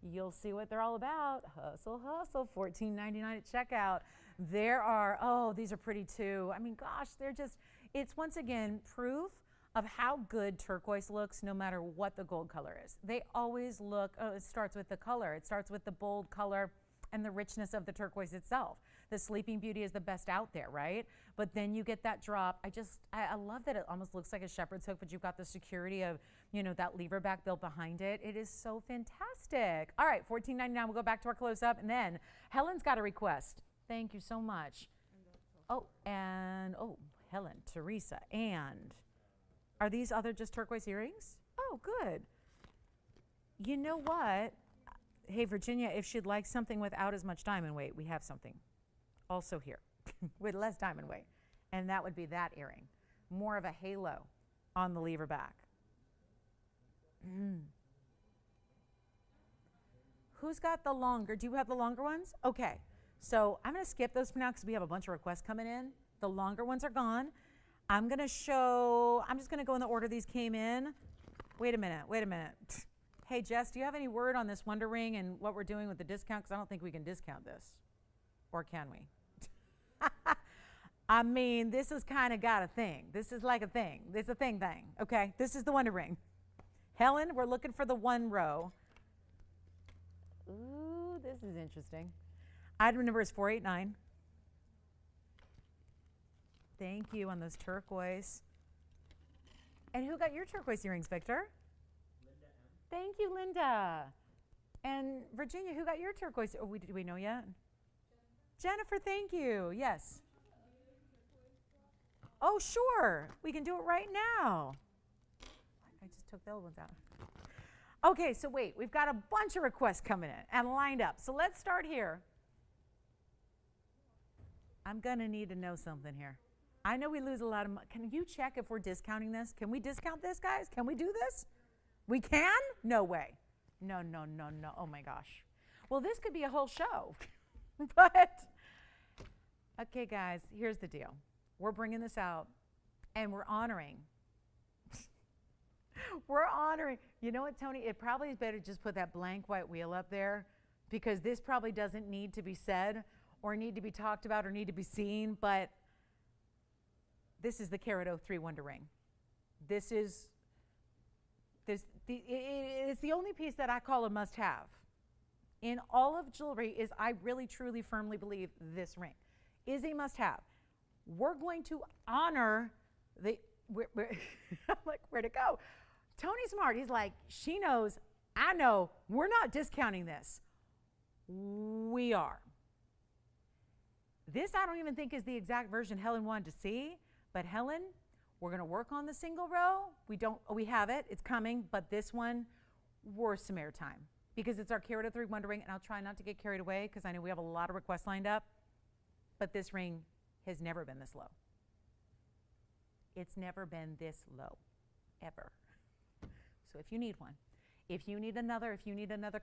you'll see what they're all about. Hustle, hustle. $14.99 at checkout. There are, these are pretty too. I mean, gosh, it's once again proof of how good turquoise looks no matter what the gold color is. They always look, it starts with the color. It starts with the bold color and the richness of the turquoise itself. The Sleeping Beauty is the best out there, right? But then you get that drop. I love that it almost looks like a shepherd's hook, but you've got the security of, that lever back built behind it. It is so fantastic. All right, $14.99. We'll go back to our close-up. And then Helen's got a request. Thank you so much. Helen, Teresa, and... Are these other just turquoise earrings? Oh, good. You know what? Hey, Virginia, if she'd like something without as much diamond weight, we have something also here with less diamond weight. And that would be that earring. More of a halo on the lever back. Who's got the longer? Do you have the longer ones? Okay. So I'm going to skip those for now because we have a bunch of requests coming in. The longer ones are gone. I'm just going to go in the order these came in. Wait a minute. Hey, Jess, do you have any word on this Wonder Ring and what we're doing with the discount? Because I don't think we can discount this. Or can we? I mean, this has kind of got a thing. This is like a thing. It's a thing, okay? This is the Wonder Ring. Helen, we're looking for the 1 row. Ooh, this is interesting. Item number is 489. Thank you on those turquoise. And who got your turquoise earrings, Victor? Linda M. Thank you, Linda. And Virginia, who got your turquoise? Oh, do we know yet? Jennifer, thank you. Yes. Oh, sure. We can do it right now. I just took the old ones out. Okay, so wait. We've got a bunch of requests coming in and lined up. So let's start here. I'm going to need to know something here. I know we lose a lot of money. Can you check if we're discounting this? Can we discount this, guys? Can we do this? We can? No way. No. Oh, my gosh. Well, this could be a whole show. But, okay, guys, here's the deal. We're bringing this out, and we're honoring. You know what, Tony? It probably is better to just put that blank white wheel up there because this probably doesn't need to be said or need to be talked about or need to be seen, but this is the Carat 03 Wonder Ring. It's the only piece that I call a must-have. In all of jewelry I really, truly, firmly believe this ring is a must-have. We're going to honor I'm like, where'd it go? Tony's smart. He's like, she knows, I know, we're not discounting this. We are. This I don't even think is the exact version Helen wanted to see, but Helen, we're going to work on the single row. We have it. It's coming, but this one, we're some airtime because it's our Carat 03 Wonder Ring, and I'll try not to get carried away because I know we have a lot of requests lined up, but this ring has never been this low. It's never been this low, ever. So if you need one, if you need another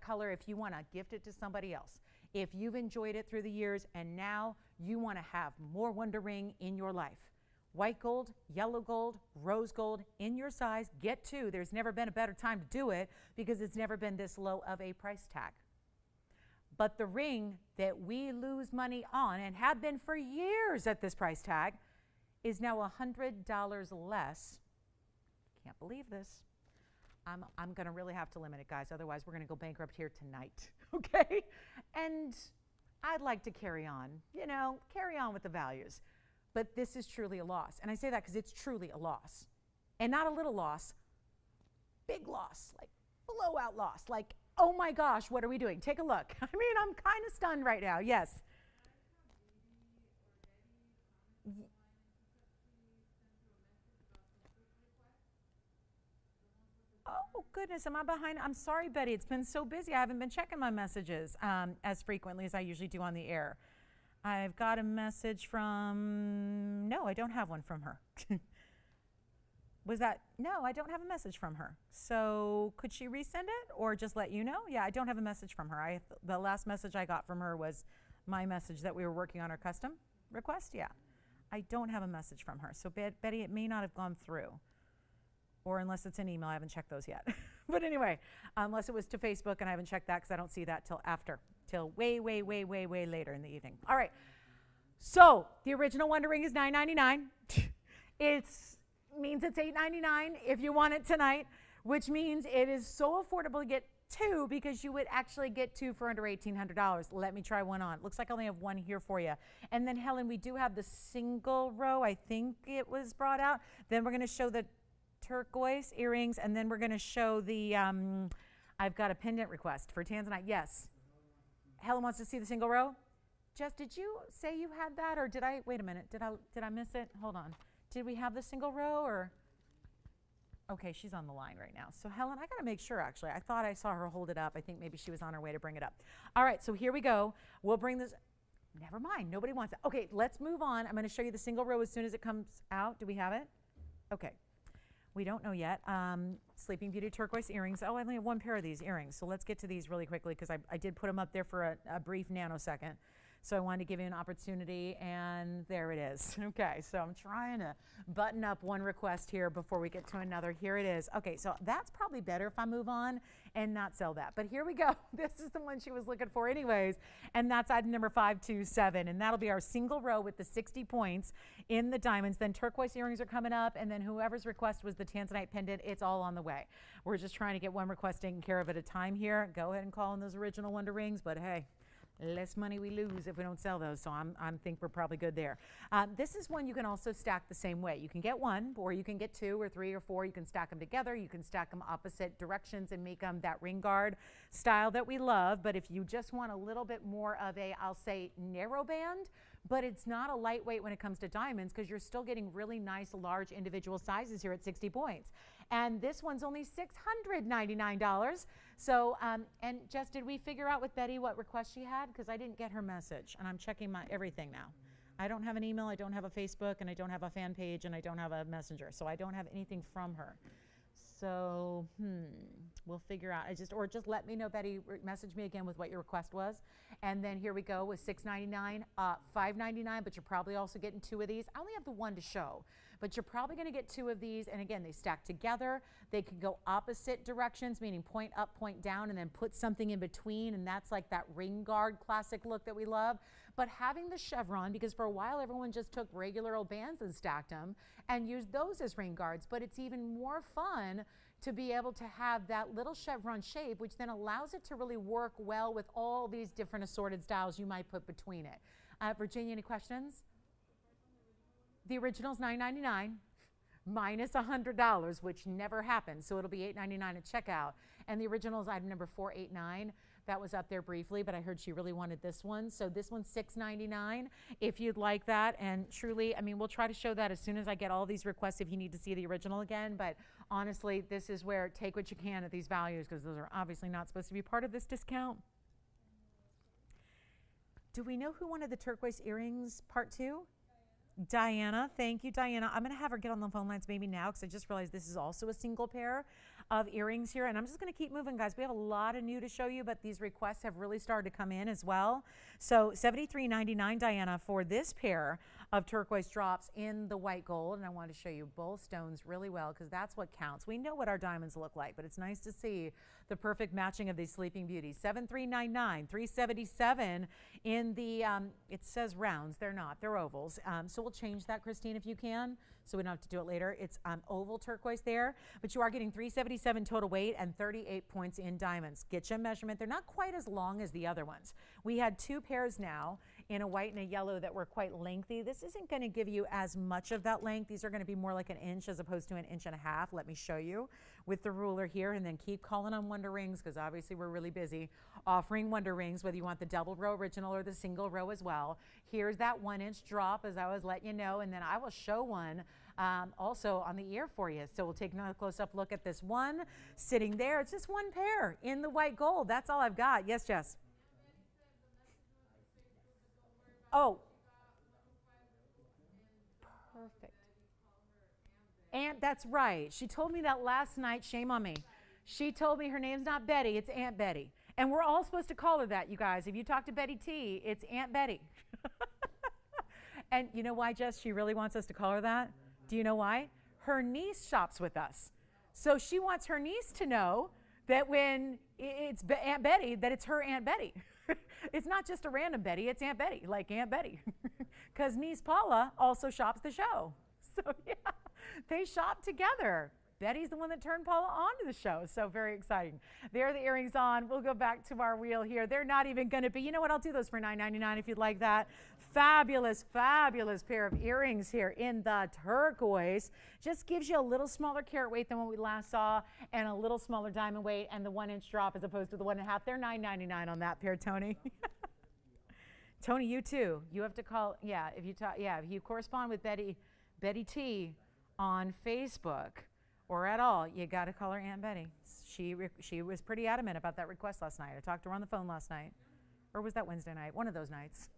color, if you want to gift it to somebody else, if you've enjoyed it through the years and now you want to have more Wonder Ring in your life, white gold, yellow gold, rose gold, in your size, get 2. There's never been a better time to do it because it's never been this low of a price tag. But the ring that we lose money on and have been for years at this price tag is now $100 less. Can't believe this. I'm going to really have to limit it, guys. Otherwise, we're going to go bankrupt here tonight, okay? And I'd like to carry on with the values. But this is truly a loss. And I say that because it's truly a loss. And not a little loss, big loss, like blowout loss. Like, oh my gosh, what are we doing? Take a look. I mean, I'm kind of stunned right now. Yes. Oh, goodness, am I behind? I'm sorry, Betty. It's been so busy. I haven't been checking my messages as frequently as I usually do on the air. I've got a message from, no, I don't have one from her. No, I don't have a message from her. So could she resend it or just let you know? Yeah, I don't have a message from her. The last message I got from her was my message that we were working on our custom request. Yeah, I don't have a message from her. So Betty, it may not have gone through. Or unless it's an email, I haven't checked those yet. But anyway, unless it was to Facebook, and I haven't checked that because I don't see that till way later in the evening. All right, so the original Wonder Ring is $9.99. It means it's $8.99 if you want it tonight, which means it is so affordable to get 2 because you would actually get 2 for under $1,800. Let me try one on. Looks like I only have one here for you. And then, Helen, we do have the single row. I think it was brought out. Then we're going to show the turquoise earrings, and then we're going to show the, I've got a pendant request for Tanzanite. Yes. Helen wants to see the single row. Jess, did you say you had that, or did I, wait a minute, did I miss it? Hold on. Did we have the single row, or? Okay, she's on the line right now. So Helen, I got to make sure, actually. I thought I saw her hold it up. I think maybe she was on her way to bring it up. All right, so here we go. We'll bring this. Never mind. Nobody wants it. Okay, let's move on. I'm going to show you the single row as soon as it comes out. Do we have it? Okay. We don't know yet. Sleeping Beauty turquoise earrings. Oh, I only have one pair of these earrings. So let's get to these really quickly because I did put them up there for a brief nanosecond. So I wanted to give you an opportunity, and there it is. Okay, so I'm trying to button up one request here before we get to another. Here it is. Okay, so that's probably better if I move on and not sell that. But here we go. This is the one she was looking for anyways, and that's item number 527, and that'll be our single row with the 60 points in the diamonds. Then turquoise earrings are coming up, and then whoever's request was the Tanzanite pendant, it's all on the way. We're just trying to get one request taken care of at a time here. Go ahead and call in those original Wonder Rings, but hey, less money we lose if we don't sell those, so I think we're probably good there. This is one you can also stack the same way. You can get one, or you can get 2 or 3 or 4. You can stack them together. You can stack them opposite directions and make them that ring guard style that we love. But if you just want a little bit more of a, I'll say, narrow band, but it's not a lightweight when it comes to diamonds, because you're still getting really nice, large individual sizes here at 60 points. And this one's only $699. So, and Jess, did we figure out with Betty what request she had? Because I didn't get her message, and I'm checking my everything now. I don't have an email, I don't have a Facebook, and I don't have a fan page, and I don't have a messenger. So I don't have anything from her. So, we'll figure out. Or just let me know, Betty, message me again with what your request was. And then here we go with $699, $599, but you're probably also getting 2 of these. I only have the one to show, but you're probably gonna get 2 of these. And again, they stack together. They can go opposite directions, meaning point up, point down, and then put something in between. And that's like that ring guard classic look that we love. But having the chevron, because for a while everyone just took regular old bands and stacked them and used those as ring guards, but it's even more fun to be able to have that little chevron shape, which then allows it to really work well with all these different assorted styles you might put between it. Virginia, any questions? The original's $9.99 minus $100, which never happens, so it'll be $8.99 at checkout. And the original is item number 489. That was up there briefly, but I heard she really wanted this one. So this one's $6.99 if you'd like that. And truly, I mean, we'll try to show that as soon as I get all these requests if you need to see the original again. But honestly, this is where take what you can at these values, because those are obviously not supposed to be part of this discount. Do we know who wanted the turquoise earrings part 2? Diana, thank you, Diana. I'm going to have her get on the phone lines maybe now, because I just realized this is also a single pair of earrings here. And I'm just going to keep moving, guys. We have a lot of new to show you, but these requests have really started to come in as well. So $73.99, Diana, for this pair of turquoise drops in the white gold. And I want to show you both stones really well, because that's what counts. We know what our diamonds look like, but it's nice to see the perfect matching of these sleeping beauties. $73.99, $377 in the, it says rounds. They're not. They're ovals. So we'll change that, Christine, if you can, so we don't have to do it later. It's oval turquoise there, but you are getting $377 total weight and 38 points in diamonds. Get you a measurement. They're not quite as long as the other ones. We had 2 pairs now in a white and a yellow that were quite lengthy. This isn't going to give you as much of that length. These are going to be more like 1 inch as opposed to 1.5 inches. Let me show you with the ruler here, and then keep calling on Wonder Rings, because obviously we're really busy offering Wonder Rings, whether you want the double row original or the single row as well. Here's that 1 inch drop, as I was letting you know, and then I will show one also on the ear for you. So we'll take another close-up look at this one sitting there. It's just 1 pair in the white gold. That's all I've got. Yes, Jess? Oh, perfect. Aunt, that's right. She told me that last night. Shame on me. She told me her name's not Betty, it's Aunt Betty. And we're all supposed to call her that, you guys. If you talk to Betty T, it's Aunt Betty. And you know why, Jess, she really wants us to call her that? Do you know why? Her niece shops with us. So she wants her niece to know that when it's Aunt Betty, that it's her Aunt Betty. It's not just a random Betty, it's Aunt Betty, like Aunt Betty. Because niece Paula also shops the show. So yeah, they shop together. Betty's the one that turned Paula onto the show, so very exciting. There are the earrings on. We'll go back to our wheel here. They're not even going to be, you know what, I'll do those for $9.99 if you'd like that. Fabulous, fabulous pair of earrings here in the turquoise. Just gives you a little smaller carat weight than what we last saw, and a little smaller diamond weight, and the 1 inch drop as opposed to the 1.5. They're $9.99 on that pair, Tony. Tony, you too. You have to call, yeah, if you correspond with Betty T on Facebook or at all, you got to call her Aunt Betty. She was pretty adamant about that request last night. I talked to her on the phone last night. Or was that Wednesday night? One of those nights.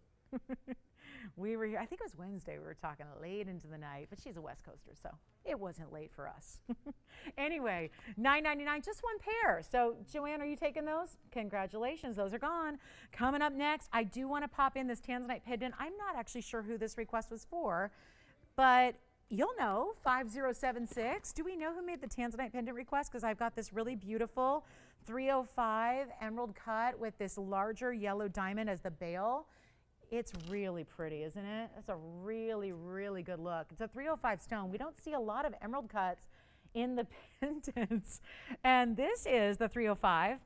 We were here, I think it was Wednesday, we were talking late into the night, but she's a West Coaster, so it wasn't late for us. Anyway, $9.99, just one pair. So Joanne, are you taking those? Congratulations, those are gone. Coming up next, I do want to pop in this Tanzanite pendant. I'm not actually sure who this request was for, but you'll know, 5076. Do we know who made the Tanzanite pendant request? Because I've got this really beautiful 305 emerald cut with this larger yellow diamond as the bail. It's really pretty, isn't it? It's a really, really good look. It's a 305 stone. We don't see a lot of emerald cuts in the pendants. And this is the 305.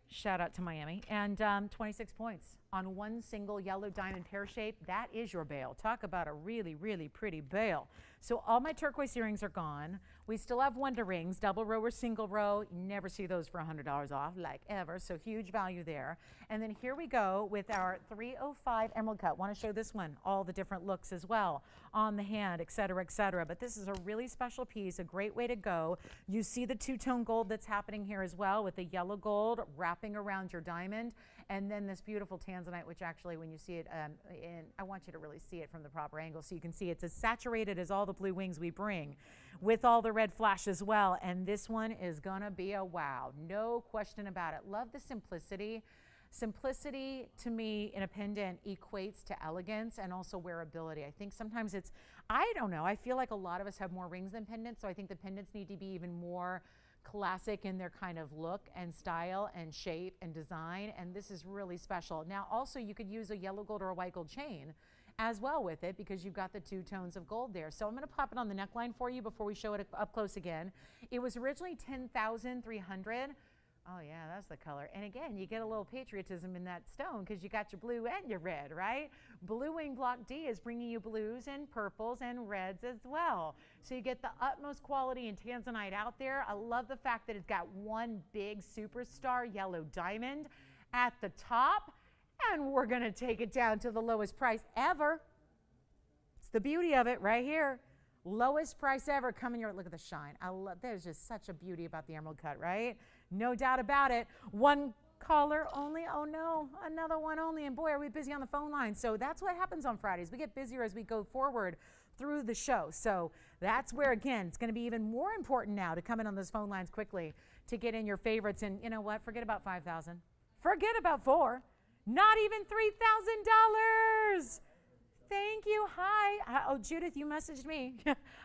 Shout out to Miami. And 26 points on one single yellow diamond pear shape. That is your bail. Talk about a really, really pretty bail. So all my turquoise earrings are gone. We still have wonder rings, double row or single row. You never see those for $100 off, like ever. So huge value there. And then here we go with our 305 emerald cut. Want to show this one, all the different looks as well on the hand, et cetera, et cetera. But this is a really special piece, a great way to go. You see the two-tone gold that's happening here as well with the yellow gold wrapping around your diamond. And then this beautiful Tanzanite, which actually when you see it, I want you to really see it from the proper angle so you can see it's as saturated as all the blue wings we bring with all the red flash as well. And this one is gonna be a wow, no question about it. Love the simplicity. Simplicity to me in a pendant equates to elegance and also wearability. I think sometimes it's, I don't know, I feel like a lot of us have more rings than pendants, so I think the pendants need to be even more classic in their kind of look and style and shape and design, and this is really special. Now also you could use a yellow gold or a white gold chain as well with it because you've got the two tones of gold there. So I'm going to pop it on the neckline for you before we show it up close again. It was originally $10,300. Oh yeah, that's the color. And again, you get a little patriotism in that stone because you got your blue and your red, right? Blue Wing Block D is bringing you blues and purples and reds as well. So you get the utmost quality in Tanzanite out there. I love the fact that it's got one big superstar yellow diamond at the top. And we're gonna take it down to the lowest price ever. It's the beauty of it right here. Lowest price ever coming here. Look at the shine. I love, there's just such a beauty about the emerald cut, right? No doubt about it. One caller only. Oh no, another one only. And boy, are we busy on the phone line. So that's what happens on Fridays. We get busier as we go forward through the show. So that's where, again, it's going to be even more important now to come in on those phone lines quickly to get in your favorites. And you know what? Forget about 5,000. Forget about 4. Not even $3,000. Thank you. Hi. Oh, Judith, you messaged me.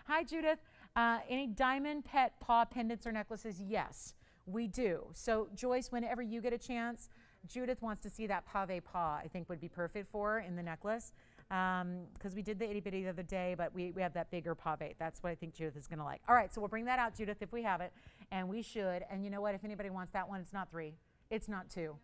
Hi, Judith. Any diamond pet paw pendants or necklaces? Yes, we do. So, Joyce, whenever you get a chance, Judith wants to see that pave paw, I think would be perfect for her in the necklace. Because we did the itty bitty the other day, but we have that bigger pave. That's what I think Judith is going to like. All right, so we'll bring that out, Judith, if we have it. And we should. And you know what? If anybody wants that one, it's not 3. It's not 2.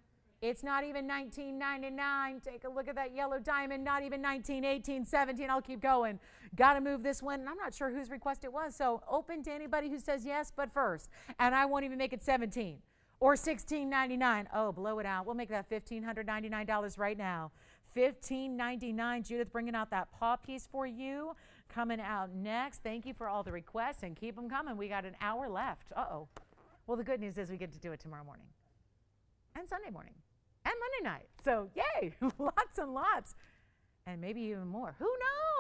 It's not even $19.99. Take a look at that yellow diamond. Not even $19, $18, $17. I'll keep going. Got to move this one. And I'm not sure whose request it was. So open to anybody who says yes, but first. And I won't even make it $17 or $16.99. Oh, blow it out. We'll make that $1,599 right now. $15.99. Judith bringing out that paw piece for you. Coming out next. Thank you for all the requests and keep them coming. We got an hour left. Uh-oh. Well, the good news is we get to do it tomorrow morning and Sunday morning and Monday night. So yay, lots and lots. And maybe even more. Who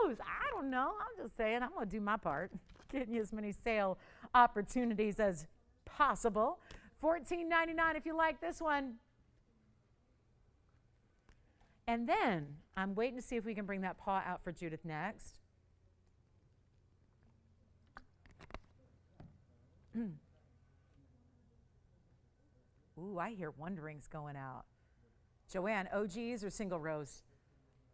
knows? I don't know. I'm just saying I'm going to do my part. Getting you as many sale opportunities as possible. $14.99 if you like this one. And then I'm waiting to see if we can bring that paw out for Judith next. Ooh, I hear wonderings going out. Joanne, OGs or single rows?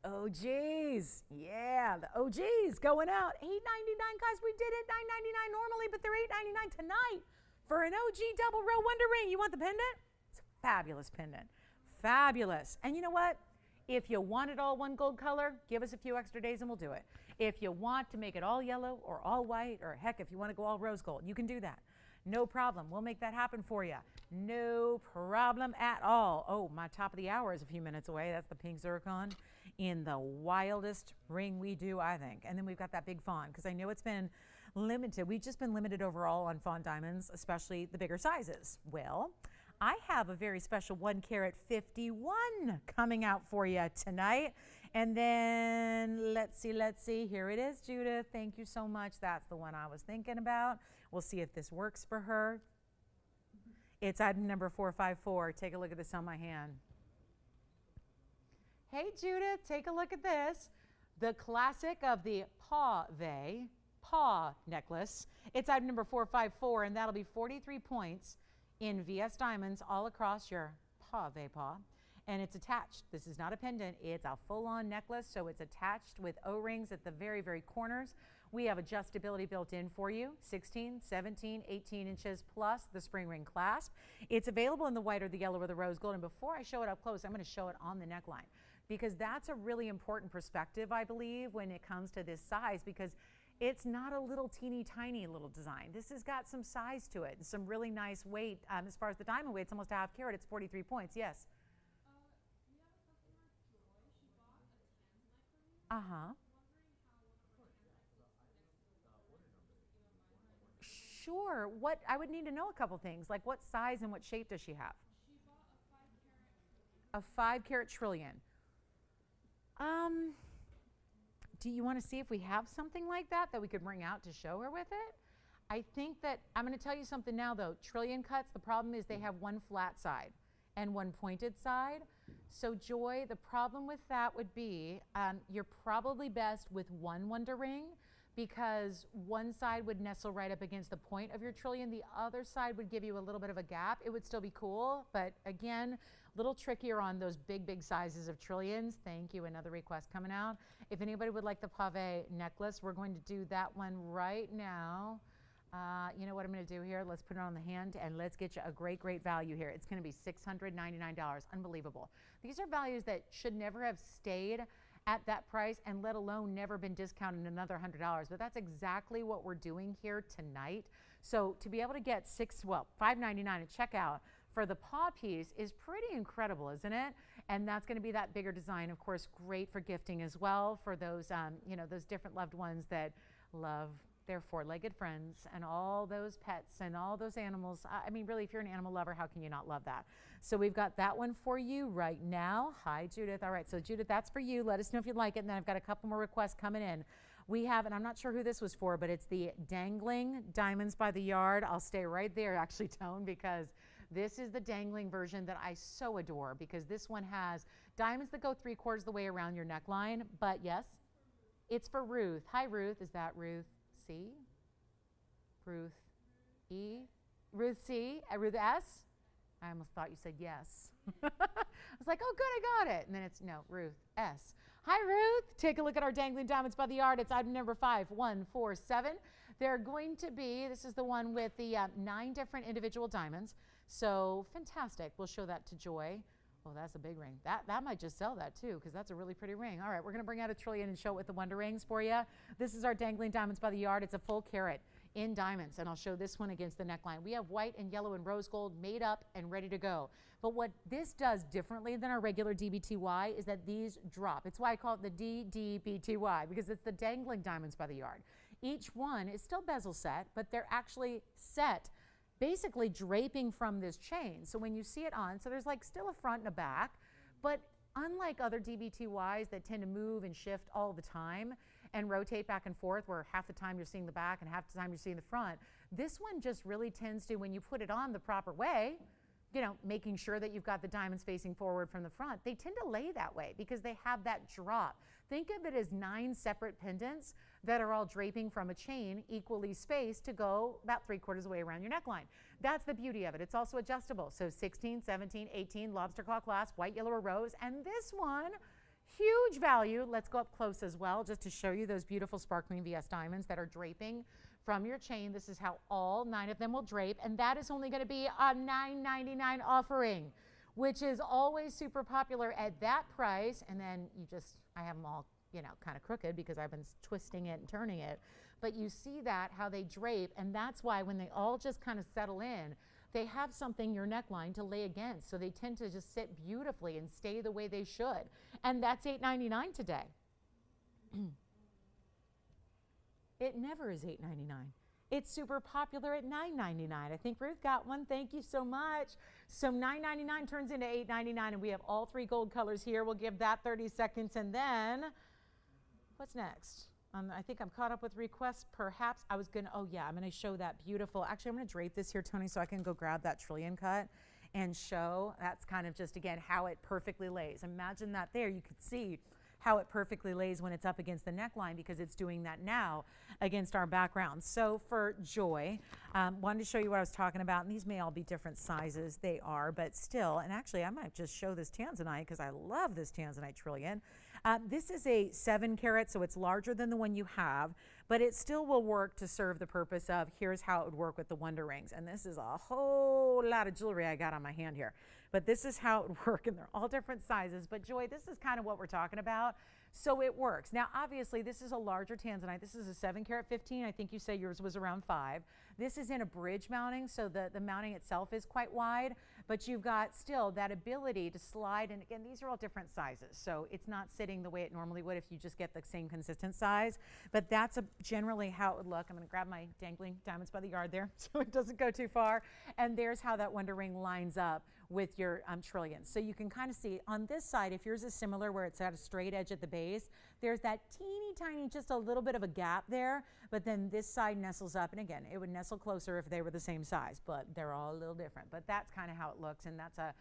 OGs. Yeah, the OGs going out. $8.99, guys. We did it. $9.99 normally, but they're $8.99 tonight for an OG double row wonder ring. You want the pendant? It's a fabulous pendant. Fabulous. And you know what? If you want it all one gold color, give us a few extra days and we'll do it. If you want to make it all yellow or all white, or heck, if you want to go all rose gold, you can do that. No problem. We'll make that happen for you. No problem at all. Oh, my top of the hour is a few minutes away. That's the pink zircon in the wildest ring we do, I think. And then we've got that big fawn, because I know it's been limited. We've just been limited overall on fawn diamonds, especially the bigger sizes. Well, I have a very special 1 carat 51 coming out for you tonight. And then let's see. Here it is, Judith. Thank you so much. That's the one I was thinking about. We'll see if this works for her. It's item number 454. Take a look at this on my hand. Hey, Judith, take a look at this. The classic of the paw necklace. It's item number 454, and that'll be 43 points in VS diamonds all across your paw. And it's attached. This is not a pendant. It's a full-on necklace, so it's attached with O-rings at the very, very corners. We have adjustability built in for you, 16, 17, 18 inches plus the spring ring clasp. It's available in the white or the yellow or the rose gold. And before I show it up close, I'm going to show it on the neckline, because that's a really important perspective, I believe, when it comes to this size, because it's not a little teeny tiny little design. This has got some size to it and some really nice weight. As far as the diamond weight, it's almost a half carat. It's 43 points. Yes. Uh-huh. Sure. What I would need to know a couple things, like what size and what shape does she have? She bought a 5 carat. A 5 carat trillion. Do you want to see if we have something like that we could bring out to show her with it? I think that I'm going to tell you something now, though. Trillion cuts, the problem is they have one flat side and one pointed side. So Joy, the problem with that would be you're probably best with one wonder ring, because one side would nestle right up against the point of your trillion. The other side would give you a little bit of a gap. It would still be cool, but again, a little trickier on those big sizes of trillions. Thank you, another request coming out. If anybody would like the pave necklace, we're going to do that one right now. You know what I'm gonna do here? Let's put it on the hand and let's get you a great value here. It's gonna be $699, unbelievable. These are values that should never have stayed at that price, and let alone never been discounted another $100. But that's exactly what we're doing here tonight. So to be able to get $599 at checkout for the paw piece is pretty incredible, isn't it? And that's going to be that bigger design, of course, great for gifting as well for those, those different loved ones that love their four-legged friends and all those pets and all those animals. I mean, really, if you're an animal lover, how can you not love that? So we've got that one for you right now. Hi, Judith. All right, so Judith, that's for you. Let us know if you'd like it. And then I've got a couple more requests coming in. We have, and I'm not sure who this was for, but it's the dangling diamonds by the yard. I'll stay right there, actually, Tone, because this is the dangling version that I so adore, because this one has diamonds that go 3/4 the way around your neckline. But yes, it's for Ruth. Hi, Ruth. Is that Ruth C? Ruth E? Ruth C? Ruth S? I almost thought you said yes. I was like, oh, good, I got it. And then it's, no, Ruth S. Hi, Ruth. Take a look at our dangling diamonds by the yard. It's item number 5147. They're going to be, this is the one with the 9 different individual diamonds. So fantastic. We'll show that to Joy. Oh, that's a big ring. That might just sell that too, because that's a really pretty ring. All right, we're going to bring out a trillion and show it with the wonder rings for you. This is our dangling diamonds by the yard. It's a full carat in diamonds, and I'll show this one against the neckline. We have white and yellow and rose gold made up and ready to go. But what this does differently than our regular DBTY is that these drop. It's why I call it the DDBTY, because it's the dangling diamonds by the yard. Each one is still bezel set, but they're actually set basically draping from this chain. So when you see it on, so there's like still a front and a back, but unlike other DBTYs that tend to move and shift all the time and rotate back and forth, where half the time you're seeing the back and half the time you're seeing the front, this one just really tends to, when you put it on the proper way, making sure that you've got the diamonds facing forward from the front, they tend to lay that way because they have that drop. Think of it as 9 separate pendants that are all draping from a chain equally spaced to go about 3/4 of the way around your neckline. That's the beauty of it. It's also adjustable. So 16, 17, 18, lobster claw clasp, white, yellow, or rose. And this one, huge value. Let's go up close as well, just to show you those beautiful sparkling VS diamonds that are draping from your chain. This is how all 9 of them will drape. And that is only going to be a $9.99 offering, which is always super popular at that price. And then I have them all, kind of crooked because I've been twisting it and turning it. But you see that, how they drape, and that's why when they all just kind of settle in, they have something, your neckline, to lay against. So they tend to just sit beautifully and stay the way they should. And that's $8.99 today. It never is $8.99. It's super popular at $9.99. I think Ruth got one. Thank you so much. So $9.99 turns into $8.99, and we have all 3 gold colors here. We'll give that 30 seconds, and then what's next? I think I'm caught up with requests. Perhaps I was gonna, oh yeah, I'm gonna show that beautiful, actually I'm gonna drape this here, Tony, so I can go grab that trillion cut and show. That's kind of just, again, how it perfectly lays. Imagine that there. You could see how it perfectly lays when it's up against the neckline, because it's doing that now against our background. So for Joy, wanted to show you what I was talking about, and these may all be different sizes. They are, but still, and actually I might just show this Tanzanite because I love this Tanzanite trillion. This is a 7 carat, so it's larger than the one you have, but it still will work to serve the purpose of, here's how it would work with the Wonder Rings. And this is a whole lot of jewelry I got on my hand here. But this is how it would work, and they're all different sizes. But Joy, this is kind of what we're talking about. So it works. Now, obviously, this is a larger Tanzanite. This is a 7 carat 15. I think you say yours was around 5. This is in a bridge mounting, so the mounting itself is quite wide, but you've got still that ability to slide. And again, these are all different sizes, so it's not sitting the way it normally would if you just get the same consistent size. But that's generally how it would look. I'm going to grab my dangling diamonds by the yard there so it doesn't go too far. And there's how that Wonder Ring lines up with your trillions. So you can kind of see on this side, if yours is similar where it's at a straight edge at the base, there's that teeny tiny, just a little bit of a gap there, but then this side nestles up. And again, it would nestle closer if they were the same size, but they're all a little different. But that's kind of how it looks, and that's a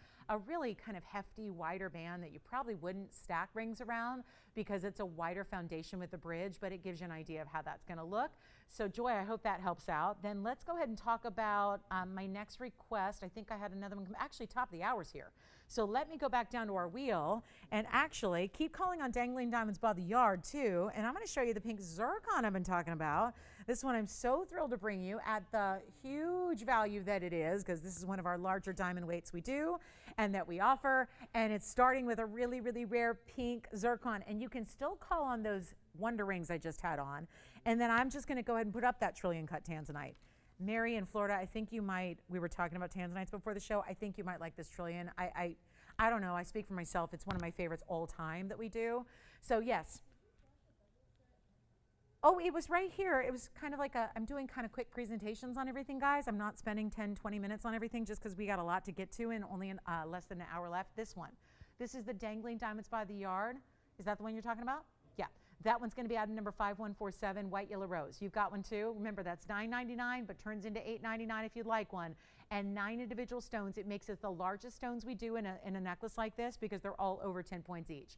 really kind of hefty, wider band that you probably wouldn't stack rings around because it's a wider foundation with the bridge, but it gives you an idea of how that's going to look. So Joy, I hope that helps out. Then let's go ahead and talk about my next request. I think I had another one, actually top of the hours here. So let me go back down to our wheel and actually keep calling on Dangling Diamonds by the Yard too. And I'm going to show you the pink zircon I've been talking about. This one I'm so thrilled to bring you at the huge value that it is, because this is one of our larger diamond weights we do and that we offer. And it's starting with a really, really rare pink zircon. And you can still call on those Wonder Rings I just had on. And then I'm just going to go ahead and put up that trillion cut Tanzanite. Mary in Florida, I think you might, we were talking about Tanzanites before the show. I think you might like this trillion. I don't know. I speak for myself. It's one of my favorites all time that we do. So yes. Oh, it was right here. It was kind of like I'm doing kind of quick presentations on everything, guys. I'm not spending 10, 20 minutes on everything just because we got a lot to get to and only less than an hour left. This one. This is the Dangling Diamonds by the Yard. Is that the one you're talking about? Yeah. That one's going to be item number 5147, white yellow rose. You've got one too. Remember, that's $9.99, but turns into $8.99 if you'd like one. And 9 individual stones. It makes it the largest stones we do in a necklace like this because they're all over 10 points each.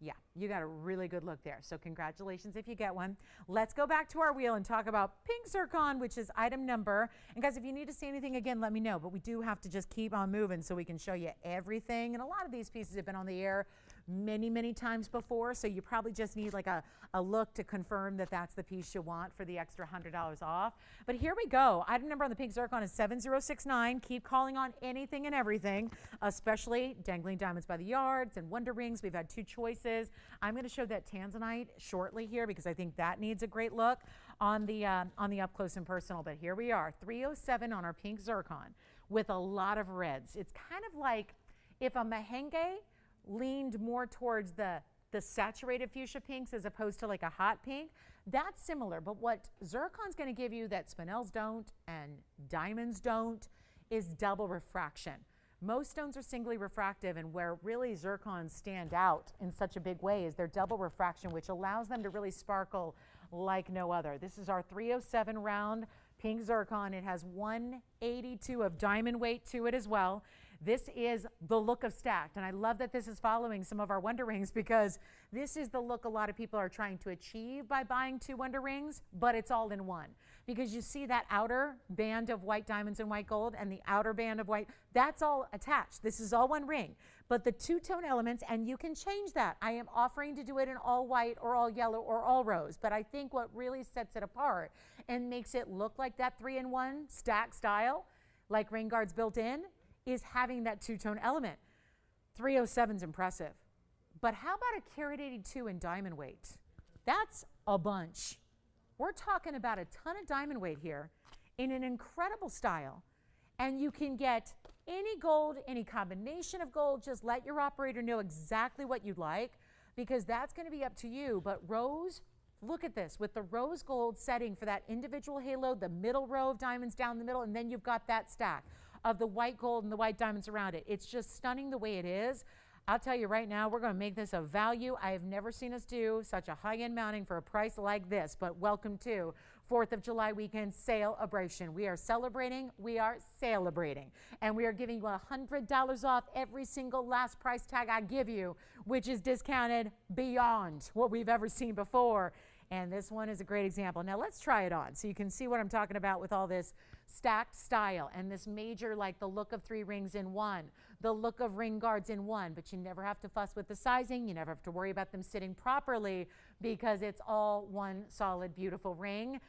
Yeah, you got a really good look there. So congratulations if you get one. Let's go back to our wheel and talk about pink zircon, which is item number. And guys, if you need to see anything again, let me know. But we do have to just keep on moving so we can show you everything. And a lot of these pieces have been on the air many, many times before. So you probably just need like a look to confirm that that's the piece you want for the extra $100 off. But here we go. Item number on the pink zircon is 7069. Keep calling on anything and everything, especially Dangling Diamonds by the Yards and Wonder Rings. We've had 2 choices. I'm going to show that Tanzanite shortly here because I think that needs a great look on the up close and personal. But here we are, 307 on our pink zircon with a lot of reds. It's kind of like if a Mahenge leaned more towards the saturated fuchsia pinks as opposed to like a hot pink. That's similar, but what zircon's going to give you that spinels don't and diamonds don't is double refraction. Most stones are singly refractive, and where really zircons stand out in such a big way is their double refraction, which allows them to really sparkle like no other. This is our 307 round pink zircon. It has 182 of diamond weight to it as well. This is the look of stacked, and I love that this is following some of our Wonder Rings because this is the look a lot of people are trying to achieve by buying 2 Wonder Rings, but it's all in one. Because you see that outer band of white diamonds and white gold and the outer band of white, that's all attached. This is all one ring, but the 2-tone elements, and you can change that. I am offering to do it in all white or all yellow or all rose, but I think what really sets it apart and makes it look like that 3-in-1 stack style, like rain guards built in, is having that 2-tone element. 307 is impressive. But how about a carat 82 in diamond weight? That's a bunch. We're talking about a ton of diamond weight here in an incredible style. And you can get any gold, any combination of gold. Just let your operator know exactly what you'd like because that's going to be up to you. But rose, Look at this with the rose gold setting for that individual halo, the middle row of diamonds down the middle, and then you've got that stack of the white gold and the white diamonds around it. It's just stunning the way it is. I'll tell you right now, we're going to make this a value. I have never seen us do such a high-end mounting for a price like this, but welcome to 4th of July weekend celebration. We are celebrating, we are celebrating, and we are giving you $100 off every single last price tag I give you, which is discounted beyond what we've ever seen before. And this one is a great example. Now let's try it on so you can see what I'm talking about with all this stacked style and this major, like the look of 3 rings in one, the look of ring guards in one, but you never have to fuss with the sizing. You never have to worry about them sitting properly because it's all one solid, beautiful ring.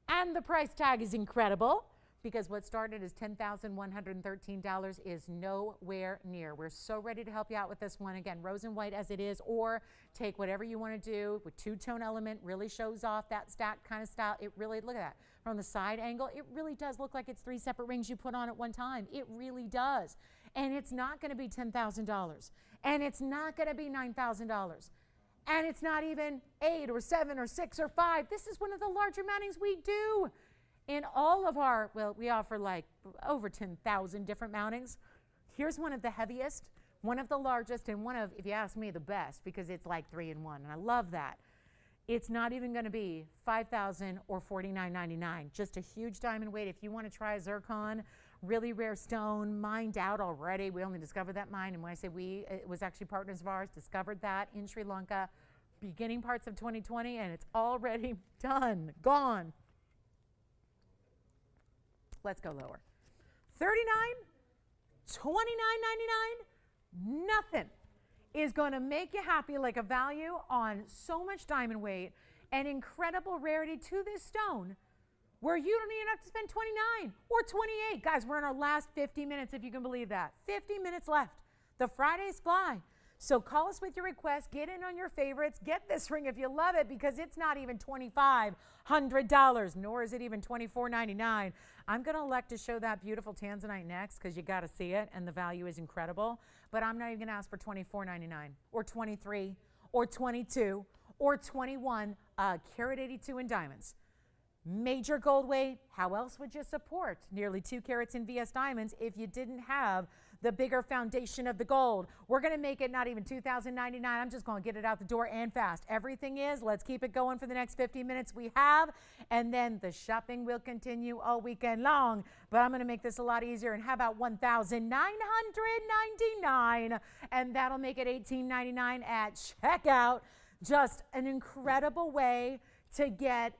And the price tag is incredible because what started as $10,113 is nowhere near. We're so ready to help you out with this one. Again, rose and white as it is, or take whatever you want to do with 2-tone element, really shows off that stacked kind of style. It really, look at that. From the side angle, it really does look like it's 3 separate rings you put on at one time. It really does. And it's not going to be $10,000. And it's not going to be $9,000. And it's not even 8 or 7 or 6 or 5. This is one of the larger mountings we do. In all of our, well, we offer like over 10,000 different mountings. Here's one of the heaviest, one of the largest, and one of, if you ask me, the best, because it's like 3-in-1, and I love that. It's not even going to be $5,000 or $49.99. Just a huge diamond weight. If you want to try a zircon, really rare stone, mined out already. We only discovered that mine, and when I say we, it was actually partners of ours, discovered that in Sri Lanka, beginning parts of 2020, and it's already done, gone. Let's go lower. $39, $29.99, nothing is going to make you happy like a value on so much diamond weight and incredible rarity to this stone where you don't even have to spend 29 or 28. Guys, we're in our last 50 minutes, if you can believe that. 50 minutes left. The Fridays fly. So call us with your request, get in on your favorites, get this ring if you love it because it's not even $2,500, nor is it even $24.99. I'm going to elect to show that beautiful Tanzanite next because you got to see it and the value is incredible, but I'm not even going to ask for $24.99 or $23 or $22 or $21, carat 82 in diamonds. Major gold weight, how else would you support nearly 2 carats in VS diamonds if you didn't have the bigger foundation of the gold? We're going to make it not even $2,099. I'm just going to get it out the door and fast. Everything is, let's keep it going for the next 50 minutes we have, and then the shopping will continue all weekend long. But I'm going to make this a lot easier. And how about $1,999? And that'll make it $1,899 at checkout. Just an incredible way to get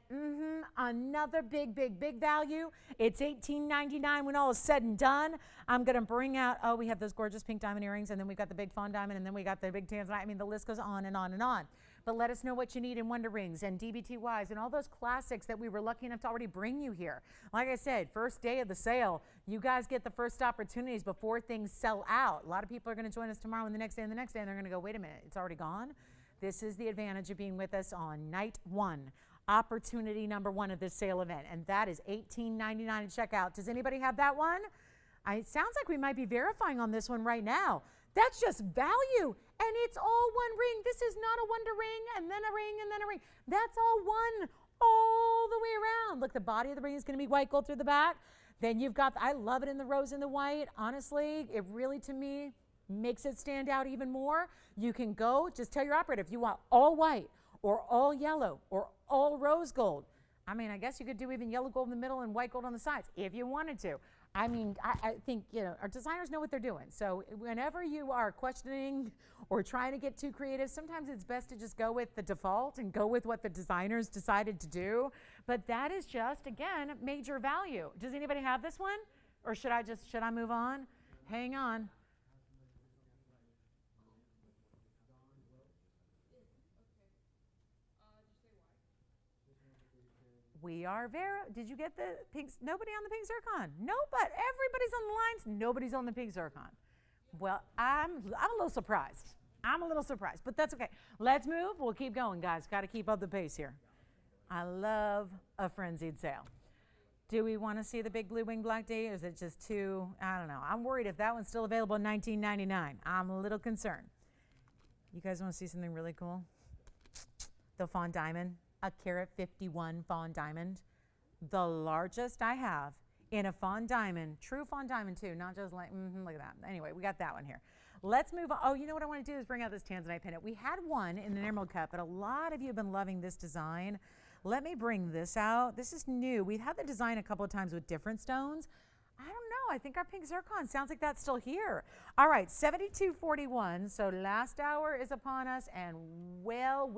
another big value. It's $18.99 when all is said and done. I'm going to bring out, oh, we have those gorgeous pink diamond earrings, and then we've got the big fawn diamond, and then we got the big Tanzanite. I mean, the list goes on and on and on. But let us know what you need in Wonder Rings and DBTYs and all those classics that we were lucky enough to already bring you here. Like I said, first day of the sale, you guys get the first opportunities before things sell out. A lot of people are going to join us tomorrow and the next day and the next day, and they're going to go, wait a minute, it's already gone? This is the advantage of being with us on night one. Opportunity number one of this sale event, and that is $18.99 at checkout. Does anybody have that one? It sounds like we might be verifying on this one right now. That's just value, and it's all one ring. This is not a wonder ring, and then a ring, and then a ring. That's all one, all the way around. Look, the body of the ring is going to be white gold through the back. Then you've got, I love it in the rose and the white. Honestly, it really, to me, makes it stand out even more. You can go, just tell your operator if you want all white, or all yellow, or all rose gold. I mean, I guess you could do even yellow gold in the middle and white gold on the sides if you wanted to. I mean, I think, you know, our designers know what they're doing. So whenever you are questioning or trying to get too creative, sometimes it's best to just go with the default and go with what the designers decided to do. But that is just, again, major value. Does anybody have this one? Or should I move on? Hang on. We are did you get the pink? Nobody on the pink zircon? No, but everybody's on the lines. Nobody's on the pink zircon. Well, I'm a little surprised. But that's okay. Let's move. We'll keep going, guys. Got to keep up the pace here. I love a frenzied sale. Do we want to see the big blue wing black D? Or is it just too, I don't know. I'm worried if that one's still available in $19.99. I'm a little concerned. You guys want to see something really cool? The fawn diamond. a carat 51 fawn diamond, the largest I have in a fawn diamond, true fawn diamond too, not just like, look at that. Anyway, we got that one here. Let's move on. Oh, you know what I want to do is bring out this Tanzanite pendant. We had one in an emerald cut, but a lot of you have been loving this design. Let me bring this out. This is new. We've had the design a couple of times with different stones. I don't know. I think our pink zircon sounds like that's still here. All right, 7241. So last hour is upon us, and well,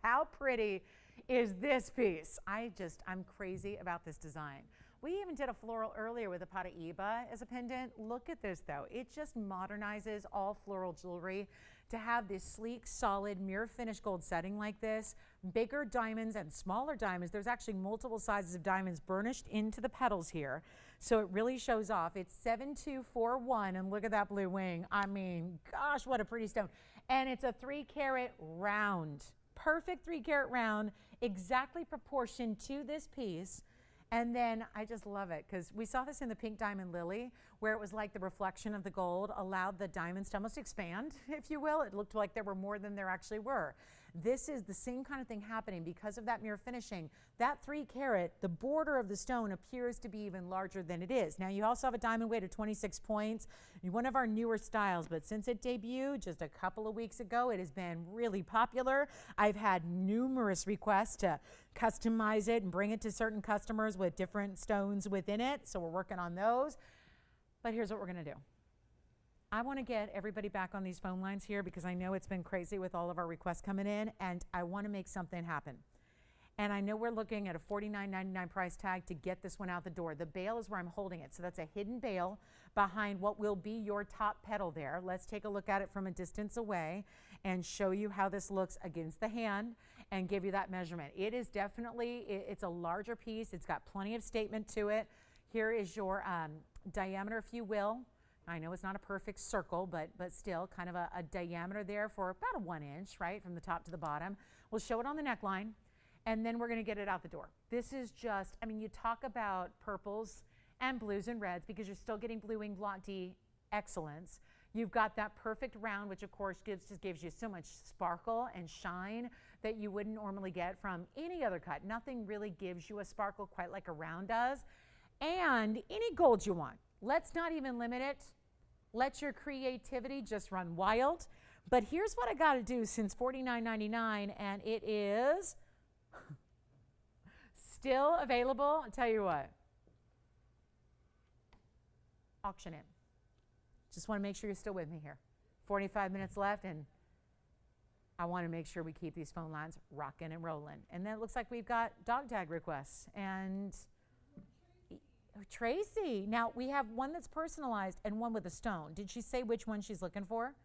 how pretty is this piece? I'm crazy about this design. We even did a floral earlier with a Paraiba as a pendant. Look at this though. It just modernizes all floral jewelry to have this sleek, solid, mirror finished gold setting like this. Bigger diamonds and smaller diamonds. There's actually multiple sizes of diamonds burnished into the petals here. So it really shows off. It's 7241, and look at that blue wing. I mean, gosh, what a pretty stone. And it's a 3-carat round. Perfect 3-carat round, exactly proportioned to this piece. And then I just love it because we saw this in the pink diamond lily, where it was like the reflection of the gold allowed the diamonds to almost expand, if you will. It looked like there were more than there actually were. This is the same kind of thing happening because of that mirror finishing. That 3-carat, the border of the stone appears to be even larger than it is. Now you also have a diamond weight of 26 points, one of our newer styles, but since it debuted just a couple of weeks ago, it has been really popular. I've had numerous requests to customize it and bring it to certain customers with different stones within it, so we're working on those. But here's what we're gonna do. I want to get everybody back on these phone lines here because I know it's been crazy with all of our requests coming in, and I want to make something happen. And I know we're looking at a $49.99 price tag to get this one out the door. The bail is where I'm holding it. So that's a hidden bail behind what will be your top petal there. Let's take a look at it from a distance away and show you how this looks against the hand and give you that measurement. It is definitely, it's a larger piece. It's got plenty of statement to it. Here is your diameter, if you will. I know it's not a perfect circle, but still kind of a diameter there for about a 1 inch, right, from the top to the bottom. We'll show it on the neckline, and then we're going to get it out the door. This is just, I mean, you talk about purples and blues and reds because you're still getting blue wing block D excellence. You've got that perfect round, which of course just gives you so much sparkle and shine that you wouldn't normally get from any other cut. Nothing really gives you a sparkle quite like a round does. And any gold you want. Let's not even limit it. Let your creativity just run wild. But here's what I got to do since $49.99, and it is still available. I'll tell you what. Auction it. Just want to make sure you're still with me here. 45 minutes left, and I want to make sure we keep these phone lines rocking and rolling. And then it looks like we've got dog tag requests. And Tracy. Now, we have one that's personalized and one with a stone. Did she say which one she's looking for?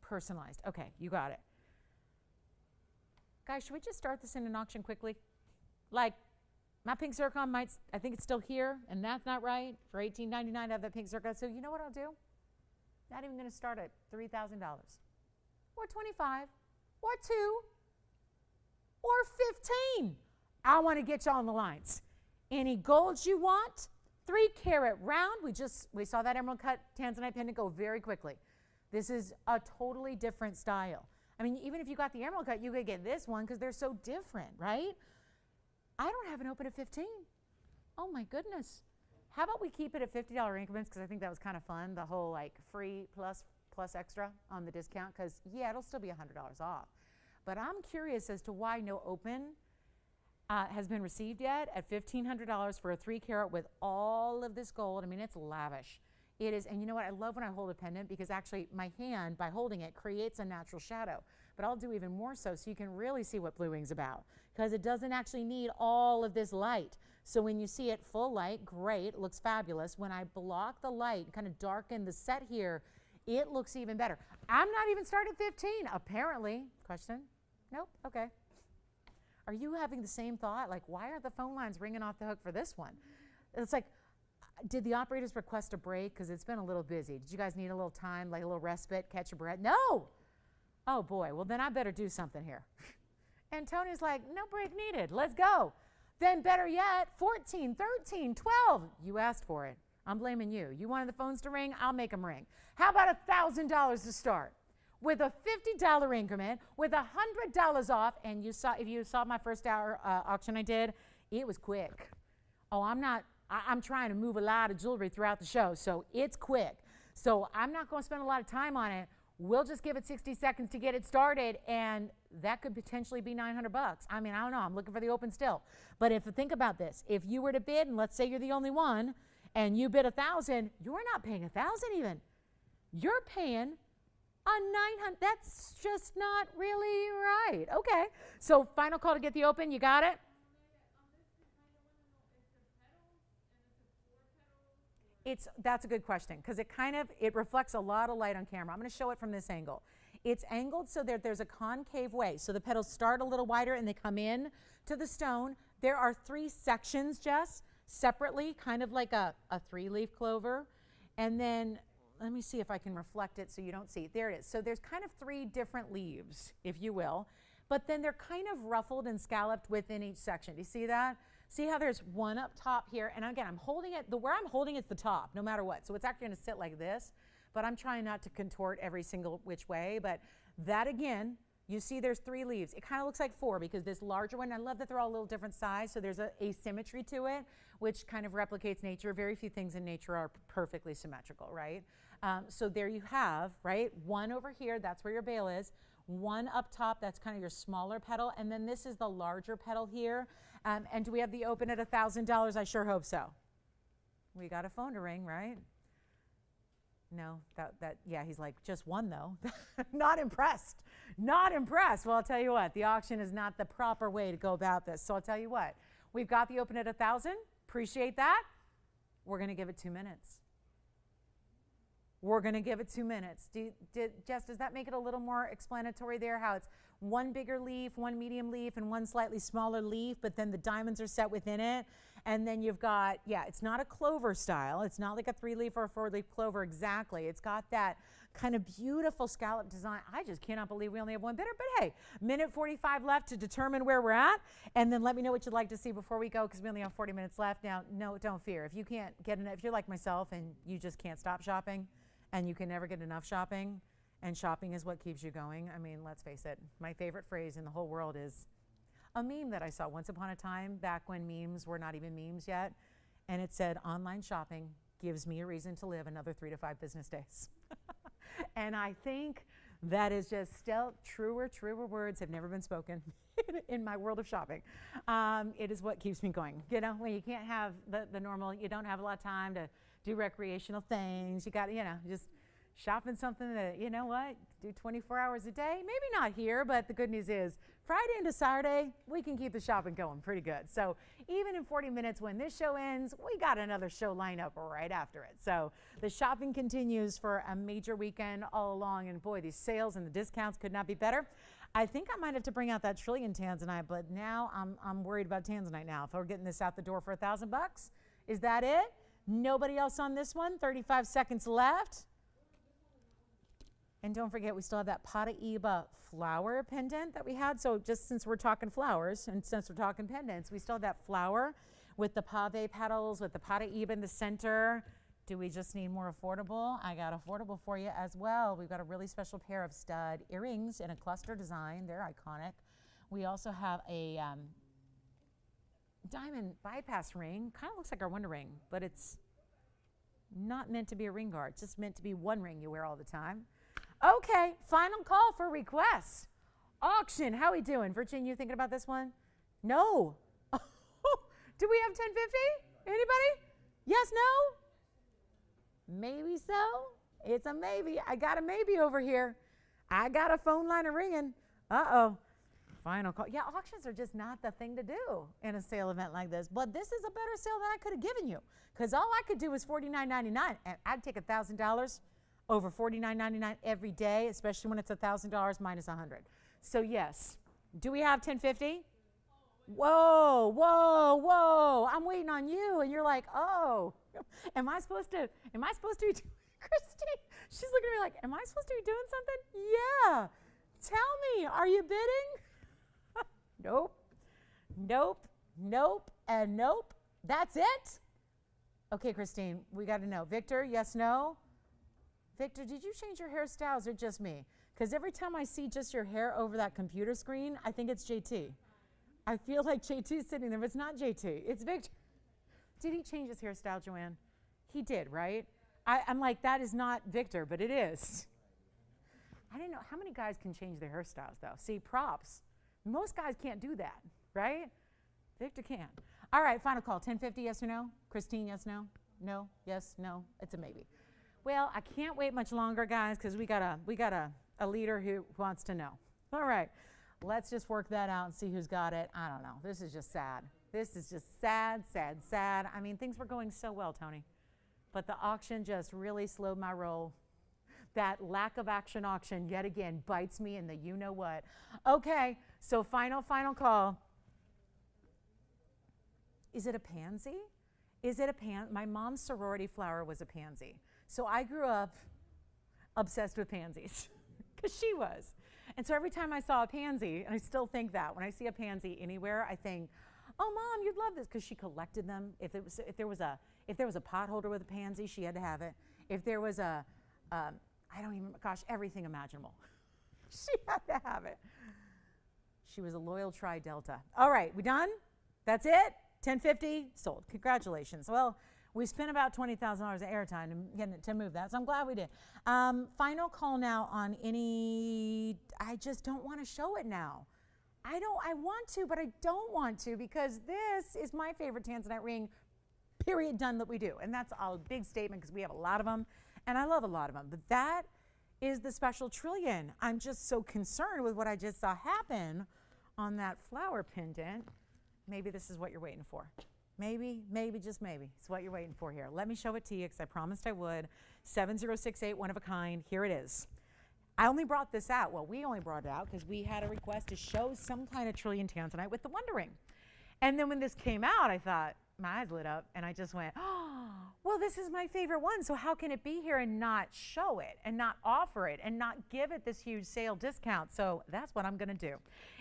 Personalized. Okay, you got it. Guys, should we just start this in an auction quickly? Like, my pink zircon might, I think it's still here, and that's not right. For $18.99 I have that pink zircon. So you know what I'll do? Not even going to start at $3,000. Or $25. Or $2. Or $15. I want to get you on the lines. Any golds you want, 3-carat round. We saw that emerald cut Tanzanite pendant go very quickly. This is a totally different style. I mean, even if you got the emerald cut, you could get this one because they're so different, right? I don't have an open at 15. Oh my goodness. How about we keep it at $50 increments because I think that was kind of fun, the whole like free plus extra on the discount because yeah, it'll still be $100 off. But I'm curious as to why no open has been received yet at $1,500 for a 3-carat with all of this gold. I mean, it's lavish. It is, and you know what? I love when I hold a pendant because actually my hand, by holding it, creates a natural shadow. But I'll do even more so you can really see what Blue Wing's about because it doesn't actually need all of this light. So when you see it full light, great, it looks fabulous. When I block the light, kind of darken the set here, it looks even better. I'm not even starting at 15, apparently. Question? Nope, okay. Are you having the same thought? Like, why are the phone lines ringing off the hook for this one? It's like, did the operators request a break? Because it's been a little busy. Did you guys need a little time, like a little respite, catch your breath? No! Oh boy, well then I better do something here. And Tony's like, no break needed, let's go. Then better yet, 14, 13, 12. You asked for it. I'm blaming you. You wanted the phones to ring, I'll make them ring. How about $1,000 to start? with a $50 increment, with $100 off. And if you saw my first hour auction I did, it was quick. Oh, I'm trying to move a lot of jewelry throughout the show, so it's quick. So I'm not going to spend a lot of time on it. We'll just give it 60 seconds to get it started, and that could potentially be $900. I mean, I don't know. I'm looking for the open still. But think about this. If you were to bid, and let's say you're the only one, and you bid 1,000, you're not paying 1,000 even. You're paying a 900. That's just not really right. Okay. So final call to get the open. You got it? That's a good question, because it reflects a lot of light on camera. I'm going to show it from this angle. It's angled so that there's a concave way. So the petals start a little wider and they come in to the stone. There are 3 sections, Jess, separately, kind of like a 3-leaf clover. And then let me see if I can reflect it so you don't see. There it is. So there's kind of 3 different leaves, if you will. But then they're kind of ruffled and scalloped within each section. Do you see that? See how there's one up top here? And again, I'm holding it, where I'm holding it's the top, no matter what. So it's actually gonna sit like this, but I'm trying not to contort every single which way. But that again, you see there's 3 leaves. It kind of looks like 4 because this larger one, I love that they're all a little different size, so there's a asymmetry to it, which kind of replicates nature. Very few things in nature are perfectly symmetrical, right? So there you have, right? 1 over here, that's where your bail is. 1 up top, that's kind of your smaller petal, and then this is the larger petal here. And do we have the open at $1,000? I sure hope so. We got a phone to ring, right? No, yeah, he's like, just 1 though. Not impressed. Not impressed. Well, I'll tell you what, the auction is not the proper way to go about this. So I'll tell you what, we've got the open at 1,000. Appreciate that. We're going to give it 2 minutes. We're going to give it 2 minutes. Jess, does that make it a little more explanatory there? How it's 1 bigger leaf, 1 medium leaf, and 1 slightly smaller leaf, but then the diamonds are set within it. And then you've got, yeah, it's not a clover style. It's not like a 3-leaf or a 4-leaf clover exactly. It's got that kind of beautiful scallop design. I just cannot believe we only have 1 bidder, but hey, minute 45 left to determine where we're at. And then let me know what you'd like to see before we go, because we only have 40 minutes left. Now, no, don't fear. If you can't get enough, if you're like myself and you just can't stop shopping, and you can never get enough shopping, and shopping is what keeps you going. I mean, let's face it, my favorite phrase in the whole world is a meme that I saw once upon a time, back when memes were not even memes yet, and it said, online shopping gives me a reason to live another 3 to 5 business days. And I think that is just still truer words have never been spoken in my world of shopping. It is what keeps me going. You know, when you can't have the normal, you don't have a lot of time to do recreational things. You got, just shopping something that, you know what, do 24 hours a day. Maybe not here, but the good news is Friday into Saturday, we can keep the shopping going pretty good. So even in 40 minutes when this show ends, we got another show lined up right after it. So the shopping continues for a major weekend all along. And boy, these sales and the discounts could not be better. I think I might have to bring out that trillion Tanzanite, but now I'm worried about Tanzanite now. If we're getting this out the door for $1,000, is that it? Nobody else on this one. 35 seconds left. And don't forget, we still have that Paraiba flower pendant that we had. So just since we're talking flowers and since we're talking pendants, we still have that flower with the pave petals, with the Paraiba in the center. Do we just need more affordable? I got affordable for you as well. We've got a really special pair of stud earrings in a cluster design. They're iconic. We also have a diamond bypass ring. Kind of looks like our Wonder Ring, but it's not meant to be a ring guard. It's just meant to be one ring you wear all the time. Okay, final call for requests. Auction, how we doing? Virginia, you thinking about this one? No. Do we have 1050? Anybody? Yes, no? Maybe so. It's a maybe. I got a maybe over here. I got a phone line ringing. Uh-oh. Final call. Yeah, auctions are just not the thing to do in a sale event like this. But this is a better sale than I could have given you, because all I could do was $49.99, and I'd take $1,000 over $49.99 every day, especially when it's $1,000 minus $100. So yes, do we have 1050? Whoa, whoa, whoa! I'm waiting on you, and you're like, oh, am I supposed to be? Christine, she's looking at me like, am I supposed to be doing something? Yeah. Tell me, are you bidding? Nope, nope, nope, and nope. That's it. Okay, Christine, we got to know. Victor, yes, no. Victor, did you change your hairstyles or just me? Because every time I see just your hair over that computer screen, I think it's JT. I feel like JT's sitting there, but it's not JT. It's Victor. Did he change his hairstyle, Joanne? He did, right? I'm like, that is not Victor, but it is. I didn't know. How many guys can change their hairstyles, though? See, props. Most guys can't do that, right? Victor can. All right, final call. 1050, yes or no? Christine, yes, no? No, yes, no? It's a maybe. Well, I can't wait much longer, guys, because we got a leader who wants to know. All right, let's just work that out and see who's got it. I don't know. This is just sad. This is just sad, sad, sad. I mean, things were going so well, Tony, but the auction just really slowed my roll. That lack of action auction yet again bites me in the you-know-what. Okay, so final call. Is it a pansy? Is it a my mom's sorority flower was a pansy. So I grew up obsessed with pansies because she was. And so every time I saw a pansy, and I still think that, when I see a pansy anywhere, I think, oh, Mom, you'd love this, because she collected them. If there was a pot holder with a pansy, she had to have it. If there was everything imaginable. She had to have it. She was a loyal Tri-Delta. All right, we done? That's it? 1050, sold. Congratulations. Well, we spent about $20,000 of airtime to move that, so I'm glad we did. Final call now on any, I just don't want to show it now. I want to, but I don't want to, because this is my favorite Tanzanite ring, period, done, that we do. And that's a big statement because we have a lot of them, and I love a lot of them. But that is the special trillion. I'm just so concerned with what I just saw happen on that flower pendant. Maybe this is what you're waiting for. Maybe, just maybe. It's what you're waiting for here. Let me show it to you because I promised I would. 7068, one of a kind. Here it is. I only brought this out. Well, we only brought it out because we had a request to show some kind of trillion Tanzanite with the Wonder Ring. And then when this came out, I thought, my eyes lit up, and I just went, oh, well, this is my favorite one, so how can it be here and not show it and not offer it and not give it this huge sale discount? So that's what I'm going to do.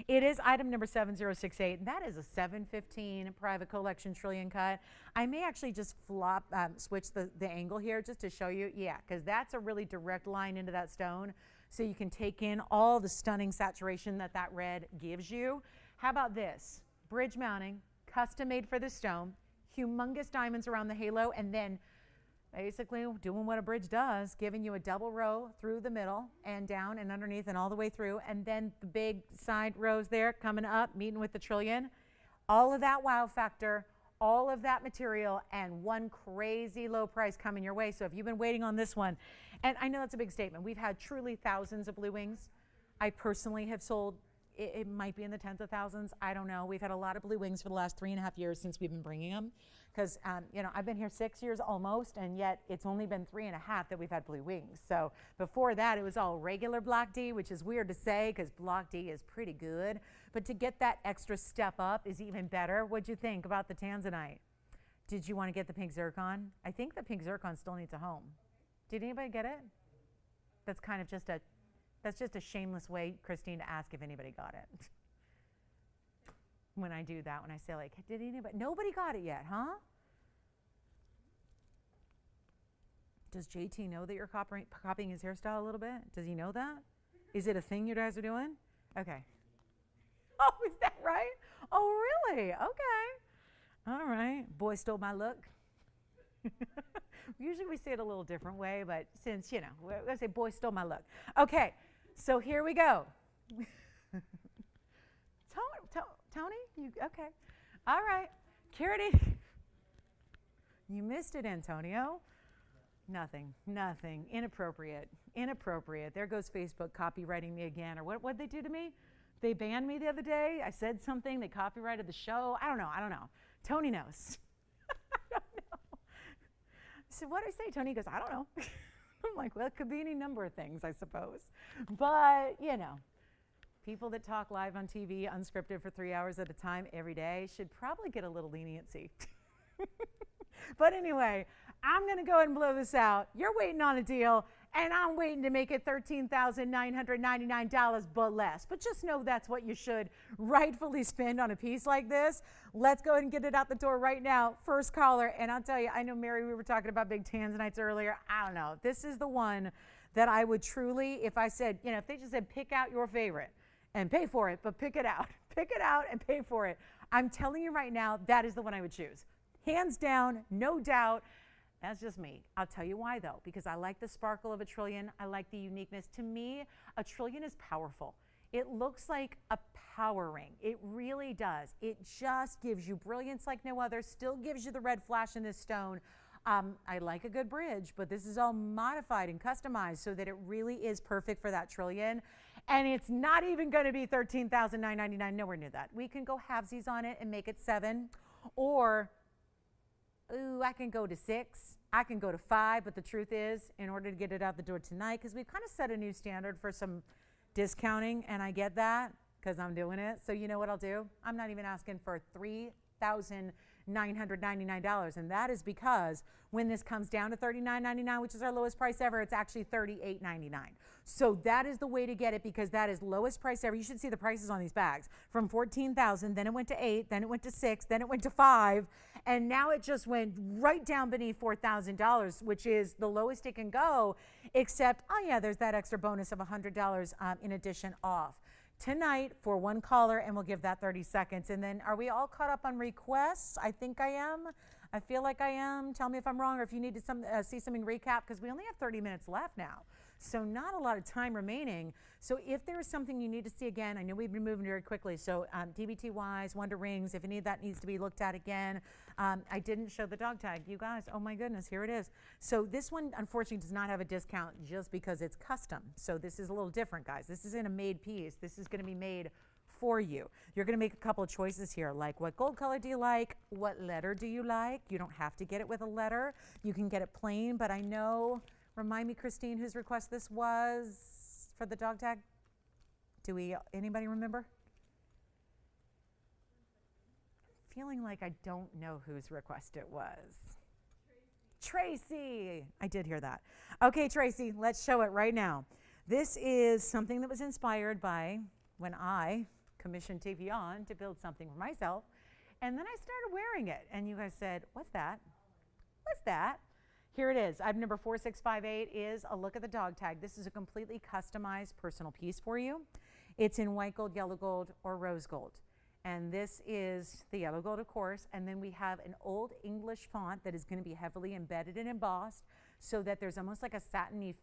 It is item number 7068, and that is a 715 private collection trillion cut. I may actually just switch the angle here just to show you, yeah, because that's a really direct line into that stone, so you can take in all the stunning saturation that red gives you. How about this? Bridge mounting, custom made for the stone, humongous diamonds around the halo, and then basically doing what a bridge does, giving you a double row through the middle and down and underneath and all the way through, and then the big side rows there coming up, meeting with the trillion. All of that wow factor, all of that material, and one crazy low price coming your way. So if you've been waiting on this one, and I know that's a big statement, we've had truly thousands of blue wings. I personally have sold, it might be in the tens of thousands. I don't know. We've had a lot of blue wings for the last 3.5 years since we've been bringing them. Because, I've been here 6 years almost, and yet it's only been 3.5 that we've had blue wings. So before that, it was all regular Block D, which is weird to say because Block D is pretty good. But to get that extra step up is even better. What'd you think about the Tanzanite? Did you want to get the pink zircon? I think the pink zircon still needs a home. Did anybody get it? That's kind of just a shameless way, Christine, to ask if anybody got it. When I do that, when I say like, did anybody? Nobody got it yet, huh? Does JT know that you're copying his hairstyle a little bit? Does he know that? Is it a thing you guys are doing? Okay. Oh, is that right? Oh, really? Okay. All right. Boy stole my look. Usually we say it a little different way, but since, we're going to say boy stole my look. Okay. So here we go. Tony, you okay? All right, Curity. You missed it, Antonio. Nothing. Inappropriate. There goes Facebook copywriting me again. Or what'd they do to me? They banned me the other day. I said something. They copyrighted the show. I don't know. Tony knows. I don't know. I said, what did I say? Tony goes, I don't know. I'm like, well, it could be any number of things, I suppose. But, people that talk live on TV, unscripted for 3 hours at a time every day should probably get a little leniency. But anyway, I'm going to go ahead and blow this out. You're waiting on a deal, and I'm waiting to make it $13,999, but less. But just know that's what you should rightfully spend on a piece like this. Let's go ahead and get it out the door right now. First caller, and I'll tell you, I know, Mary, we were talking about big Tanzanites earlier. I don't know. This is the one that I would truly, if I said, you know, if they just said, pick out your favorite and pay for it, but pick it out, pick it out and pay for it. I'm telling you right now, that is the one I would choose. Hands down, no doubt. That's just me. I'll tell you why though, because I like the sparkle of a trillion. I like the uniqueness. To me, a trillion is powerful. It looks like a power ring. It really does. It just gives you brilliance like no other, still gives you the red flash in this stone. I like a good bridge, but this is all modified and customized so that it really is perfect for that trillion. And it's not even going to be $13,999, nowhere near that. We can go halvesies on it and make it 7, or ooh, I can go to 6, I can go to 5, but the truth is, in order to get it out the door tonight, because we've kind of set a new standard for some discounting, and I get that because I'm doing it. So you know what I'll do? I'm not even asking for $3,999, and that is because when this comes down to $39.99, which is our lowest price ever, it's actually $38.99. So that is the way to get it, because that is lowest price ever. You should see the prices on these bags from $14,000, then it went to 8, then it went to 6, then it went to 5, and now it just went right down beneath $4,000, which is the lowest it can go, except, oh yeah, there's that extra bonus of $100 in addition off tonight for one caller, and we'll give that 30 seconds. And then are we all caught up on requests? I think I am. I feel like I am. Tell me if I'm wrong, or if you need to see something recap, because we only have 30 minutes left now. So not a lot of time remaining. So if there is something you need to see again, I know we've been moving very quickly. So DBT wise, Wonder Rings, if any of that needs to be looked at again. I didn't show the dog tag. You guys, oh my goodness, here it is. So this one, unfortunately, does not have a discount just because it's custom. So this is a little different, guys. This isn't a made piece. This is going to be made for you. You're going to make a couple of choices here, like what gold color do you like? What letter do you like? You don't have to get it with a letter. You can get it plain, but I know, remind me, Christine, whose request this was for the dog tag? Anybody remember? Feeling like I don't know whose request it was. Tracy. I did hear that. Okay, Tracy, let's show it right now. This is something that was inspired by when I commissioned TVON to build something for myself, and then I started wearing it, and you guys said, what's that? What's that? Here it is. Item number 4658 is a look at the dog tag. This is a completely customized personal piece for you. It's in white gold, yellow gold, or rose gold. And this is the yellow gold, of course, and then we have an old English font that is going to be heavily embedded and embossed so that there's almost like a satiny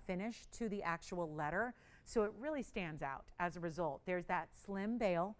finish to the actual letter. So it really stands out as a result. There's that slim bail,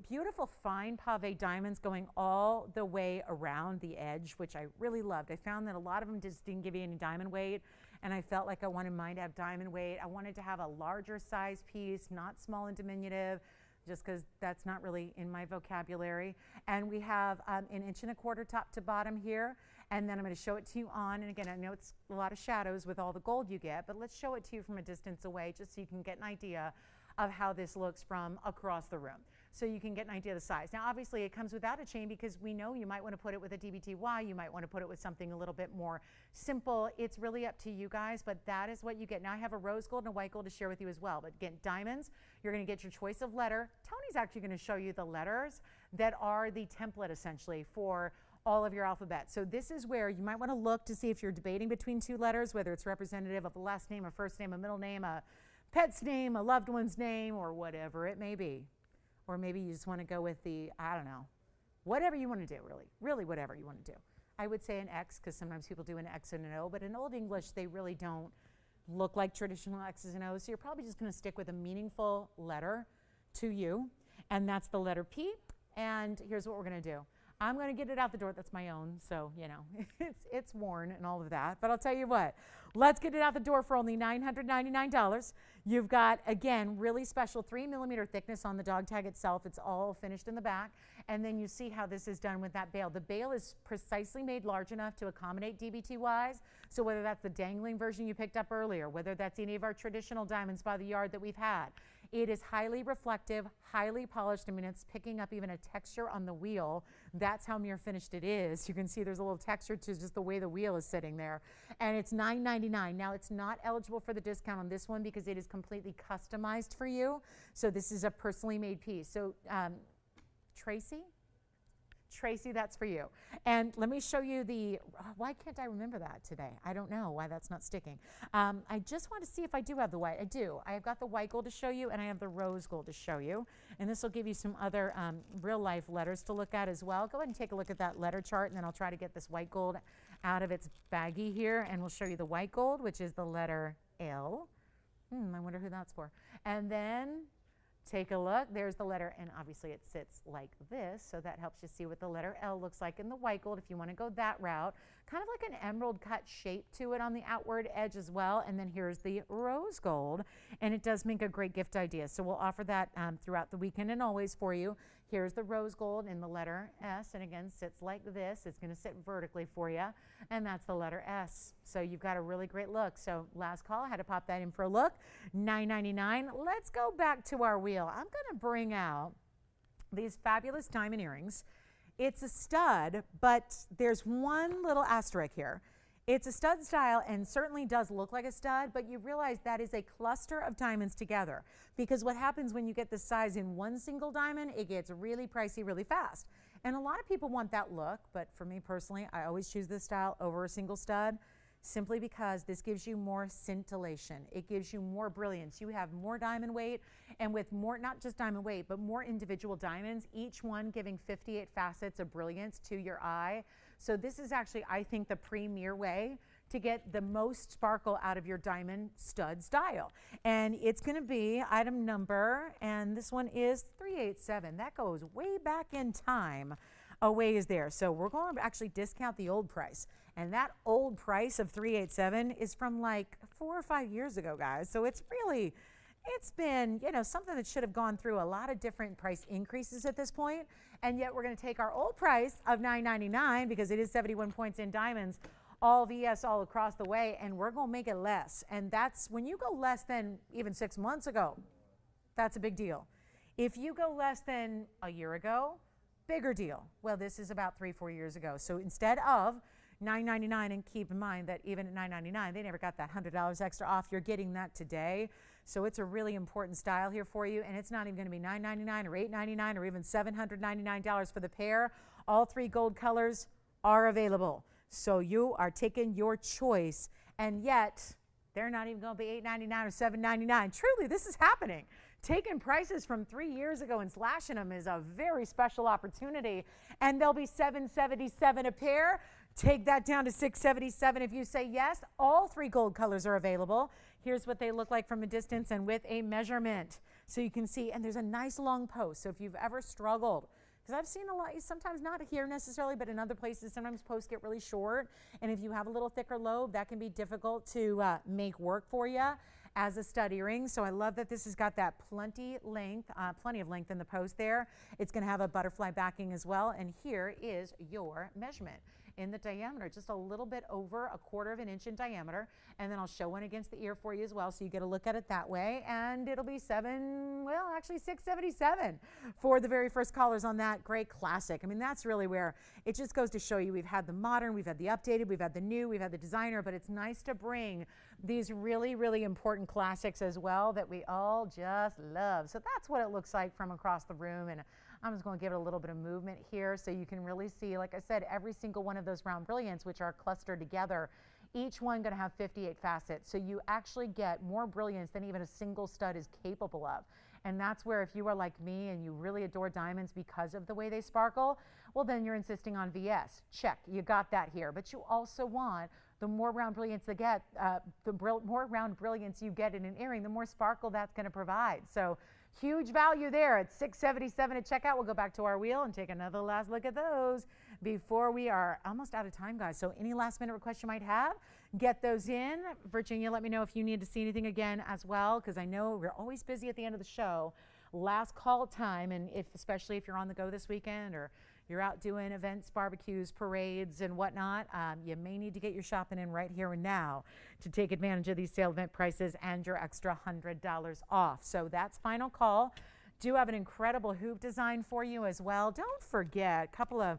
beautiful fine pave diamonds going all the way around the edge, which I really loved. I found that a lot of them just didn't give you any diamond weight, and I felt like I wanted mine to have diamond weight. I wanted to have a larger size piece, not small and diminutive, just because that's not really in my vocabulary. And we have 1.25 inches top to bottom here. And then I'm going to show it to you on, and again, I know it's a lot of shadows with all the gold you get, but let's show it to you from a distance away just so you can get an idea of how this looks from across the room. So you can get an idea of the size. Now, obviously, it comes without a chain because we know you might want to put it with a DBTY, you might want to put it with something a little bit more simple. It's really up to you guys, but that is what you get. Now, I have a rose gold and a white gold to share with you as well, but again, diamonds, you're going to get your choice of letter. Tony's actually going to show you the letters that are the template, essentially, for all of your alphabet. So this is where you might want to look to see if you're debating between two letters, whether it's representative of a last name, a first name, a middle name, a pet's name, a loved one's name, or whatever it may be. Or maybe you just want to go with the, I don't know, whatever you want to do, really whatever you want to do. I would say an X because sometimes people do an X and an O, but in Old English, they really don't look like traditional X's and O's. So you're probably just going to stick with a meaningful letter to you, and that's the letter P. And here's what we're going to do. I'm going to get it out the door. That's my own, so, you know, it's worn and all of that. But I'll tell you what, let's get it out the door for only $999. You've got, again, really special 3mm thickness on the dog tag itself. It's all finished in the back. And then you see how this is done with that bail. The bail is precisely made large enough to accommodate DBTYs. So whether that's the dangling version you picked up earlier, whether that's any of our traditional diamonds by the yard that we've had, it is highly reflective, highly polished. I mean, it's picking up even a texture on the wheel. That's how mirror finished it is. You can see there's a little texture to just the way the wheel is sitting there. And it's $999. Now, it's not eligible for the discount on this one because it is completely customized for you. So this is a personally made piece. So, Tracy, Tracy, that's for you. And let me show you why can't I remember that today? I don't know why that's not sticking. I just want to see if I do have the white. I do. I've got the white gold to show you, and I have the rose gold to show you. And this will give you some other real life letters to look at as well. Go ahead and take a look at that letter chart, and then I'll try to get this white gold out of its baggie here, and we'll show you the white gold, which is the letter L. I wonder who that's for. And then take a look. There's the letter, and obviously it sits like this, so that helps you see what the letter L looks like in the white gold if you want to go that route. Kind of like an emerald cut shape to it on the outward edge as well. And then here's the rose gold, and it does make a great gift idea. So we'll offer that throughout the weekend and always for you. Here's the rose gold in the letter S, and again, sits like this. It's going to sit vertically for you, and that's the letter S. So you've got a really great look. So last call, I had to pop that in for a look, $9.99. Let's go back to our wheel. I'm going to bring out these fabulous diamond earrings. It's a stud, but there's one little asterisk here. It's a stud style and certainly does look like a stud, but you realize that is a cluster of diamonds together, because what happens when you get this size in one single diamond, it gets really pricey really fast. And a lot of people want that look, but for me personally, I always choose this style over a single stud, simply because this gives you more scintillation. It gives you more brilliance. You have more diamond weight, and with more, not just diamond weight, but more individual diamonds, each one giving 58 facets of brilliance to your eye. So this is actually, I think, the premier way to get the most sparkle out of your diamond stud style. And it's going to be item number, and this one is 387. That goes way back in time. A ways there. So we're going to actually discount the old price. And that old price of 387 is from like 4 or 5 years ago, guys. So it's really, it's been, you know, something that should have gone through a lot of different price increases at this point. And yet we're going to take our old price of $9.99, because it is 71 points in diamonds, all VS all across the way, and we're going to make it less. And that's when you go less than even 6 months ago, that's a big deal. If you go less than a year ago, bigger deal. Well, this is about 3-4 years ago. So instead of $9.99, and keep in mind that even at $9.99, they never got that $100 extra off. You're getting that today. So it's a really important style here for you, and it's not even going to be $9.99 or $8.99 or even $799 for the pair. All 3 gold colors are available. So you are taking your choice, and yet they're not even going to be $8.99 or $7.99. Truly, this is happening. Taking prices from 3 years ago and slashing them is a very special opportunity, and they'll be $777 a pair. Take that down to $677 if you say yes. All 3 gold colors are available. Here's what they look like from a distance and with a measurement. So you can see, and there's a nice long post. So if you've ever struggled, because I've seen a lot, sometimes not here necessarily, but in other places, sometimes posts get really short. And if you have a little thicker lobe, that can be difficult to make work for you as a stud earring. So I love that this has got that plenty of length in the post there. It's going to have a butterfly backing as well. And here is your measurement in the diameter, just a little bit over 1/4 of an inch in diameter. And then I'll show one against the ear for you as well, so you get a look at it that way. And it'll be $677 for the very first callers on that great classic. I mean, that's really where it just goes to show you we've had the modern, we've had the updated, we've had the new, we've had the designer, but it's nice to bring these really, really important classics as well that we all just love. So that's what it looks like from across the room. And I'm just going to give it a little bit of movement here so you can really see, like I said, every single one of those round brilliants, which are clustered together, each one going to have 58 facets. So you actually get more brilliance than even a single stud is capable of. And that's where, if you are like me and you really adore diamonds because of the way they sparkle, well, then you're insisting on VS. Check, you got that here. But you also want the more round brilliance they get, more round brilliance you get in an earring, the more sparkle that's going to provide. So huge value there at $677 at checkout. We'll go back to our wheel and take another last look at those before we are almost out of time, guys. So any last minute requests you might have, get those in. Virginia, let me know if you need to see anything again as well, because I know we're always busy at the end of the show. Last call time, and especially if you're on the go this weekend or you're out doing events, barbecues, parades, and whatnot, you may need to get your shopping in right here and now to take advantage of these sale event prices and your extra $100 off. So that's final call. Do have an incredible hoop design for you as well. Don't forget a couple of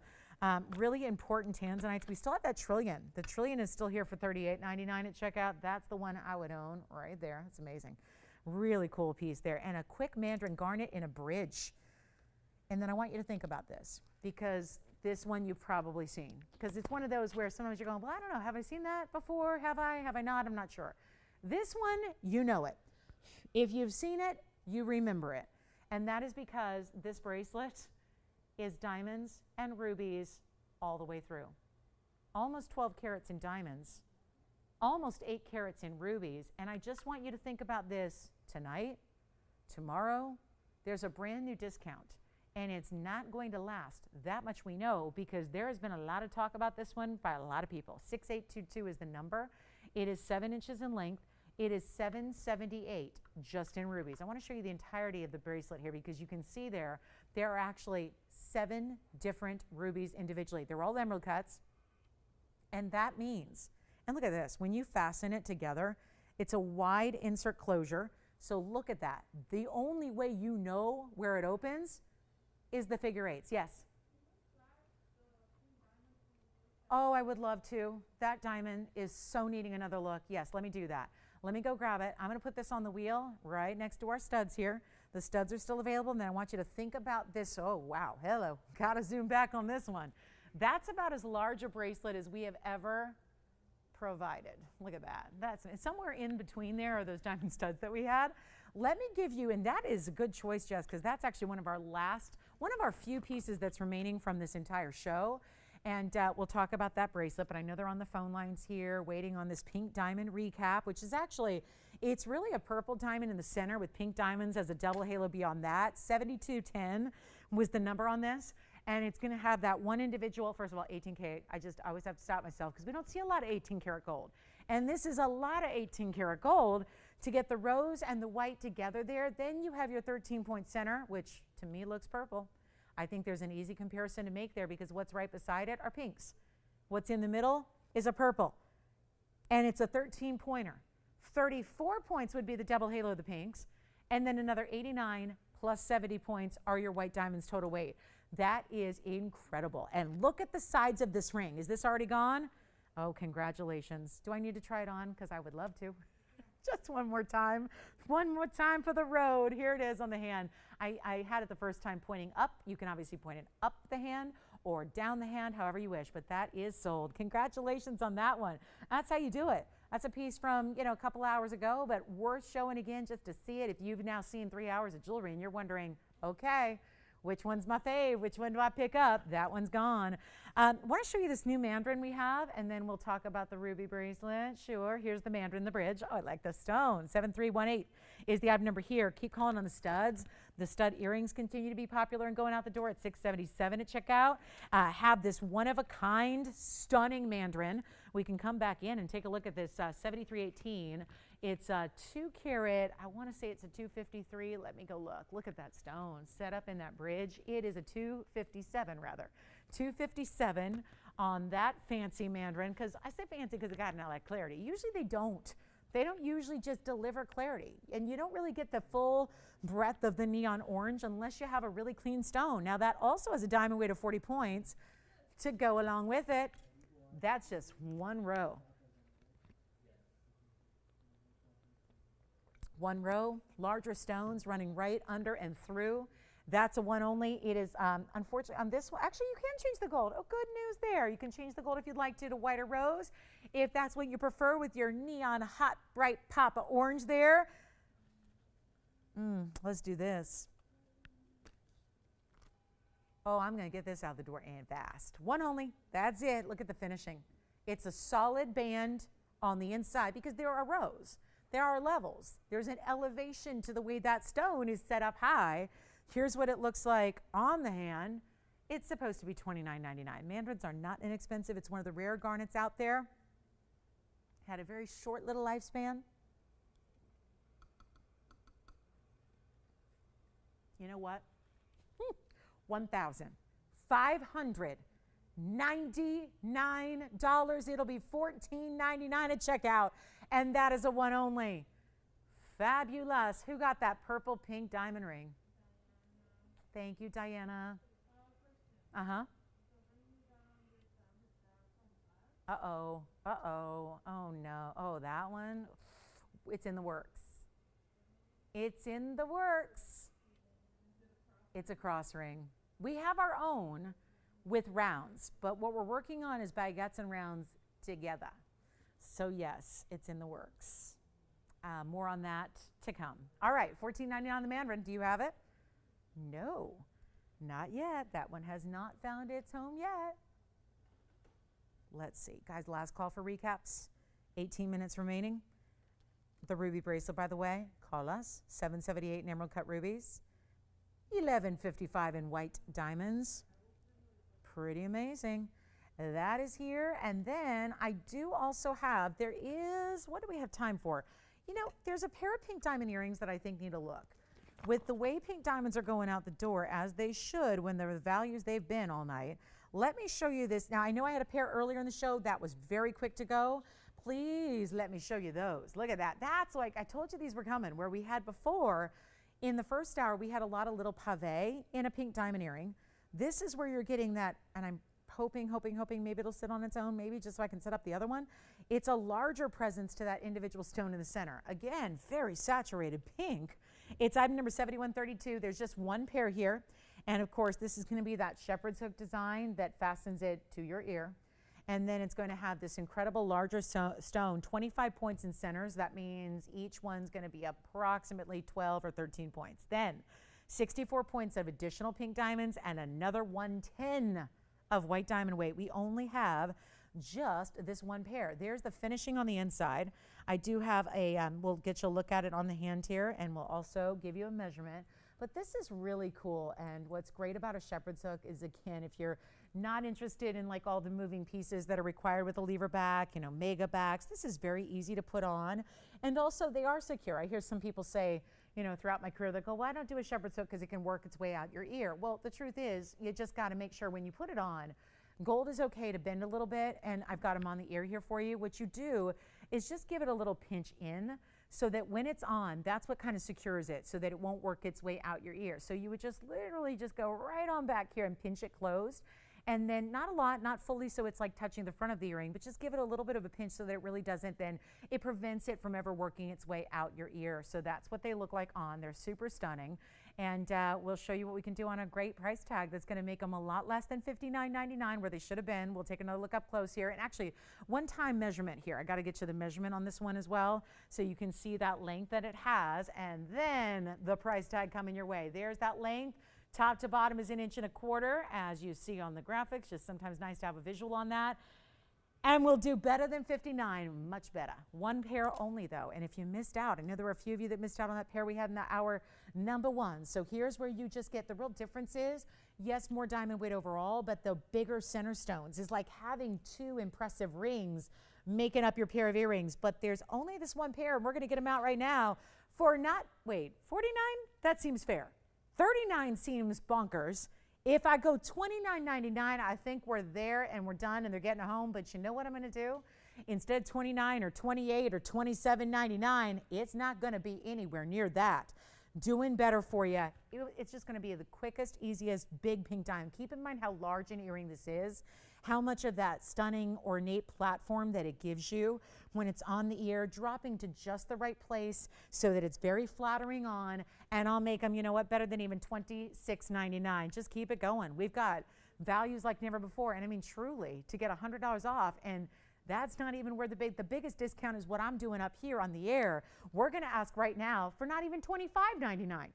really important Tanzanites. We still have that trillion. The trillion is still here for $38.99 at checkout. That's the one I would own right there. It's amazing. Really cool piece there. And a quick mandarin garnet in a bridge. And then I want you to think about this, because This one you've probably seen, because it's one of those where sometimes you're going, well, I don't know, have I seen that before? Have I not? I'm not sure. This one, you know it. If you've seen it, you remember it. And that is because this bracelet is diamonds and rubies all the way through. Almost 12 carats in diamonds, almost 8 carats in rubies. And I just want you to think about this tonight, tomorrow. There's a brand new discount. And it's not going to last. That much we know, because there has been a lot of talk about this one by a lot of people. 6822 is the number. It is 7 inches in length. It is $778 just in rubies. I want to show you the entirety of the bracelet here, because you can see there are actually 7 different rubies individually. They're all emerald cuts. And that means, and look at this, when you fasten it together, it's a wide insert closure. So look at that. The only way you know where it opens is the figure eights. Yes? Oh, I would love to. That diamond is so needing another look. Yes, let me do that. Let me go grab it. I'm going to put this on the wheel right next to our studs here. The studs are still available, and then I want you to think about this. Oh, wow. Hello. Got to zoom back on this one. That's about as large a bracelet as we have ever provided. Look at that. That's somewhere in between there are those diamond studs that we had. Let me give you, and that is a good choice, Jess, because that's actually one of our few pieces that's remaining from this entire show. And we'll talk about that bracelet, but I know they're on the phone lines here waiting on this pink diamond recap, which is actually, it's really a purple diamond in the center with pink diamonds as a double halo beyond that. 7210 was the number on this. And it's going to have that one individual, first of all, 18K. I always have to stop myself because we don't see a lot of 18 karat gold. And this is a lot of 18 karat gold to get the rose and the white together there. Then you have your 13-point center, which to me looks purple. I think there's an easy comparison to make there because what's right beside it are pinks. What's in the middle is a purple. And it's a 13-pointer. 34 points would be the double halo of the pinks. And then another 89 plus 70 points are your white diamonds total weight. That is incredible. And look at the sides of this ring. Is this already gone? Oh, congratulations. Do I need to try it on? Because I would love to. Just one more time. One more time for the road. Here it is on the hand. I had it the first time pointing up. You can obviously point it up the hand or down the hand, however you wish, but that is sold. Congratulations on that one. That's how you do it. That's a piece from, a couple hours ago, but worth showing again just to see it. If you've now seen 3 hours of jewelry and you're wondering, okay, which one's my fave? Which one do I pick up? That one's gone. I want to show you this new mandarin we have, and then we'll talk about the ruby bracelet. Sure, here's the mandarin, the bridge. Oh, I like the stone. 7318 is the item number here. Keep calling on the studs. The stud earrings continue to be popular and going out the door at $677 at checkout. Have this one-of-a-kind, stunning mandarin. We can come back in and take a look at this 7318. It's a 2 carat, I want to say it's a 253. Let me go look. Look at that stone set up in that bridge. It is a 257 rather. 257 on that fancy mandarin, because I say fancy because it got not like clarity. Usually they don't. They don't usually just deliver clarity. And you don't really get the full breadth of the neon orange unless you have a really clean stone. Now that also has a diamond weight of 40 points to go along with it. That's just one row. One row, larger stones running right under and through. That's a one only. It is, unfortunately, on this one, actually, you can change the gold. Oh, good news there. You can change the gold if you'd like to white or rose. If that's what you prefer with your neon hot, bright pop of orange there. Let's do this. Oh, I'm going to get this out the door and fast. One only. That's it. Look at the finishing. It's a solid band on the inside because there are rows. There are levels. There's an elevation to the way that stone is set up high. Here's what it looks like on the hand. It's supposed to be $29.99. Mandarins are not inexpensive. It's one of the rare garnets out there. Had a very short little lifespan. You know what? $1,599. It'll be $14.99 at checkout. And that is a one only. Fabulous. Who got that purple pink diamond ring? Thank you, Diana. Uh-huh. Uh-oh. Uh-oh. Oh, no. Oh, that one? It's in the works. It's in the works. It's a cross ring. We have our own. with rounds. But what we're working on is baguettes and rounds together. So yes, it's in the works. More on that to come. All right, $14.99 on the Mandarin. Do you have it? No, not yet. That one has not found its home yet. Let's see. Guys, last call for recaps. 18 minutes remaining. The ruby bracelet, by the way, call us. $778 in emerald cut rubies. $11.55 in white diamonds. Pretty amazing. That is here. And then I do also have, there is, what do we have time for? You know, there's a pair of pink diamond earrings that I think need a look. With the way pink diamonds are going out the door, as they should when they're the values they've been all night, let me show you this. Now, I know I had a pair earlier in the show that was very quick to go. Please let me show you those. Look at that. That's like, I told you these were coming, where we had before, in the first hour, we had a lot of little pavé in a pink diamond earring. This is where you're getting that, and I'm hoping maybe it'll sit on its own, maybe just so I can set up the other one. It's a larger presence to that individual stone in the center. Again, very saturated pink. It's item number 7132. There's just one pair here. And of course, this is going to be that shepherd's hook design that fastens it to your ear. And then it's going to have this incredible larger stone, 25 points in centers. That means each one's going to be approximately 12 or 13 points. Then 64 points of additional pink diamonds and another 110 of white diamond weight. We only have just this one pair. There's the finishing on the inside. I do have a, we'll get you a look at it on the hand here, and we'll also give you a measurement. But this is really cool, and what's great about a shepherd's hook is, again, if you're not interested in like all the moving pieces that are required with a lever back, you know, mega backs, this is very easy to put on. And also they are secure. I hear some people say, you know, throughout my career, they go, well, I don't do a shepherd's hook because it can work its way out your ear. Well, the truth is, you just got to make sure when you put it on, gold is okay to bend a little bit, and I've got them on the ear here for you. What you do is just give it a little pinch in so that when it's on, that's what kind of secures it so that it won't work its way out your ear. So you would just literally just go right on back here and pinch it closed. And then not a lot, not fully so it's like touching the front of the earring, but just give it a little bit of a pinch so that it really doesn't, then it prevents it from ever working its way out your ear. So that's what they look like on. They're super stunning. And we'll show you what we can do on a great price tag that's going to make them a lot less than $59.99 where they should have been. We'll take another look up close here. And actually, one-time measurement here. I got to get you the measurement on this one as well so you can see that length that it has. And then the price tag coming your way. There's that length. Top to bottom is 1.25 inches, as you see on the graphics. Just sometimes nice to have a visual on that. And we'll do better than 59, much better. One pair only though, and if you missed out, I know there were a few of you that missed out on that pair we had in the hour number one. So here's where you just get the real difference is, yes, more diamond weight overall, but the bigger center stones is like having two impressive rings making up your pair of earrings. But there's only this one pair, and we're gonna get them out right now for not, wait, 49? That seems fair. 39 seems bonkers. If I go $29.99, I think we're there and we're done and they're getting home. But you know what I'm going to do? Instead of $29 or $28 or $27.99, it's not going to be anywhere near that. Doing better for you. It's just going to be the quickest, easiest, big pink diamond. Keep in mind how large an earring this is, how much of that stunning, ornate platform that it gives you when it's on the ear, dropping to just the right place so that it's very flattering on. And I'll make them, you know what, better than even $26.99. Just keep it going. We've got values like never before. And I mean, truly, to get $100 off, and that's not even where the biggest discount is what I'm doing up here on the air. We're going to ask right now for not even $25.99.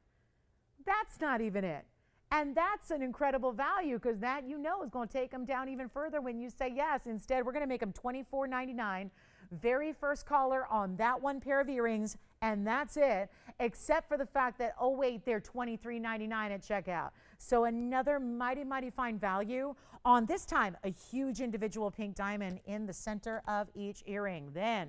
That's not even it. And that's an incredible value because that, you know, is going to take them down even further when you say yes. Instead, we're going to make them $24.99. Very first caller on that one pair of earrings, and that's it, except for the fact that, oh, wait, they're $23.99 at checkout. So another mighty, mighty fine value on this time, a huge individual pink diamond in the center of each earring. Then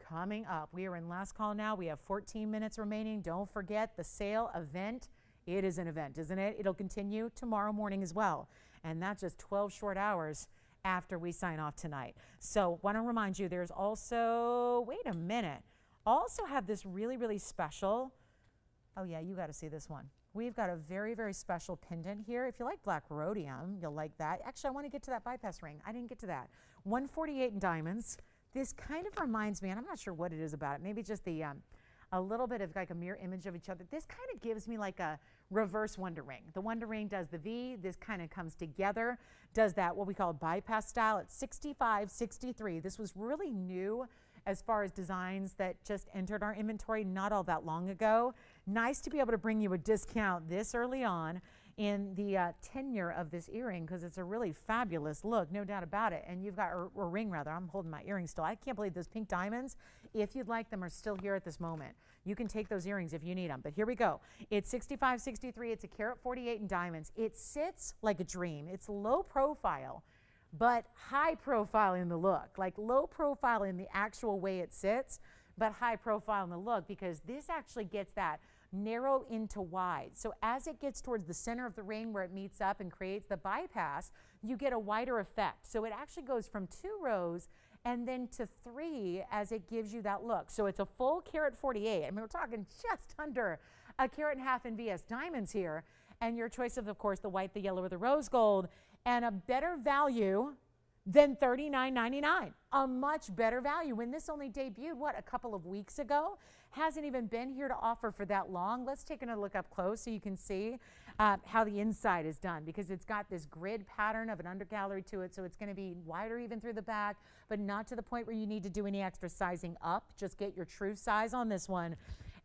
coming up, we are in last call now. We have 14 minutes remaining. Don't forget the sale event. It is an event, isn't it? It'll continue tomorrow morning as well. And that's just 12 short hours after we sign off tonight. So want to remind you, there's also, wait a minute, also have this really, really special, oh yeah, you got to see this one. We've got a very, very special pendant here. If you like black rhodium, you'll like that. Actually, I want to get to that bypass ring. I didn't get to that. 148 in diamonds. This kind of reminds me, and I'm not sure what it is about it, maybe just the, a little bit of like a mirror image of each other. This kind of gives me like a reverse Wonder Ring. The Wonder Ring does the V. This kind of comes together, does that what we call bypass style. It's $65.63. This was really new as far as designs that just entered our inventory not all that long ago. Nice to be able to bring you a discount this early on in the tenure of this earring, because it's a really fabulous look, no doubt about it. And you've got, or ring rather, I'm holding my earring still. I can't believe those pink diamonds, if you'd like them, are still here at this moment. You can take those earrings if you need them, but here we go. It's $65.63. It's a carat 48 in diamonds. It sits like a dream. It's low profile, but high profile in the look, like low profile in the actual way it sits, but high profile in the look, because this actually gets that narrow into wide. So as it gets towards the center of the ring where it meets up and creates the bypass, you get a wider effect. So it actually goes from 2 rows and then to 3 as it gives you that look. So it's a full carat 48. I mean, we're talking just under a carat and a half in VS diamonds here. And your choice of course, the white, the yellow, or the rose gold, and a better value than $39.99. A much better value. When this only debuted, what, a couple of weeks ago? Hasn't even been here to offer for that long. Let's take a look up close so you can see how the inside is done, because it's got this grid pattern of an undergallery to it, so it's going to be wider even through the back, but not to the point where you need to do any extra sizing up. Just get your true size on this one.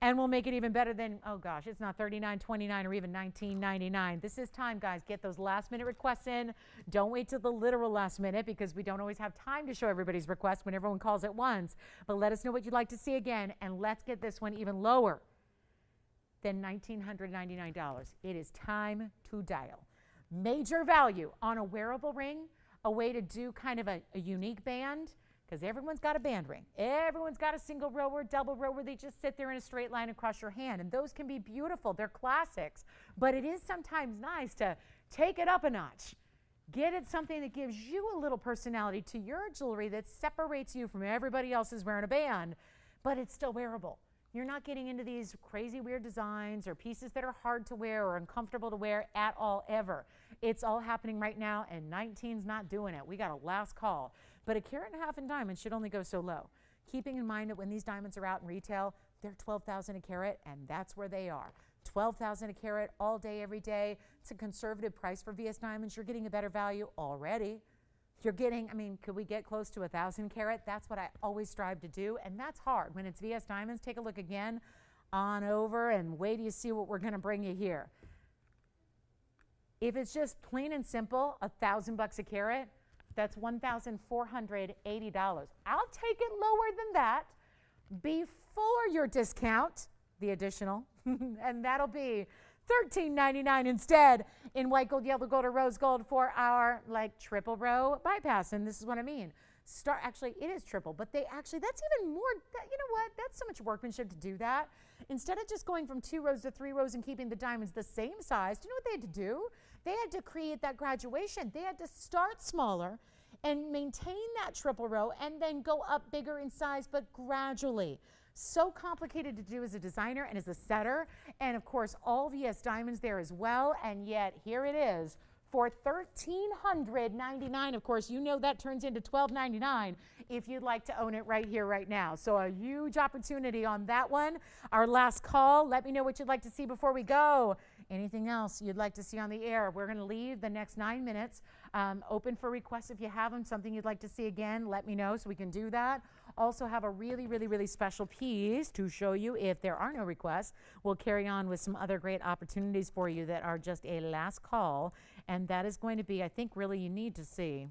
And we'll make it even better than, oh gosh, it's not $39.29 or even $19.99. This is time, guys. Get those last minute requests in. Don't wait till the literal last minute, because we don't always have time to show everybody's request when everyone calls at once. But let us know what you'd like to see again, and let's get this one even lower than $1,999. It is time to dial. Major value on a wearable ring, a way to do kind of a unique band, because everyone's got a band ring. Everyone's got a single row or double row where they just sit there in a straight line across your hand. And those can be beautiful. They're classics. But it is sometimes nice to take it up a notch. Get it something that gives you a little personality to your jewelry that separates you from everybody else who's wearing a band, but it's still wearable. You're not getting into these crazy weird designs or pieces that are hard to wear or uncomfortable to wear at all, ever. It's all happening right now, and 19's not doing it. We got a last call. But a carat and a half in diamonds should only go so low. Keeping in mind that when these diamonds are out in retail, they're $12,000 a carat, and that's where they are. $12,000 a carat all day, every day. It's a conservative price for VS diamonds. You're getting a better value already. You're getting, I mean, could we get close to 1,000 carat? That's what I always strive to do, and that's hard. When it's VS diamonds, take a look again on over and wait till you see what we're going to bring you here. If it's just plain and simple, $1,000 a carat, that's $1,480. I'll take it lower than that before your discount, the additional, and that'll be $13.99 instead in white gold, yellow gold, or rose gold for our like triple row bypass. And this is what I mean. Actually, it is triple, but that's even more, you know what? That's so much workmanship to do that. Instead of just going from 2 rows to 3 rows and keeping the diamonds the same size, do you know what they had to do? They had to create that graduation. They had to start smaller and maintain that triple row and then go up bigger in size, but gradually. So complicated to do as a designer and as a setter. And of course, all VS diamonds there as well. And yet here it is for $1,399. Of course, you know that turns into $1,299 if you'd like to own it right here, right now. So a huge opportunity on that one. Our last call. Let me know what you'd like to see before we go. Anything else you'd like to see on the air? We're going to leave the next 9 minutes open for requests. If you have them, something you'd like to see again, let me know so we can do that. Also have a really, really, really special piece to show you if there are no requests. We'll carry on with some other great opportunities for you that are just a last call. And that is going to be, I think, really you need to see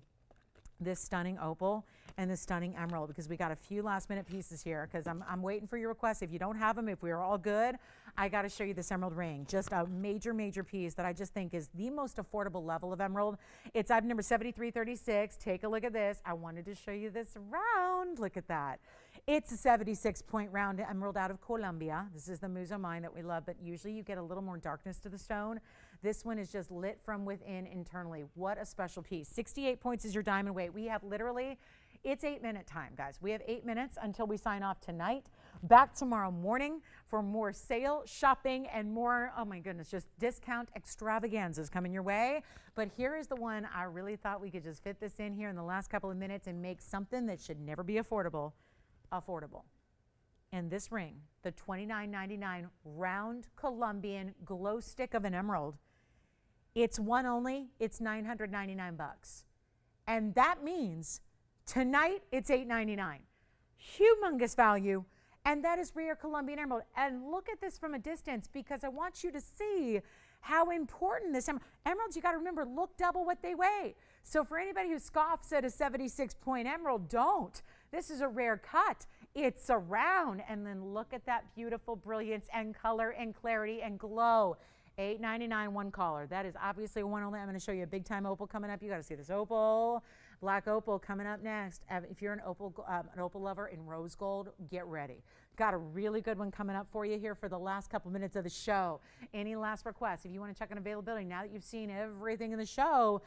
this stunning opal and this stunning emerald, because we got a few last minute pieces here, because I'm waiting for your requests. If you don't have them, if we're all good, I got to show you this emerald ring. Just a major, major piece that I just think is the most affordable level of emerald. It's item number 7336. Take a look at this. I wanted to show you this round. Look at that. It's a 76-point round emerald out of Colombia. This is the Muso mine that we love, but usually you get a little more darkness to the stone. This one is just lit from within internally. What a special piece. 68 points is your diamond weight. We have literally, it's 8-minute time, guys. We have 8 minutes until we sign off tonight. Back tomorrow morning for more sale, shopping, and more, oh my goodness, just discount extravaganzas coming your way. But here is the one I really thought we could just fit this in here in the last couple of minutes and make something that should never be affordable. And this ring, the $29.99 round Colombian glow stick of an emerald, it's one only, it's $999. And that means tonight it's $899. Humongous value. And that is rare Colombian emerald. And look at this from a distance because I want you to see how important this emeralds, you got to remember, look double what they weigh. So for anybody who scoffs at a 76-point emerald, don't. This is a rare cut. It's a round. And then look at that beautiful brilliance and color and clarity and glow. $899 one collar. That is obviously one only. I'm going to show you a big time opal coming up. You got to see this opal. Black opal coming up next. If you're an opal lover in rose gold, get ready. Got a really good one coming up for you here for the last couple minutes of the show. Any last requests? If you want to check on availability, now that you've seen everything in the show,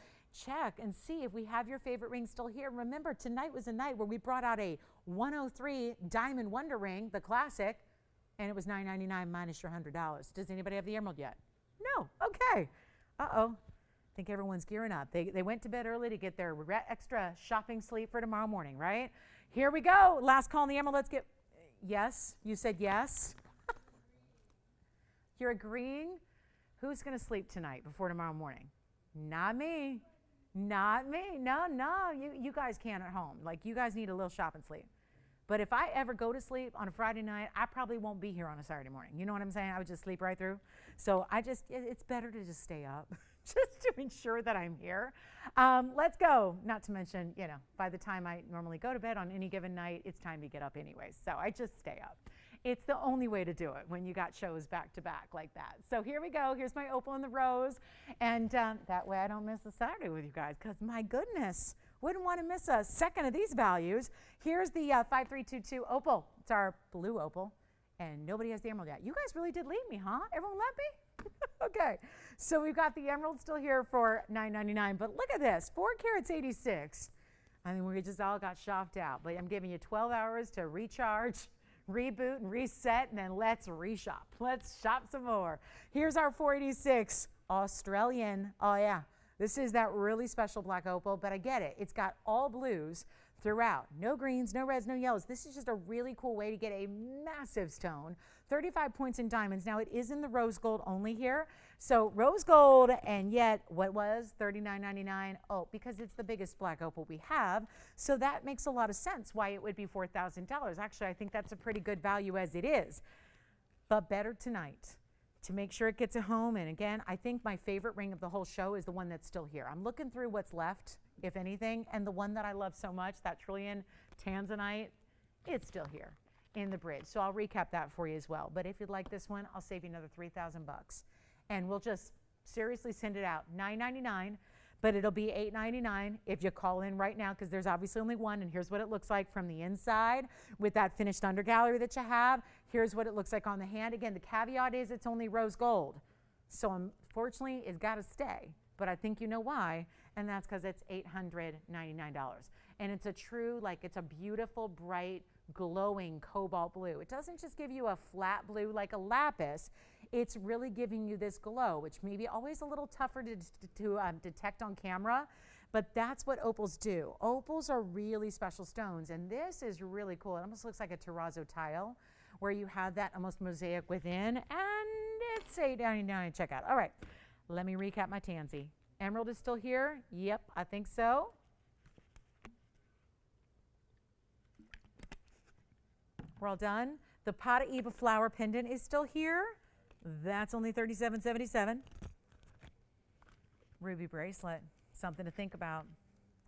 check and see if we have your favorite ring still here. Remember, tonight was a night where we brought out a 103 Diamond Wonder Ring, the classic, and it was $999 minus your $100. Does anybody have the emerald yet? No. Okay. Uh-oh. I think everyone's gearing up. They went to bed early to get their extra shopping sleep for tomorrow morning, right? Here we go. Last call on the emerald. Let's get... Yes? You said yes? You're agreeing? Who's going to sleep tonight before tomorrow morning? Not me. Not me. No. You guys can at home. Like, you guys need a little shopping sleep. But if I ever go to sleep on a Friday night, I probably won't be here on a Saturday morning. You know what I'm saying? I would just sleep right through. So it's better to just stay up just to ensure that I'm here. Let's go. Not to mention, by the time I normally go to bed on any given night, it's time to get up anyway. So I just stay up. It's the only way to do it when you got shows back to back like that. So here we go. Here's my opal and the rose. And that way I don't miss a Saturday with you guys because my goodness, wouldn't want to miss a second of these values. Here's the 5322 opal. It's our blue opal. And nobody has the emerald yet. You guys really did leave me, huh? Everyone left me? Okay. So we've got the emerald still here for $999. But look at this. 4 carats 86. I mean, we just all got shopped out. But I'm giving you 12 hours to recharge, reboot, and reset. And then let's reshop. Let's shop some more. Here's our 486 Australian. Oh, yeah. This is that really special black opal, but I get it. It's got all blues throughout. No greens, no reds, no yellows. This is just a really cool way to get a massive stone. 35 points in diamonds. Now, it is in the rose gold only here. So rose gold, and yet what was $39.99? Oh, because it's the biggest black opal we have. So that makes a lot of sense why it would be $4,000. Actually, I think that's a pretty good value as it is. But better tonight. To make sure it gets a home. And again, I think my favorite ring of the whole show is the one that's still here. I'm looking through what's left, if anything, and the one that I love so much, that Trillion Tanzanite, it's still here in the bridge. So I'll recap that for you as well. But if you'd like this one, I'll save you another $3,000. And we'll just seriously send it out. $999, but it'll be $899 if you call in right now, because there's obviously only one. And here's what it looks like from the inside with that finished undergallery that you have. Here's what it looks like on the hand. Again, the caveat is it's only rose gold. So unfortunately, it's got to stay. But I think you know why, and that's because it's $899. And it's a true, it's a beautiful, bright, glowing cobalt blue. It doesn't just give you a flat blue like a lapis. It's really giving you this glow, which may be always a little tougher to detect on camera, but that's what opals do. Opals are really special stones, and this is really cool. It almost looks like a terrazzo tile, where you have that almost mosaic within, and it's $8.99 at checkout. All right, let me recap my tansy. Emerald is still here? Yep, I think so. We're all done. The Paraiba flower pendant is still here. That's only $37.77. Ruby bracelet, something to think about.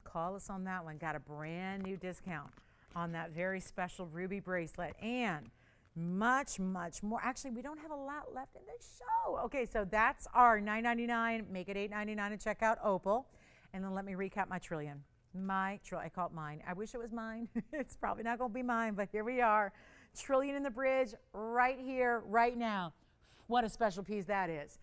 Call us on that one. Got a brand new discount on that very special ruby bracelet, and much, much more. Actually, we don't have a lot left in the show. Okay, so that's our $9.99. Make it $8.99 at checkout opal. And then let me recap my Trillion. I call it mine. I wish it was mine. It's probably not going to be mine, but here we are. Trillion in the bridge right here, right now. What a special piece that is.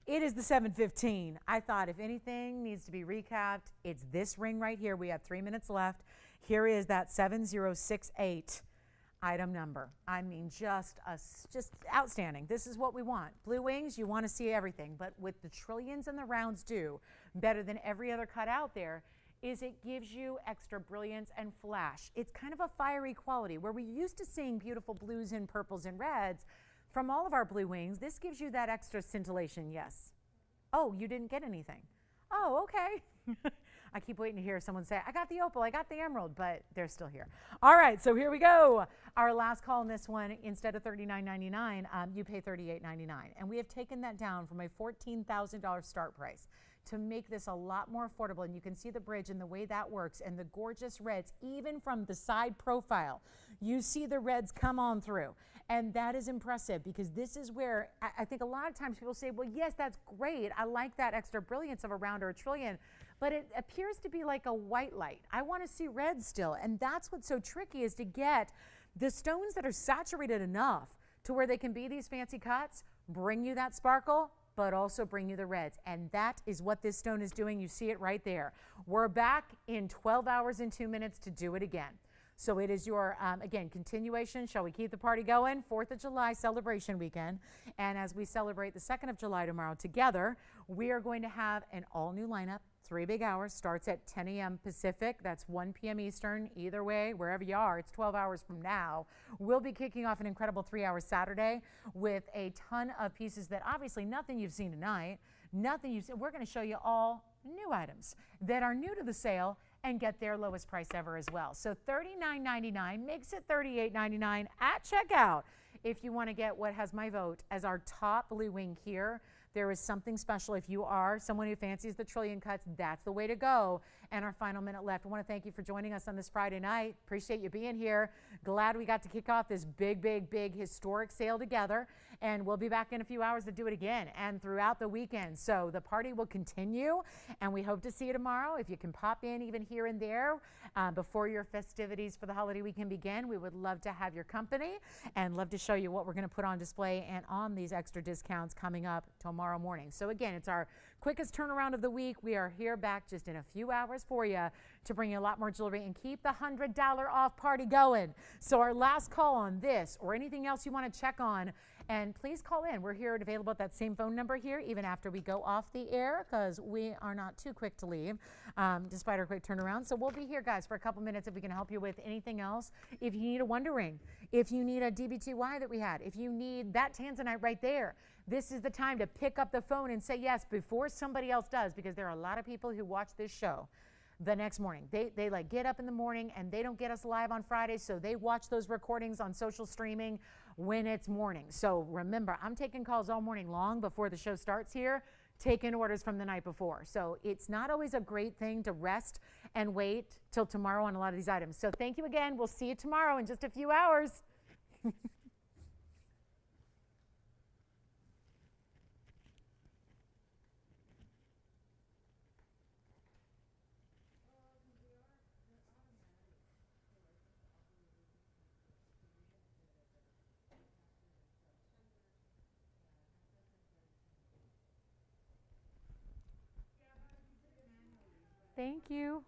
It is the 715. I thought if anything needs to be recapped, it's this ring right here. We have 3 minutes left. Here is that 7068 item number. I mean, just outstanding. This is what we want. Blue wings, you want to see everything, but with the trillions and the rounds due, better than every other cut out there, is it gives you extra brilliance and flash. It's kind of a fiery quality. Where we're used to seeing beautiful blues and purples and reds from all of our blue wings, this gives you that extra scintillation. Yes. Oh, you didn't get anything. Oh, okay. I keep waiting to hear someone say, I got the opal, I got the emerald, but they're still here. All right, so here we go. Our last call on this one, instead of $39.99, you pay $38.99. And we have taken that down from a $14,000 start price to make this a lot more affordable. And you can see the bridge and the way that works and the gorgeous reds, even from the side profile. You see the reds come on through. And that is impressive because this is where I think a lot of times people say, well, yes, that's great. I like that extra brilliance of a round or a trillion, but it appears to be like a white light. I want to see red still. And that's what's so tricky, is to get the stones that are saturated enough to where they can be these fancy cuts, bring you that sparkle, but also bring you the reds. And that is what this stone is doing. You see it right there. We're back in 12 hours and 2 minutes to do it again. So it is your, again, continuation. Shall we keep the party going? 4th of July celebration weekend. And as we celebrate the 2nd of July tomorrow together, we are going to have an all-new lineup. 3 big hours. Starts at 10 a.m. Pacific. That's 1 p.m. Eastern. Either way, wherever you are, it's 12 hours from now. We'll be kicking off an incredible 3-hour Saturday with a ton of pieces that obviously nothing you've seen tonight, nothing you've seen. We're going to show you all new items that are new to the sale and get their lowest price ever as well. So $39.99 makes it $38.99 at checkout. If you want to get what has my vote as our top blue wing here, there is something special. If you are someone who fancies the trillion cuts, that's the way to go. And our final minute left. I want to thank you for joining us on this Friday night. Appreciate you being here. Glad we got to kick off this big, big, big historic sale together. And we'll be back in a few hours to do it again and throughout the weekend. So the party will continue, and we hope to see you tomorrow. If you can pop in even here and there before your festivities for the holiday weekend begin, we would love to have your company and love to show you what we're going to put on display and on these extra discounts coming up tomorrow morning. So again, it's our quickest turnaround of the week. We are here back just in a few hours for you to bring you a lot more jewelry and keep the $100 off party going. So our last call on this or anything else you want to check on, and please call in. We're here and available at that same phone number here, even after we go off the air, because we are not too quick to leave, despite our quick turnaround. So we'll be here, guys, for a couple minutes if we can help you with anything else. If you need a Wonder Ring, if you need a DBTY that we had, if you need that Tanzanite right there, this is the time to pick up the phone and say yes before somebody else does, because there are a lot of people who watch this show the next morning. They like get up in the morning and they don't get us live on Fridays, so they watch those recordings on social streaming when it's morning. So remember, I'm taking calls all morning long before the show starts here, taking orders from the night before. So it's not always a great thing to rest and wait till tomorrow on a lot of these items. So thank you again. We'll see you tomorrow in just a few hours. Thank you.